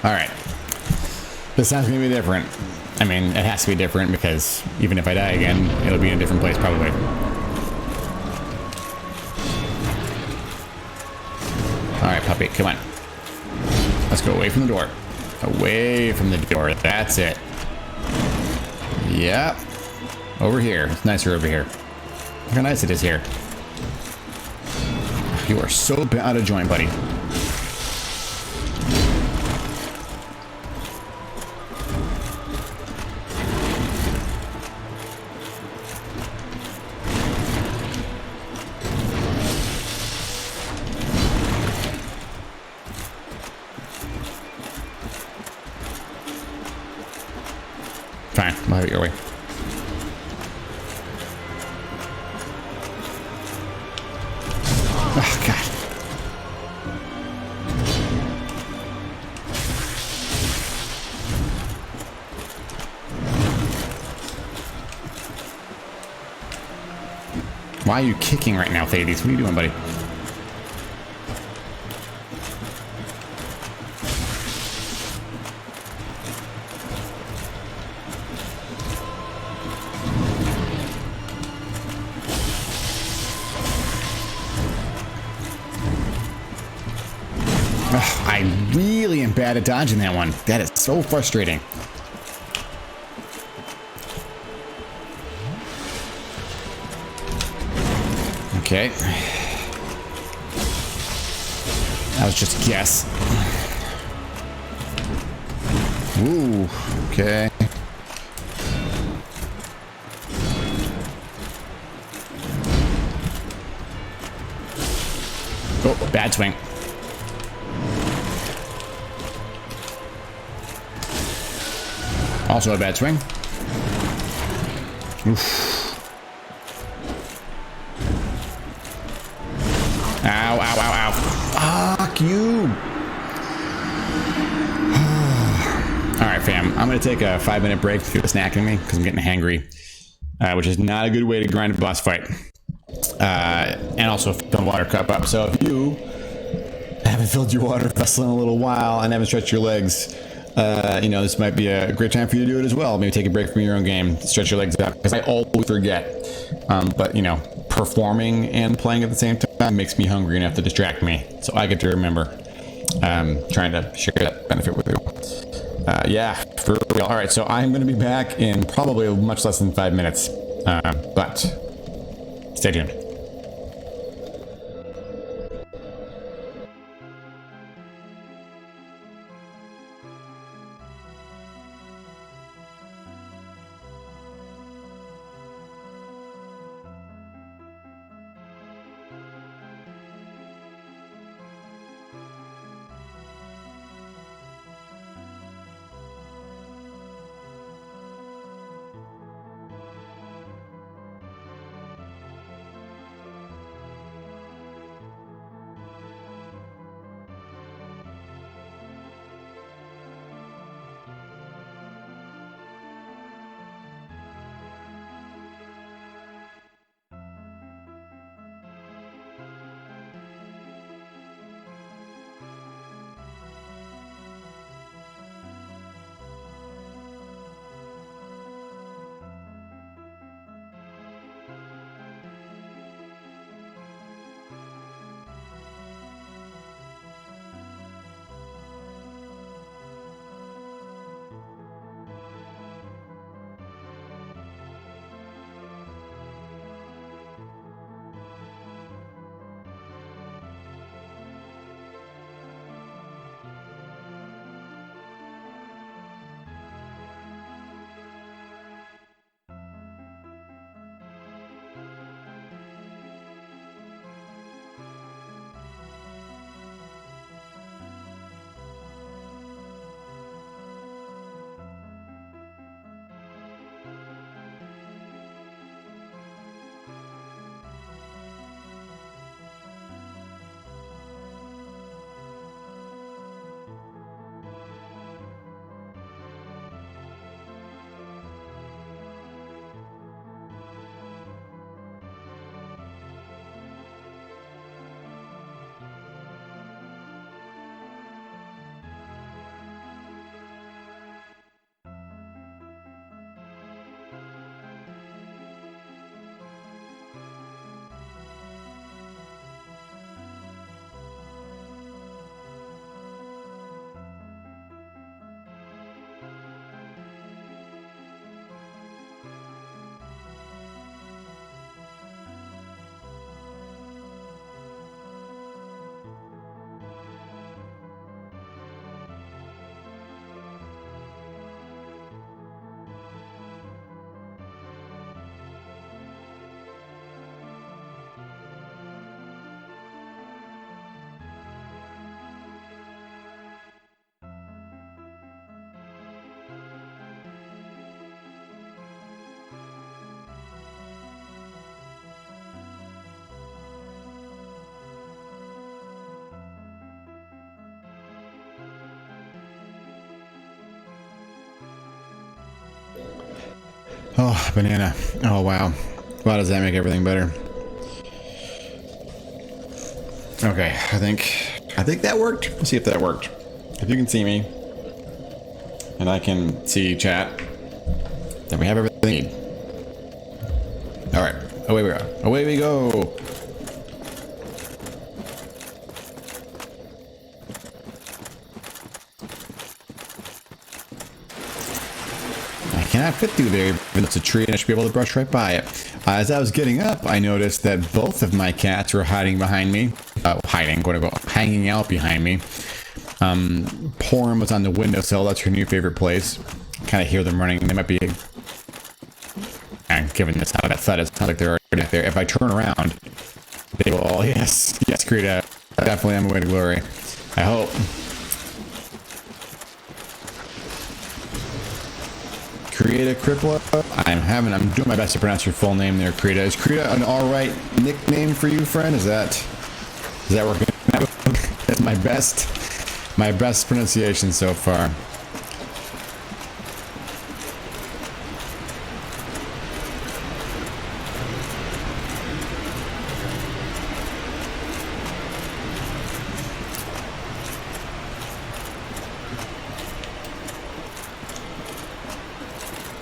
Alright. This sounds gonna be different. I mean, it has to be different because even if I die again, it'll be in a different place probably. Alright, puppy, come on. Let's go away from the door. Away from the door. That's it. Yep. Over here. It's nicer over here. Look how nice it is here. You are so out of joint, buddy. Fine, I'll have it your way. Oh, God. Why are you kicking right now, Thades? What are you doing, buddy? Ugh, I really am bad at dodging that one. That is so frustrating. Okay. That was just a guess. Ooh, okay. Oh, bad swing. Also a bad swing. Oof. Ow, ow, ow, ow. Fuck you. Alright, fam. I'm going to take a 5-minute break to snacking me because I'm getting hangry. Which is not a good way to grind a boss fight. And also fill the water cup up. So if you haven't filled your water vessel in a little while and haven't stretched your legs, you know, this might be a great time for you to do it as well. Maybe take a break from your own game, stretch your legs out, because I always forget. But, you know, performing and playing at the same time makes me hungry enough to distract me. So I get to remember trying to share that benefit with you. Yeah, for real. All right, so I'm going to be back in probably much less than 5 minutes. But stay tuned. Oh, banana. Oh, wow. Wow, does that make everything better? Okay, I think that worked. Let's see if that worked. If you can see me, and I can see chat, then we have everything we need. All right, away we go. Away we go. I cannot fit through there, even though it's a tree and I should be able to brush right by it. As I was getting up, I noticed that both of my cats were hiding behind me. Hanging out behind me. Porn was on the windowsill. That's her new favorite place. Kind of hear them running. They might be... And given this how that thud, it sounds like they're already up there. If I turn around, they will... Oh, yes. Yes, Krita. Definitely on my way to glory. I hope. Krita Kripla. I'm doing my best to pronounce your full name there, Krita. Is Krita an alright nickname for you, friend? Is that working out? That's my best pronunciation so far.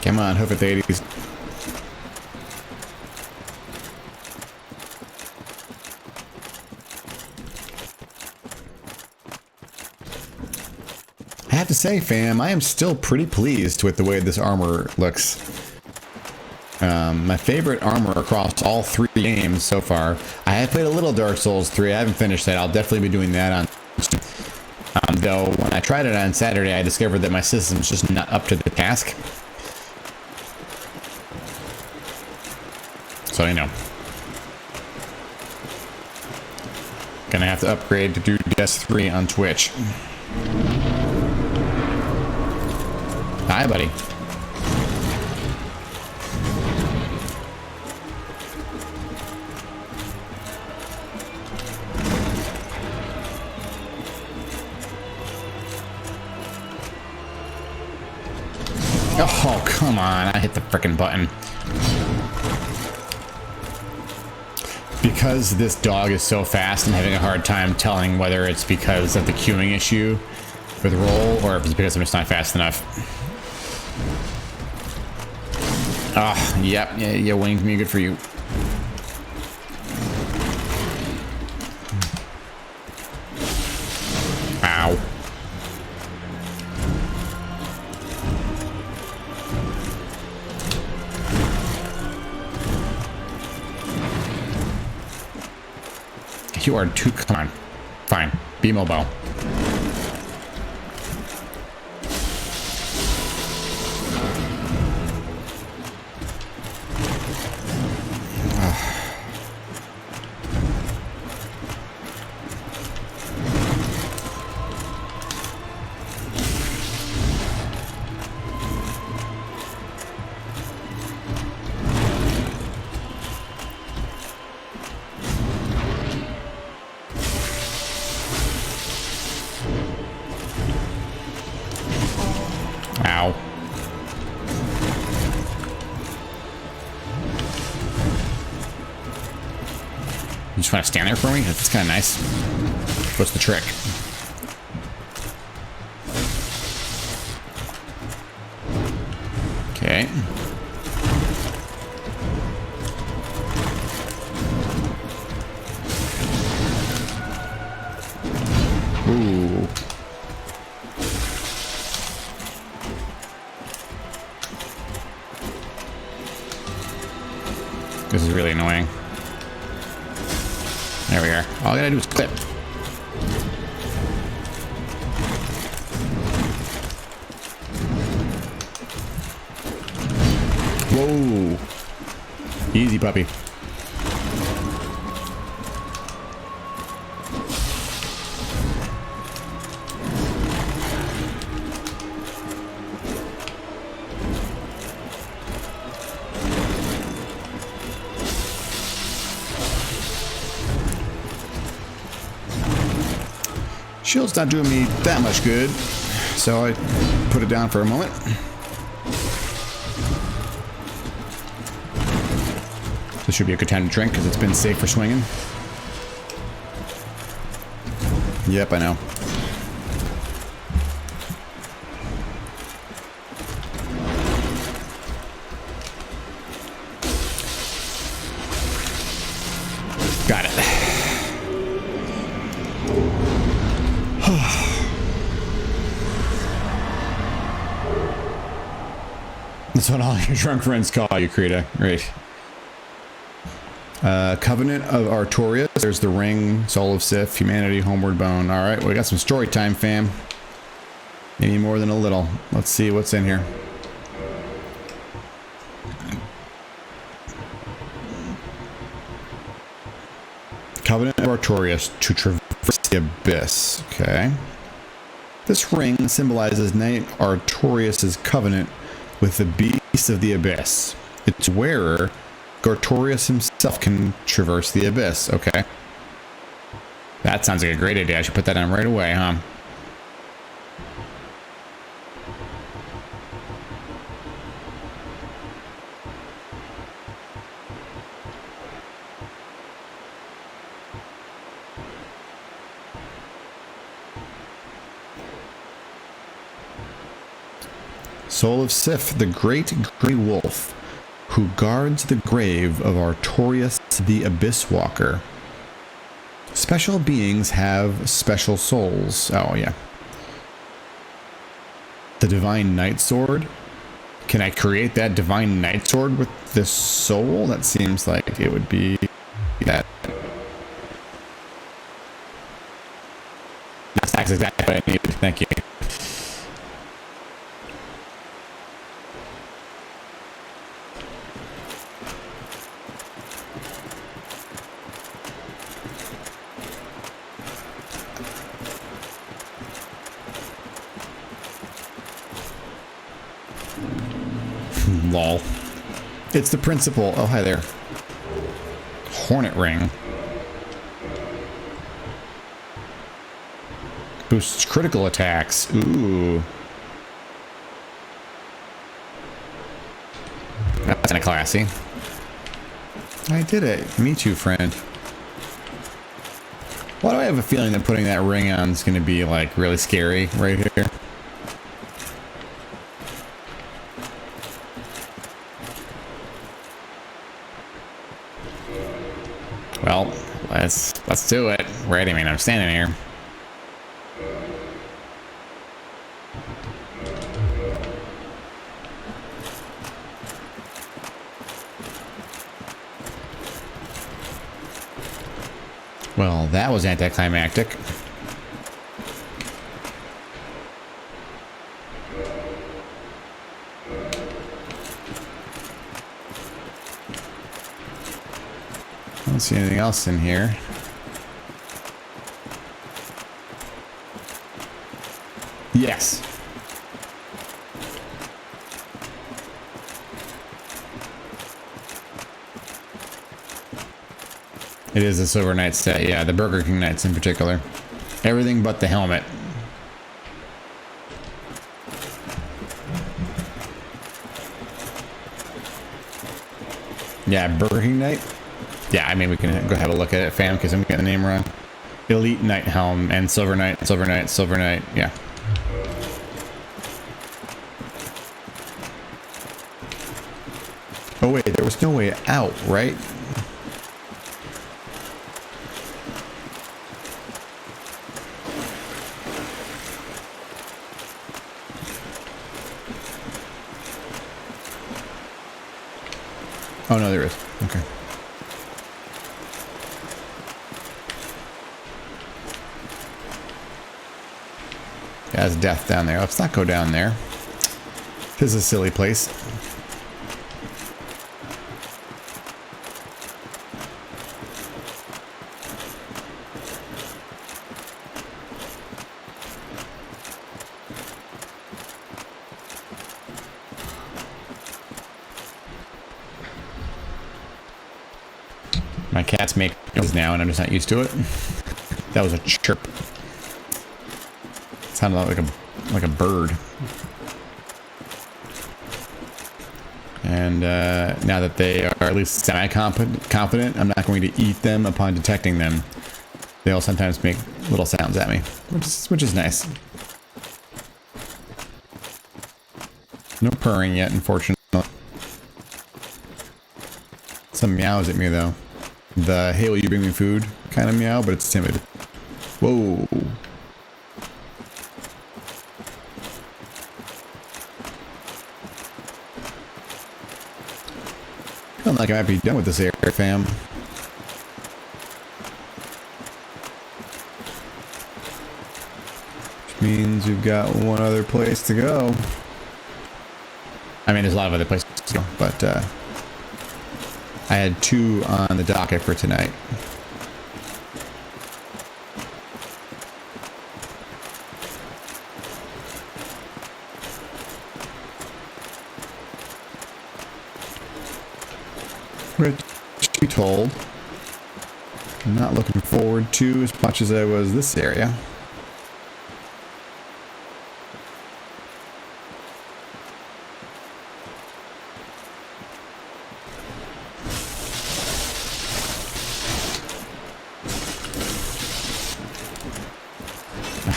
Come on, hoof at the 80s. I have to say, fam, I am still pretty pleased with the way this armor looks. My favorite armor across all 3 games so far. I have played a little Dark Souls 3. I haven't finished that. I'll definitely be doing that on... though, when I tried it on Saturday, I discovered that my system's just not up to the task. So, you know. Gonna have to upgrade to do DS3 on Twitch. Hi, buddy. Oh, come on. I hit the frickin' button. Because this dog is so fast, I'm having a hard time telling whether it's because of the queuing issue with roll or if it's because I'm just not fast enough. Ah, yep, yeah, you winged me. Good for you. Ow. You are too... Come on. Fine. Be mobile. Ow. You just want to stand there for me? That's kind of nice. What's the trick? Okay. Ooh. This is really annoying. There we are. All I gotta do is clip. Whoa. Easy, puppy. Shield's not doing me that much good, so I put it down for a moment. This should be a good time to drink because it's been safe for swinging. Yep, I know. Got it. That's what all your drunk friends call you, Krita. Great. Covenant of Artorias. There's the ring, Soul of Sif, Humanity, Homeward Bone. All right, we got some story time, fam. Any more than a little. Let's see what's in here. Covenant of Artorias to traverse the abyss. Okay. This ring symbolizes Knight Artorias' covenant with the beast of the abyss. Its wearer, Artorias himself, can traverse the abyss. Okay. That sounds like a great idea. I should put that on right away, huh? Soul of Sif, the great grey wolf, who guards the grave of Artorias the Abyss Walker. Special beings have special souls. Oh, yeah. The Divine Night Sword. Can I create that Divine Night Sword with this soul? That seems like it would be that. That's exactly what I needed. Thank you. Lol. It's the principal. Oh, hi there. Hornet ring. Boosts critical attacks. Ooh. That's kind of classy. I did it. Me too, friend. Why do I have a feeling that putting that ring on is going to be, like, really scary right here? Well, let's do it. Right, I mean, I'm standing here. Well, that was anticlimactic. I don't see anything else in here. Yes. It is a Silver Knight set. Yeah, the Burger King Knights in particular. Everything but the helmet. Yeah, Burger King Knight. Yeah, I mean, we can go have a look at it, fam, because I'm getting the name wrong. Elite Knight Helm and Silver Knight, Silver Knight, Silver Knight. Yeah. Oh, wait, there was no way out, right? Oh, no, there is. Okay. Yeah, there's death down there. Let's not go down there. This is a silly place. My cats make noises now, and I'm just not used to it. That was a chirp. It sounded like a bird. And now that they are at least semi-confident, I'm not going to eat them upon detecting them. They'll sometimes make little sounds at me, which is nice. No purring yet, unfortunately. Some meows at me though. The "hey, will you bring me food" kind of meow, but it's timid. Whoa. Feeling like I might be done with this area, fam. Which means we've got one other place to go. I mean, there's a lot of other places to go, but I had 2 on the docket for tonight. Which, to be told, I'm not looking forward to as much as I was this area.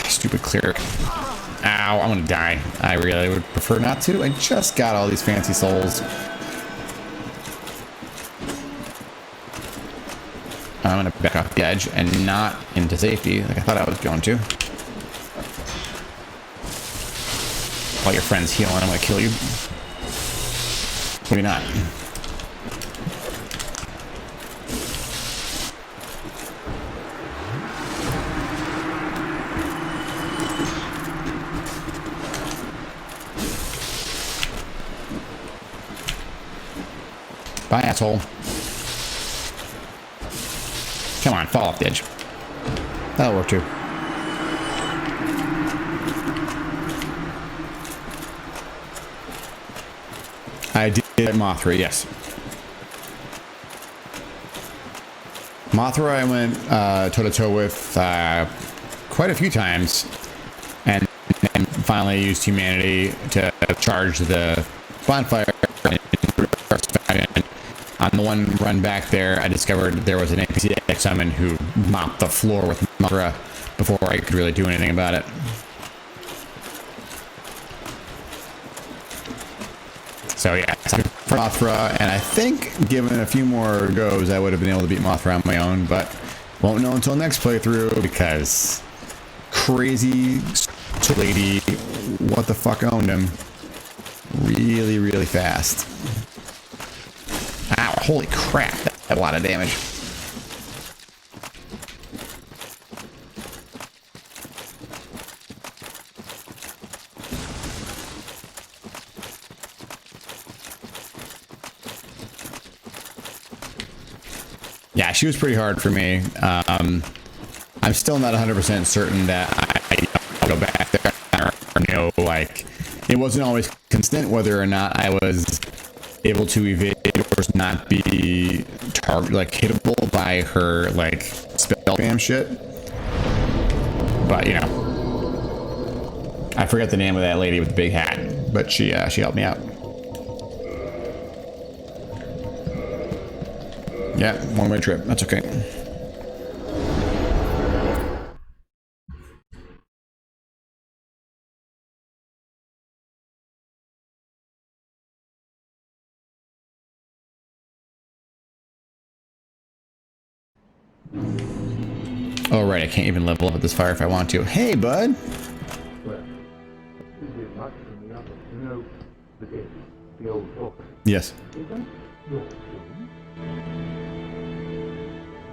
Stupid cleric. Ow, I'm gonna die. I really would prefer not to. I just got all these fancy souls. I'm gonna back off the edge and not into safety like I thought I was going to. While your friend's healing, I'm gonna kill you. Maybe not. Bye, asshole. Come on, fall off the edge. That'll work too. I did at Mothra, yes. Mothra I went toe-to-toe with quite a few times, and finally used humanity to charge the bonfire. On the one run back there, I discovered there was an NPC I summoned who mopped the floor with Mothra before I could really do anything about it. So yeah, for Mothra, and I think given a few more goes, I would have been able to beat Mothra on my own, but won't know until next playthrough because crazy lady, what the fuck, owned him really, really fast. Ow, holy crap, that had a lot of damage. Yeah, she was pretty hard for me. I'm still not 100% certain that I'll go back there or know, like, it wasn't always constant whether or not I was able to evade or not be like hittable by her like spell spam shit. But you know, I forget the name of that lady with the big hat, but she helped me out. Yeah, one-way trip. That's okay. Oh, right, I can't even level up with this fire if I want to. Hey, bud! Yes.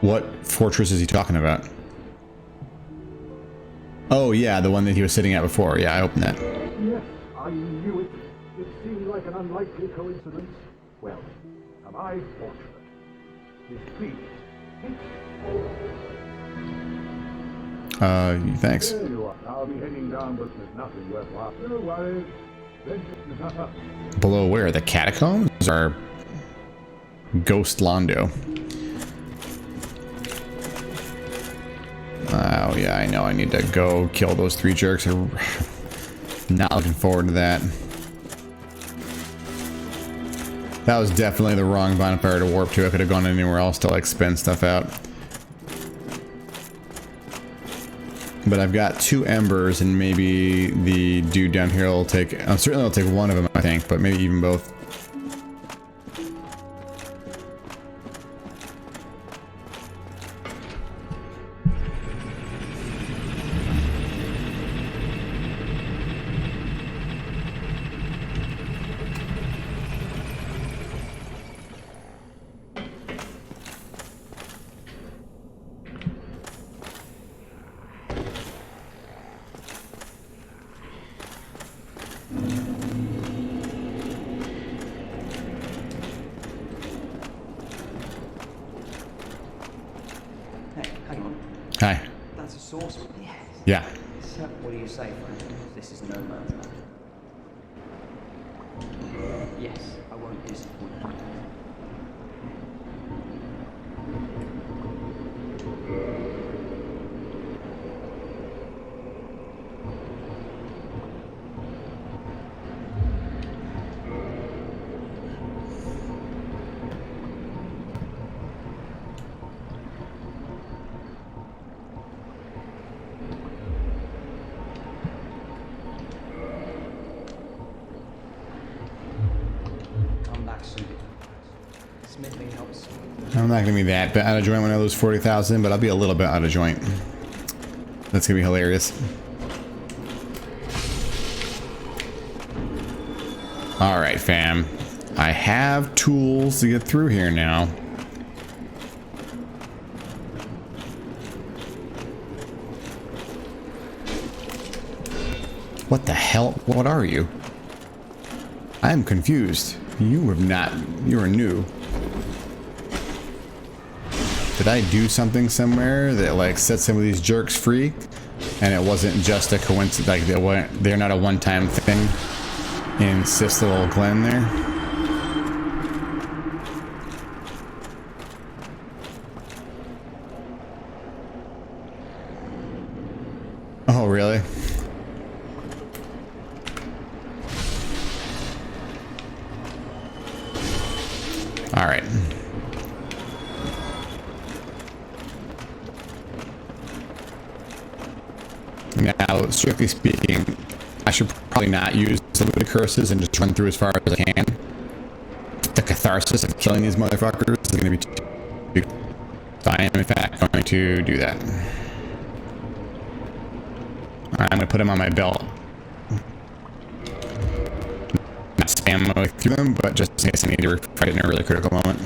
What fortress is he talking about? Oh, yeah, the one that he was sitting at before. Yeah, I opened that. Yes, I knew it. It seemed like an unlikely coincidence. Well, am I fortunate? This please. Thanks. There you are. I'll be heading down, but there's nothing worthwhile. No worries. Below where? The catacombs? Or Ghost Londo? Oh, yeah, I know. I need to go kill those 3 jerks. I'm not looking forward to that. That was definitely the wrong bonfire to warp to. I could have gone anywhere else to, like, spin stuff out. But I've got 2 embers, and maybe the dude down here will take... certainly I'll take one of them, I think, but maybe even both. Hi. That's a sorcerer. Yes. Yeah. So, what do you say, friend? This is no man's land. Yes, I won't disappoint you. Come back soon. Smithing helps. I'm not gonna be that bit out of joint when I lose 40,000, but I'll be a little bit out of joint. That's gonna be hilarious. All right, fam. I have tools to get through here now. What the hell? What are you? I'm confused. You have not. You are new. Did I do something somewhere that like set some of these jerks free, and it wasn't just a coincidence? Like they're not a one-time thing in Sif's little Glen there. Oh really? All right. Now, strictly speaking, I should probably not use the curses and just run through as far as I can. The catharsis of killing these motherfuckers is going to be too... So I am, in fact, going to do that. Alright, I'm going to put them on my belt. Not spam my way through them, but just in case I need to refresh it in a really critical moment.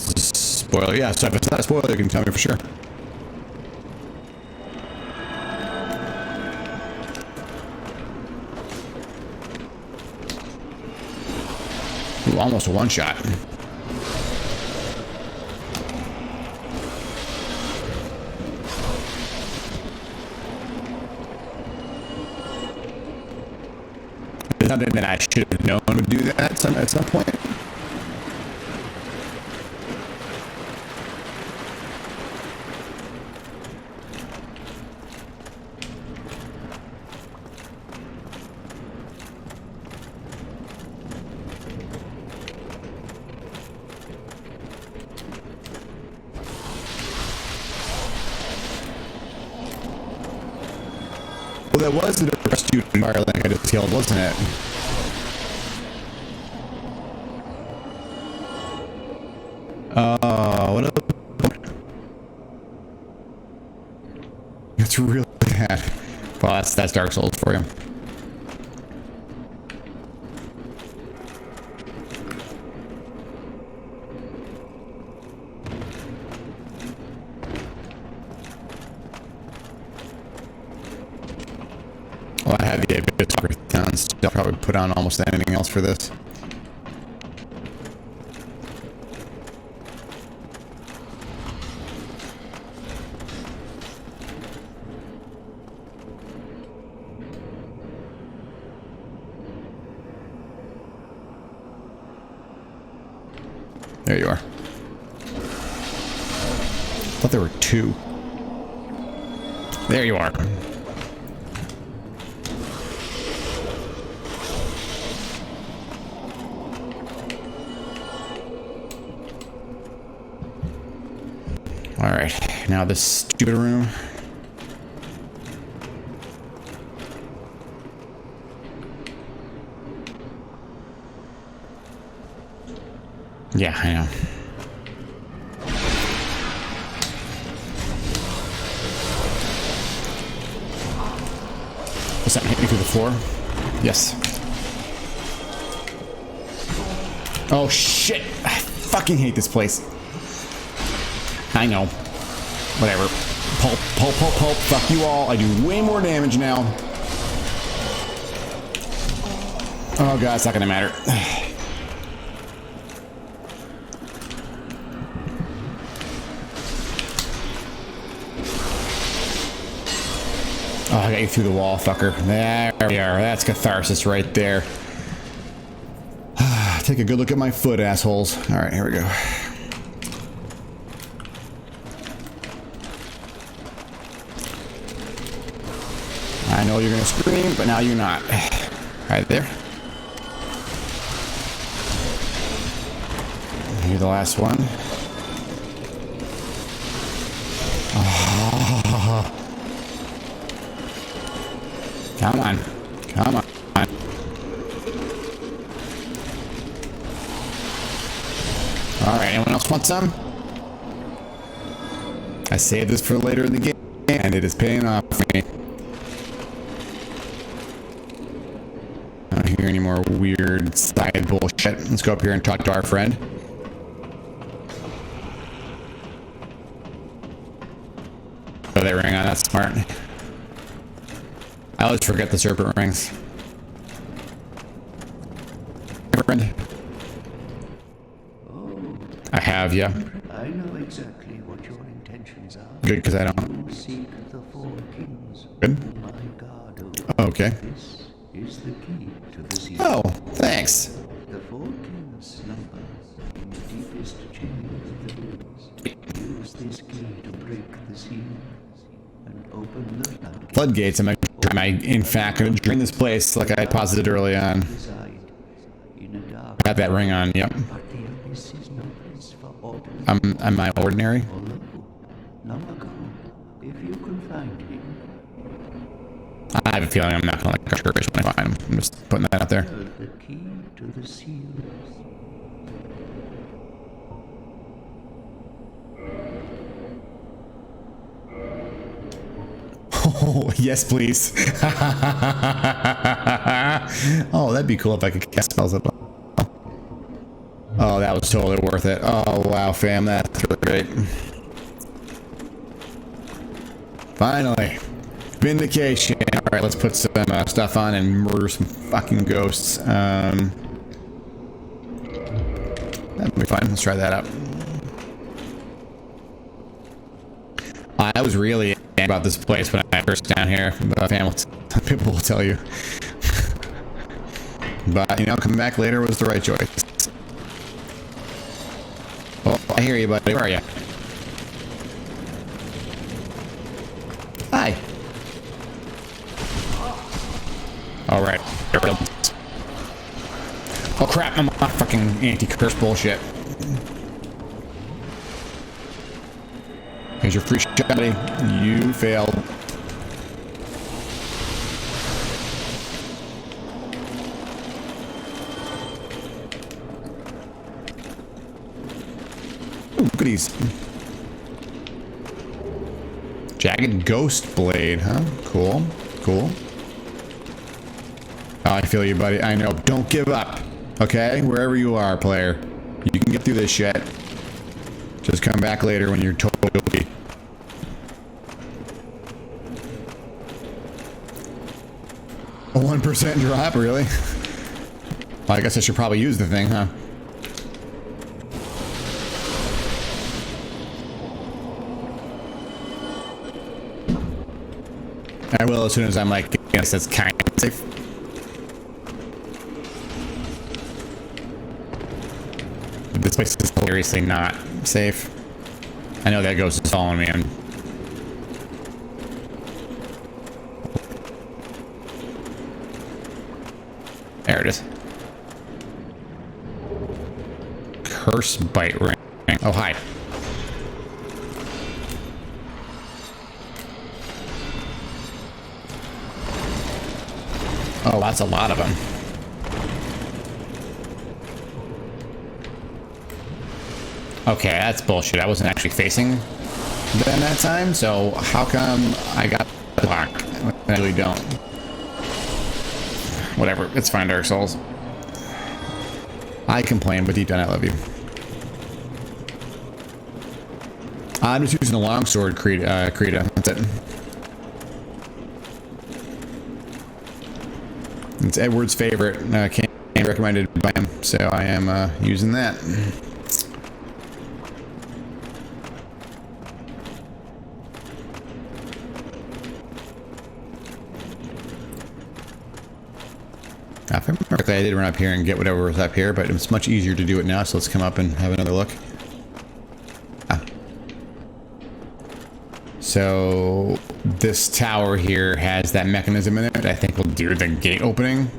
Spoiler, yeah, so if it's not a spoiler, you can tell me for sure. Ooh, almost a one-shot. It's something that I should have known would do that at some point. Well, that was the first dude in Firelink I just killed, wasn't it? What up? It's really bad. Well, that's Dark Souls for you. Well, I have the Abyss Towns. I'll probably put on almost anything else for this. There you are. I thought there were two. There you are. All right, now this stupid room. Yeah, I know. Does that hit me through the floor? Yes. Oh shit! I fucking hate this place. I know. Whatever. Pulp, pulp, pulp, pulp. Fuck you all. I do way more damage now. Oh god, it's not gonna matter. Oh, I got you through the wall, fucker. There we are. That's catharsis right there. Take a good look at my foot, assholes. Alright, here we go. I know you're gonna scream, but now you're not. Right there. You're the last one. Oh. Come on. Come on. Alright, anyone else want some? I saved this for later in the game, and it is paying off for me. I don't hear any more weird side bullshit. Let's go up here and talk to our friend. Oh, that ring on, that's smart. I always forget the serpent rings. Hey, friend. Oh, I have, yeah. I know exactly what your intentions are. Good, because I don't. You seek the four kings. Good. My God, Okay. this is the key to the seal. Oh, thanks. The four kings' numbers in the deepest chambers of the ruins. Use this key to break the seals and open the Floodgates. Am I in fact going to drain this place like I posited early on? reside in a dark. Got that ring on, yep. But the abyss is no place for ordinary. Am I ordinary? Although, long ago, if you can find him, I have a feeling I'm not going to like courage when I find him. I'm just putting that out there. the key to the seals. Oh, yes, please. Oh, that'd be cool if I could cast spells up. Oh, that was totally worth it. Oh, wow, fam. That's really great. Finally. Vindication. Alright, let's put some stuff on and murder some fucking ghosts. That'll be fun. Let's try that out. I was really about this place when I first down here, but people will tell you. But, you know, coming back later was the right choice. Oh, I hear you, buddy. Where are you? Hi. Alright. Oh crap, I'm on fucking anti-curse bullshit. Here's your free shot, buddy. You failed. Ooh, goodies. Jagged ghost blade, huh? Cool. Cool. Oh, I feel you, buddy. I know. Don't give up. Okay? Wherever you are, player. You can get through this shit. Just come back later when you're totally... A 1% drop, really? Well, I guess I should probably use the thing, huh? I will as soon as I'm like, yes, that's kind of safe. This place is hilariously not safe. I know that ghost is following me. There it is. Curse bite ring. Oh, hi. Oh, that's a lot of them. Okay, that's bullshit. I wasn't actually facing them that time, so how come I got blocked? I really don't. Whatever, it's fine, Dark Souls. I complain, but deep down I love you. I'm just using a longsword, Krita. That's it. It's Edward's favorite. Can't recommended by him, so I am using that. If I remember correctly, I did run up here and get whatever was up here, but it's much easier to do it now, so let's come up and have another look. Ah. So this tower here has that mechanism in it. I think we'll do the gate opening.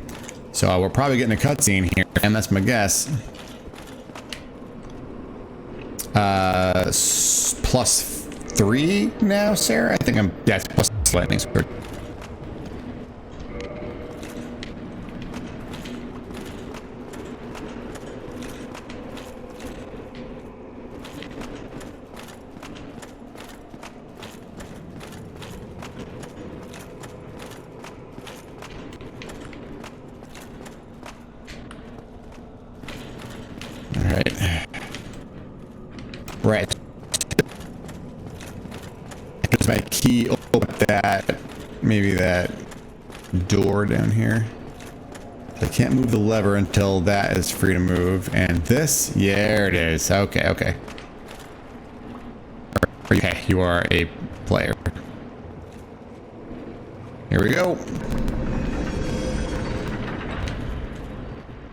So we're probably getting a cutscene here, and that's my guess. +3 now, Sarah? I think yeah, it's plus lightning sword. Right. Does my key open that, maybe that door down here? I can't move the lever until that is free to move. And this, yeah, there it is. Okay, okay. Okay, you are a player. Here we go.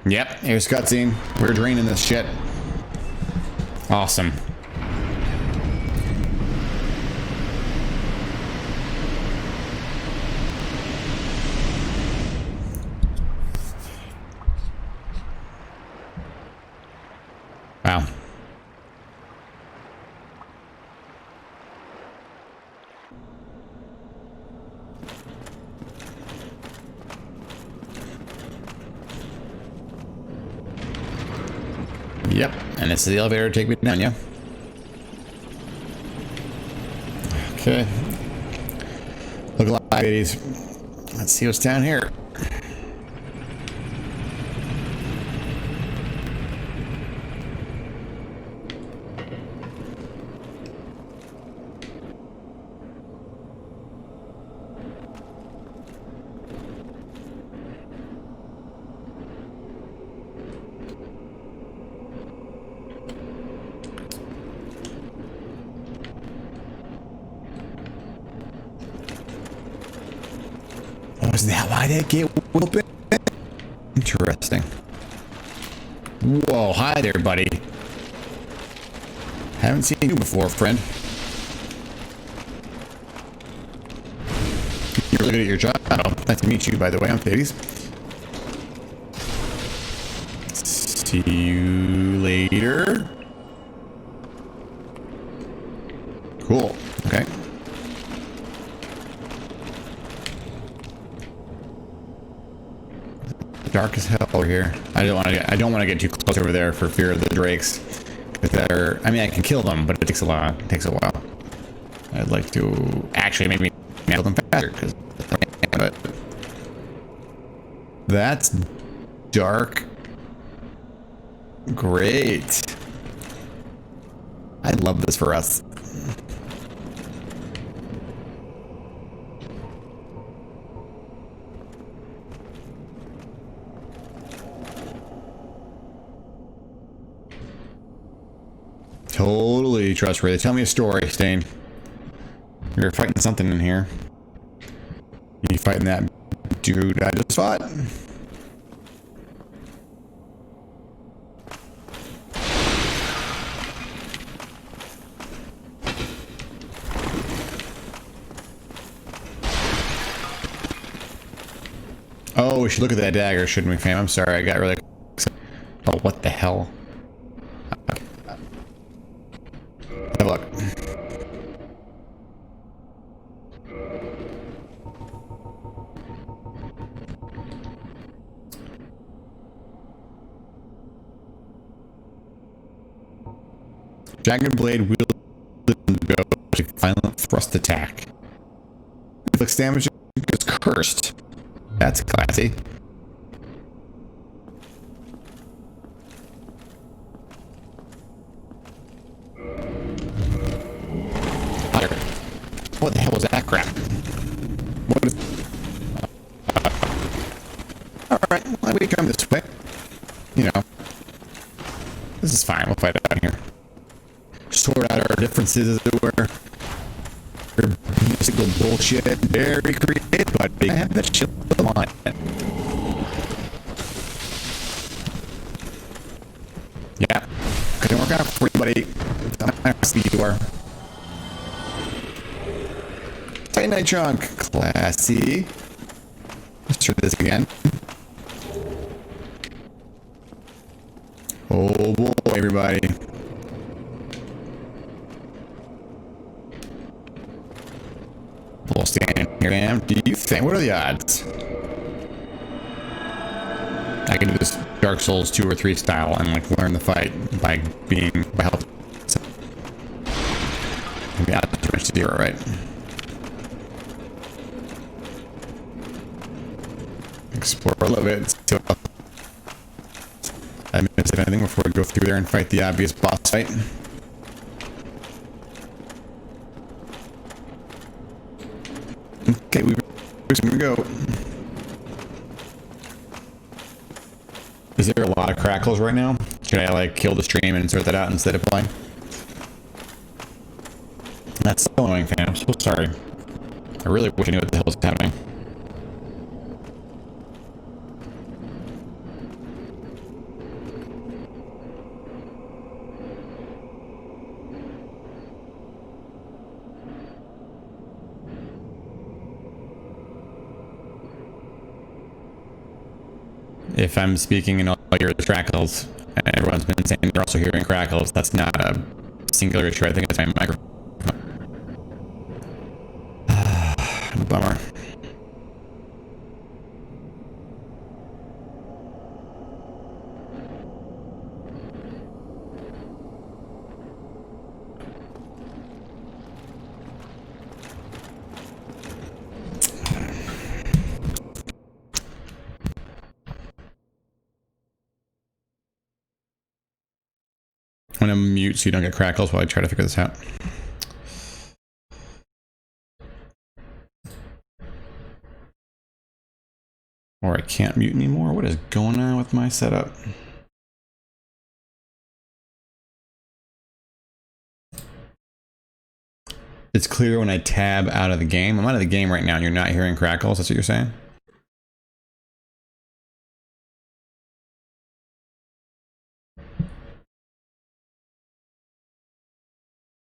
Yep, here's cutscene. We're draining this shit. Awesome. Wow. Yep, and this is the elevator to take me down, yeah? Okay. Look alive, ladies. Let's see what's down here. Was that why that gate open? Interesting. Whoa, hi there, buddy. Haven't seen you before, friend. You're really good at your job. Nice to meet you, by the way. I'm Thades. See you later. Cool. Okay. Dark as hell over here. I don't want to get too close over there for fear of the drakes. I mean, I can kill them, but it takes a lot. It takes a while. I'd like to actually maybe kill them faster, but that's dark. Great. I love this for us. Totally trustworthy. Tell me a story, Stain. You're fighting something in here. You fighting that dude I just fought? Oh, we should look at that dagger, shouldn't we, fam? I'm sorry, I got really... Oh, what the hell? Have a look. Jagged blade wielded to violent thrust attack. Inflicts damage is cursed. That's classy. What the hell was that crap? What is... Alright, well, we come this way. You know. This is fine, we'll fight out here. Sort out our differences, as it were. Your musical bullshit. Very creative, buddy. I have that shit on it. work out for you, buddy. How speed you are. Tight night trunk. Classy. Let's try this again. Oh boy, everybody. We'll stand here, Sam. Do you think? What are the odds? I can do this Dark Souls 2 or 3 style and like learn the fight by helping. So, maybe odds pretty much 0, right? Explore a little bit. See what I missed anything before we go through there and fight the obvious boss fight. Okay, we're gonna go. Is there a lot of crackles right now? Should I like kill the stream and insert that out instead of playing? That's so annoying, fan. I'm so sorry. I really wish I knew what the hell was happening. If I'm speaking and all you hear is crackles, and everyone's been saying they're also hearing crackles, that's not a singular issue. I think it's my microphone. Bummer. I'm gonna mute so you don't get crackles while I try to figure this out. Or I can't mute anymore. What is going on with my setup? It's clear when I tab out of the game. I'm out of the game right now and you're not hearing crackles. That's what you're saying?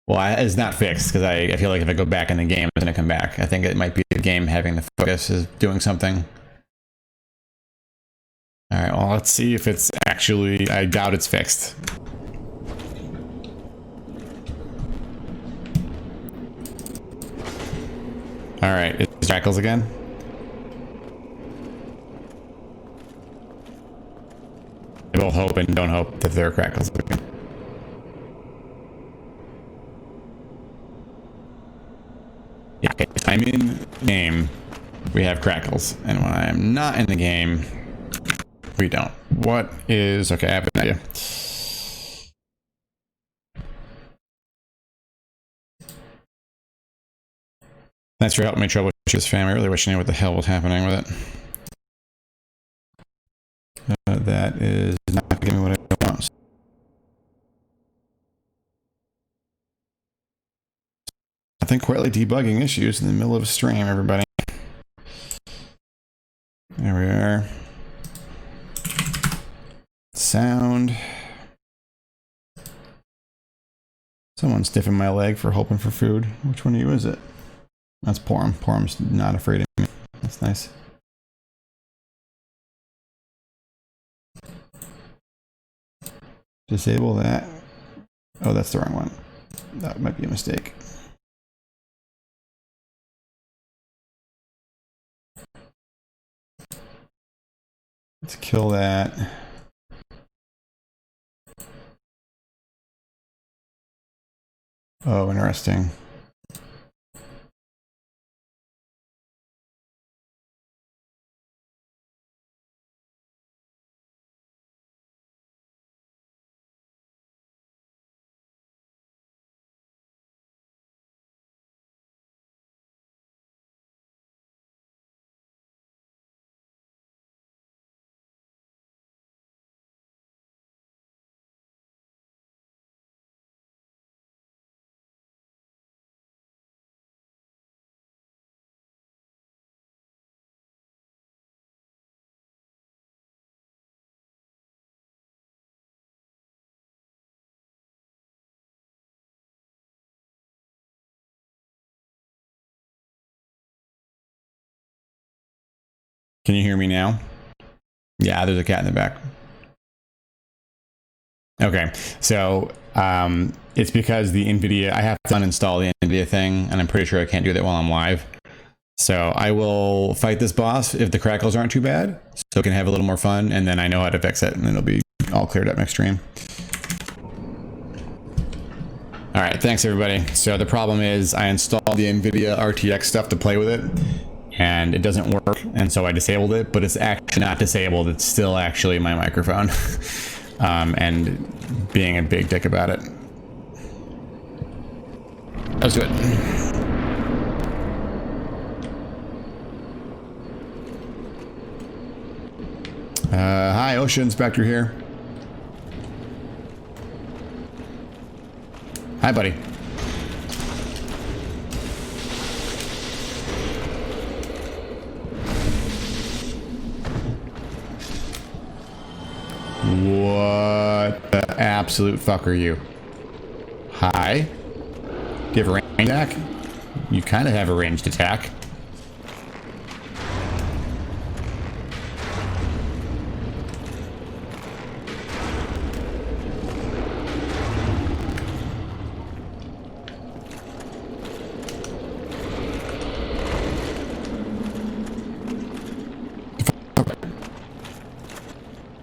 Well, it's not fixed because I feel like if I go back in the game, it's going to come back. I think it might be the game having the focus is doing something. All right, well, let's see if it's actually... I doubt it's fixed. All right, it's crackles again. I will hope and don't hope that there are crackles again. Yeah, okay. I'm in the game, we have crackles, and when I am not in the game, we don't. What is... Okay, I have an idea. Thanks for helping me troubleshoot this, fam. I really wish I knew what the hell was happening with it. That is not giving me what I want. I think quietly debugging issues in the middle of a stream, everybody. There we are. Sound. Someone's stiffing my leg for hoping for food. Which one of you is it? That's Porum. Porum's not afraid of me. That's nice. Disable that. Oh, that's the wrong one. That might be a mistake. Let's kill that. Oh, interesting. Can you hear me now? Yeah, there's a cat in the back. Okay, so it's because the NVIDIA, I have to uninstall the NVIDIA thing, and I'm pretty sure I can't do that while I'm live. So I will fight this boss if the crackles aren't too bad, so I can have a little more fun, and then I know how to fix it, and it'll be all cleared up next stream. All right, thanks everybody. So the problem is I installed the NVIDIA RTX stuff to play with it, and it doesn't work, and so I disabled it, but it's actually not disabled. It's still actually my microphone, and being a big dick about it. Let's do it. Hi, OSHA Inspector here. Hi, buddy. What the absolute fuck are you? Hi? Do you have a ranged attack? You kind of have a ranged attack.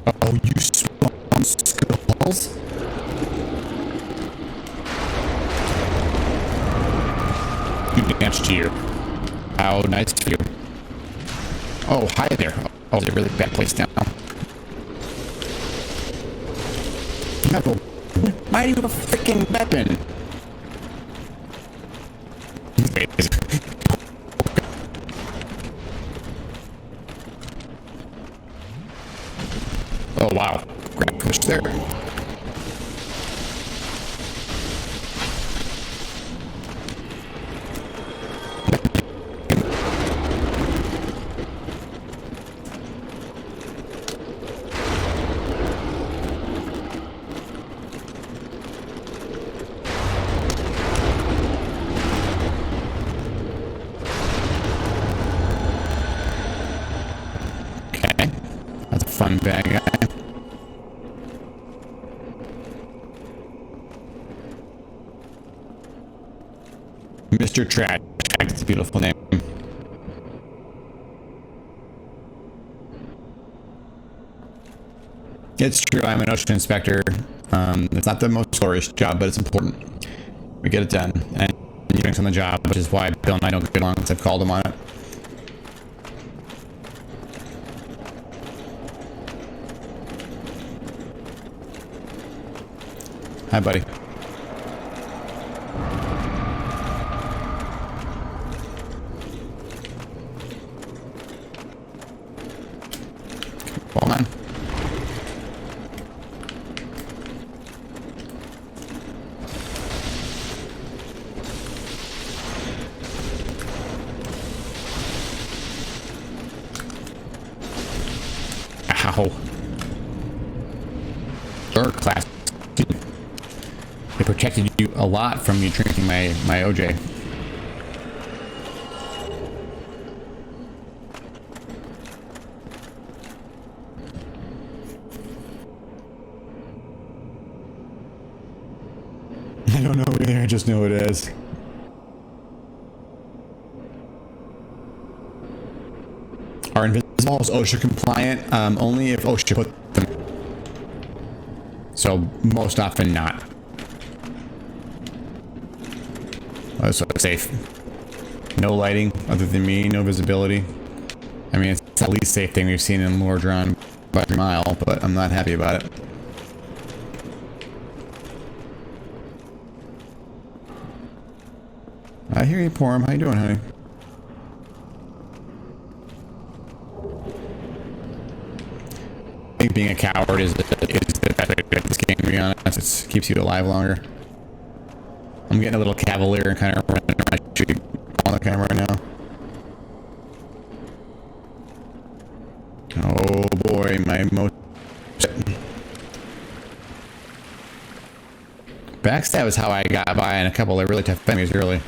Oh, you spawn skulls? You dance to you. How nice of you. Oh, hi there. Oh, it's a really bad place now. No. Why do you have a freaking weapon? Oh, wow. Great push there. Okay. That's a fun bad guy. Mr. Trash. That's a beautiful name. It's true, I'm an OSHA inspector. It's not the most glorious job, but it's important. We get it done. And you're doing on the job, which is why Bill and I don't get along since I've called him on it. Hi, buddy. Hold on. Ow. Third class. It protected you a lot from me drinking my OJ. I don't know either, I just know it is. Are invisibles OSHA compliant? Only if OSHA put them. So most often not. So safe. No lighting other than me, no visibility. I mean, it's the least safe thing we've seen in Lore Drawn by a mile, but I'm not happy about it. I hear you, Porum. How you doing, honey? I think being a coward is the best way to get this game, to be honest. It keeps you alive longer. I'm getting a little cavalier and kind of running around shooting on the camera right now. Oh boy, my most... Backstab is how I got by in a couple of really tough enemies early.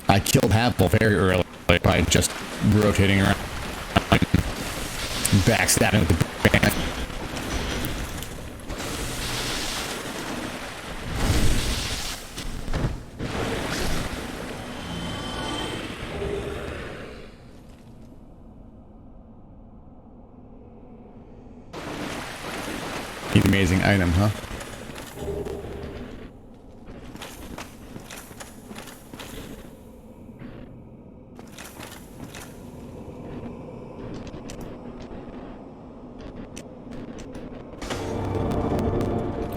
I killed Havel very early by just rotating around. Backstabbing with the band. Amazing item, huh?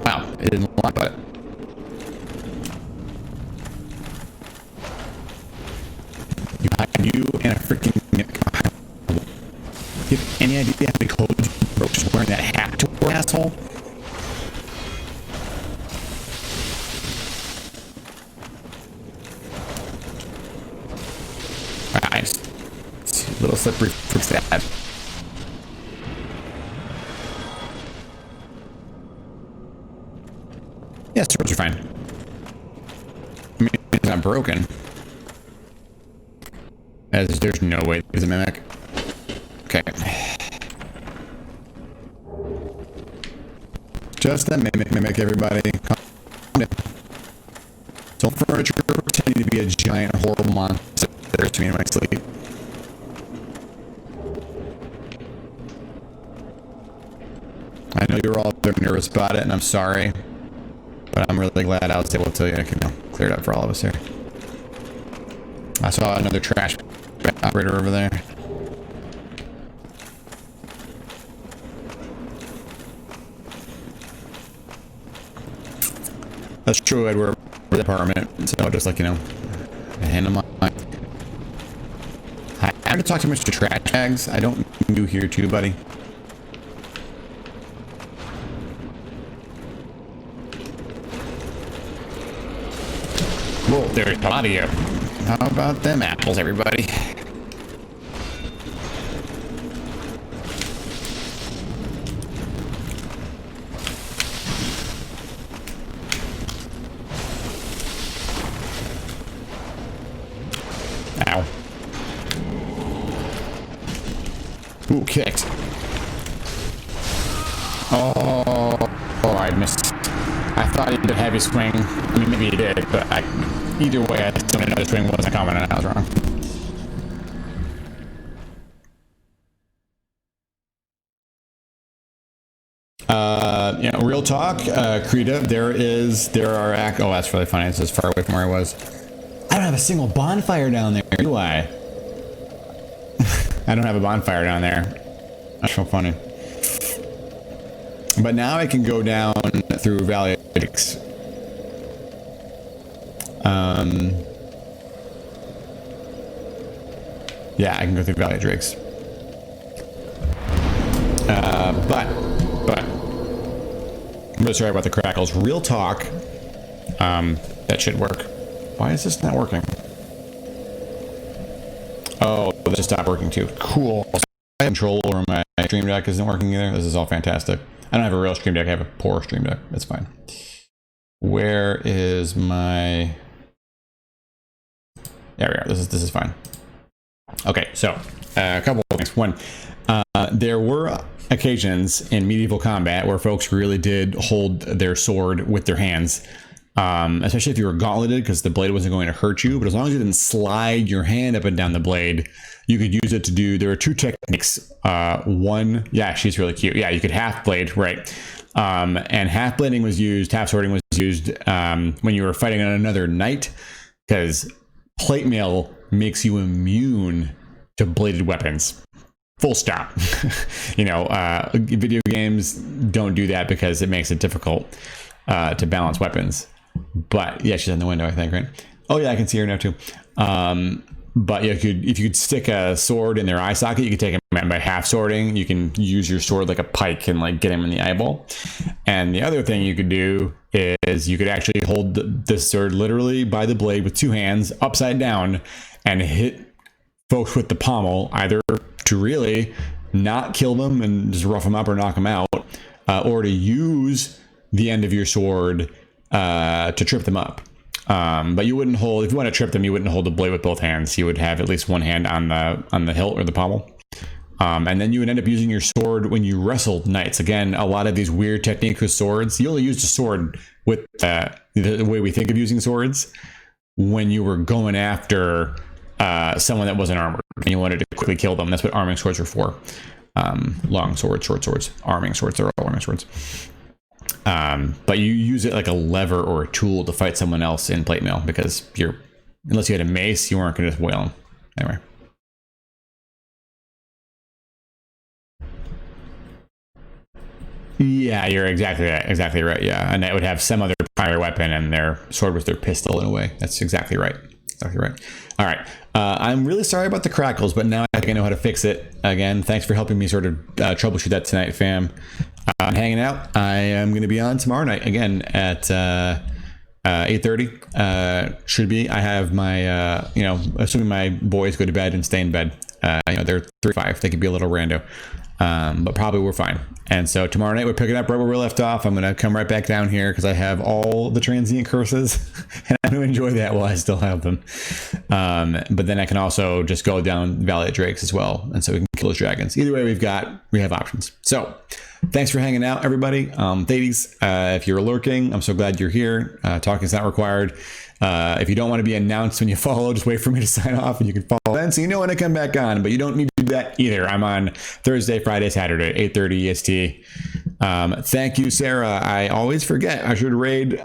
Wow, it didn't lock, but you and a freaking. You have any idea how many clothes you broke just wearing that hat to wear, asshole? Nice. It's a little slippery for that. Yeah, swords are fine. I mean, it's not broken. As there's no way there's a mimic. Okay. Just a mimic, everybody. Calm down. Don't furniture pretending to be a giant, horrible monster to me in my sleep. I know you're all very nervous about it, and I'm sorry. But I'm really glad I was able to, clear it up for all of us here. I saw another trash operator over there. That's true, Edward. The department, so just like, a hand of mine. I have to talk to Mr. Trash Bags. I don't do here too, buddy. Whoa, there's a lot of you. How about them apples, everybody? Ow. Ooh, kicked. Oh, I missed. I thought he did a heavy swing. I mean, maybe he did, but either way, I still didn't know the swing wasn't coming and I was wrong. Real talk, Krita, oh, that's really funny. It's as far away from where I was. I don't have a single bonfire down there, do I? I don't have a bonfire down there. That's so funny. But now I can go down through Valley of Drakes. Yeah, I can go through Valley of Drakes. But I'm really sorry about the crackles. Real talk, that should work. Why is this not working? Oh, that just stopped working too. Cool. My control over my stream deck isn't working either. This is all fantastic. I don't have a real stream deck. I have a poor stream deck. That's fine. Where is my? There we are. This is fine. Okay, so a couple of things. One, there were occasions in medieval combat where folks really did hold their sword with their hands, especially if you were gauntleted, because the blade wasn't going to hurt you. But as long as you didn't slide your hand up and down the blade, you could use it to do. There are two techniques. One, yeah, she's really cute. Yeah, you could half blade, right? And half blading was used. Half swording was used when you were fighting on another knight, because plate mail makes you immune to bladed weapons. Full stop. Video games don't do that because it makes it difficult to balance weapons. But yeah, she's in the window, I think, right? Oh yeah, I can see her now too. But yeah, if you could stick a sword in their eye socket, you could take them by half swording. You can use your sword like a pike and like get him in the eyeball. And the other thing you could do is you could actually hold the sword literally by the blade with two hands upside down and hit folks with the pommel, either to really not kill them and just rough them up or knock them out, or to use the end of your sword to trip them up. But you wouldn't hold, if you want to trip them, you wouldn't hold the blade with both hands. You would have at least one hand on the hilt or the pommel. And then you would end up using your sword when you wrestled knights. Again, a lot of these weird techniques with swords. You only used a sword with the way we think of using swords when you were going after someone that wasn't armored and you wanted to quickly kill them. That's what arming swords are for. Long swords, short swords, arming swords, they're all arming swords. But you use it like a lever or a tool to fight someone else in plate mail, because unless you had a mace, you weren't going to just whale them. Anyway. Yeah, you're exactly right. Yeah, and that would have some other primary weapon, and their sword was their pistol in a way. That's exactly right. Exactly right. All right. I'm really sorry about the crackles, but now I think I know how to fix it. Again, thanks for helping me sort of troubleshoot that tonight, fam. I'm hanging out. I am going to be on tomorrow night again at 8:30. Should be. I have my, assuming my boys go to bed and stay in bed. They're 3-5. They could be a little rando. But probably we're fine. And so tomorrow night we're picking up right where we left off. I'm going to come right back down here because I have all the transient curses and I'm going to enjoy that while I still have them. But then I can also just go down Valley of Drakes as well. And so we can kill those dragons. Either way, we have options. So thanks for hanging out, everybody. Ladies, if you're lurking, I'm so glad you're here. Talking is not required. If you don't want to be announced when you follow, just wait for me to sign off and you can follow then so you know when I come back on, but you don't need to do that either. I'm on Thursday, Friday, Saturday, 8:30 EST. Thank you, Sarah. I always forget I should raid.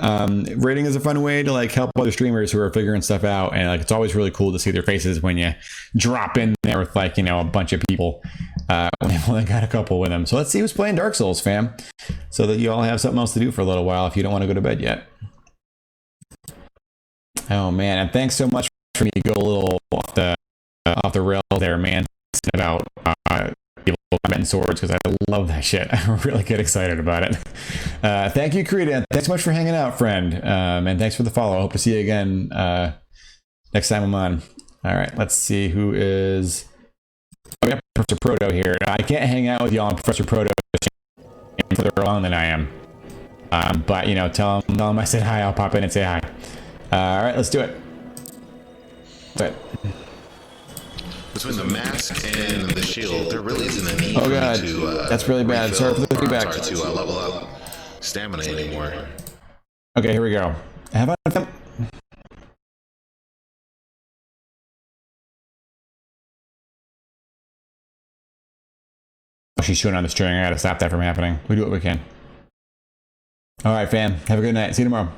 Raiding is a fun way to like help other streamers who are figuring stuff out, and like it's always really cool to see their faces when you drop in there with like a bunch of people when they've only got a couple with them. So let's see who's playing Dark Souls, fam, so that you all have something else to do for a little while if you don't want to go to bed yet. Oh man, and thanks so much for me to go a little off the rail there, man, about people combating swords, because I love that shit. I really get excited about it. Thank you, Krita. Thanks so much for hanging out, friend. And thanks for the follow. I hope to see you again next time I'm on. All right, let's see who is. Oh, we got Professor Proto here. I can't hang out with y'all on Professor Proto further along than I am. But tell him I said hi. I'll pop in and say hi. All right, let's do it. Between the mask and the shield, there really isn't a need oh god, to, that's really bad. Sorry for the feedback. To level up stamina anymore. Okay, here we go. Have fun. Oh, she's chewing on the string. I gotta stop that from happening. We do what we can. All right, fam. Have a good night. See you tomorrow.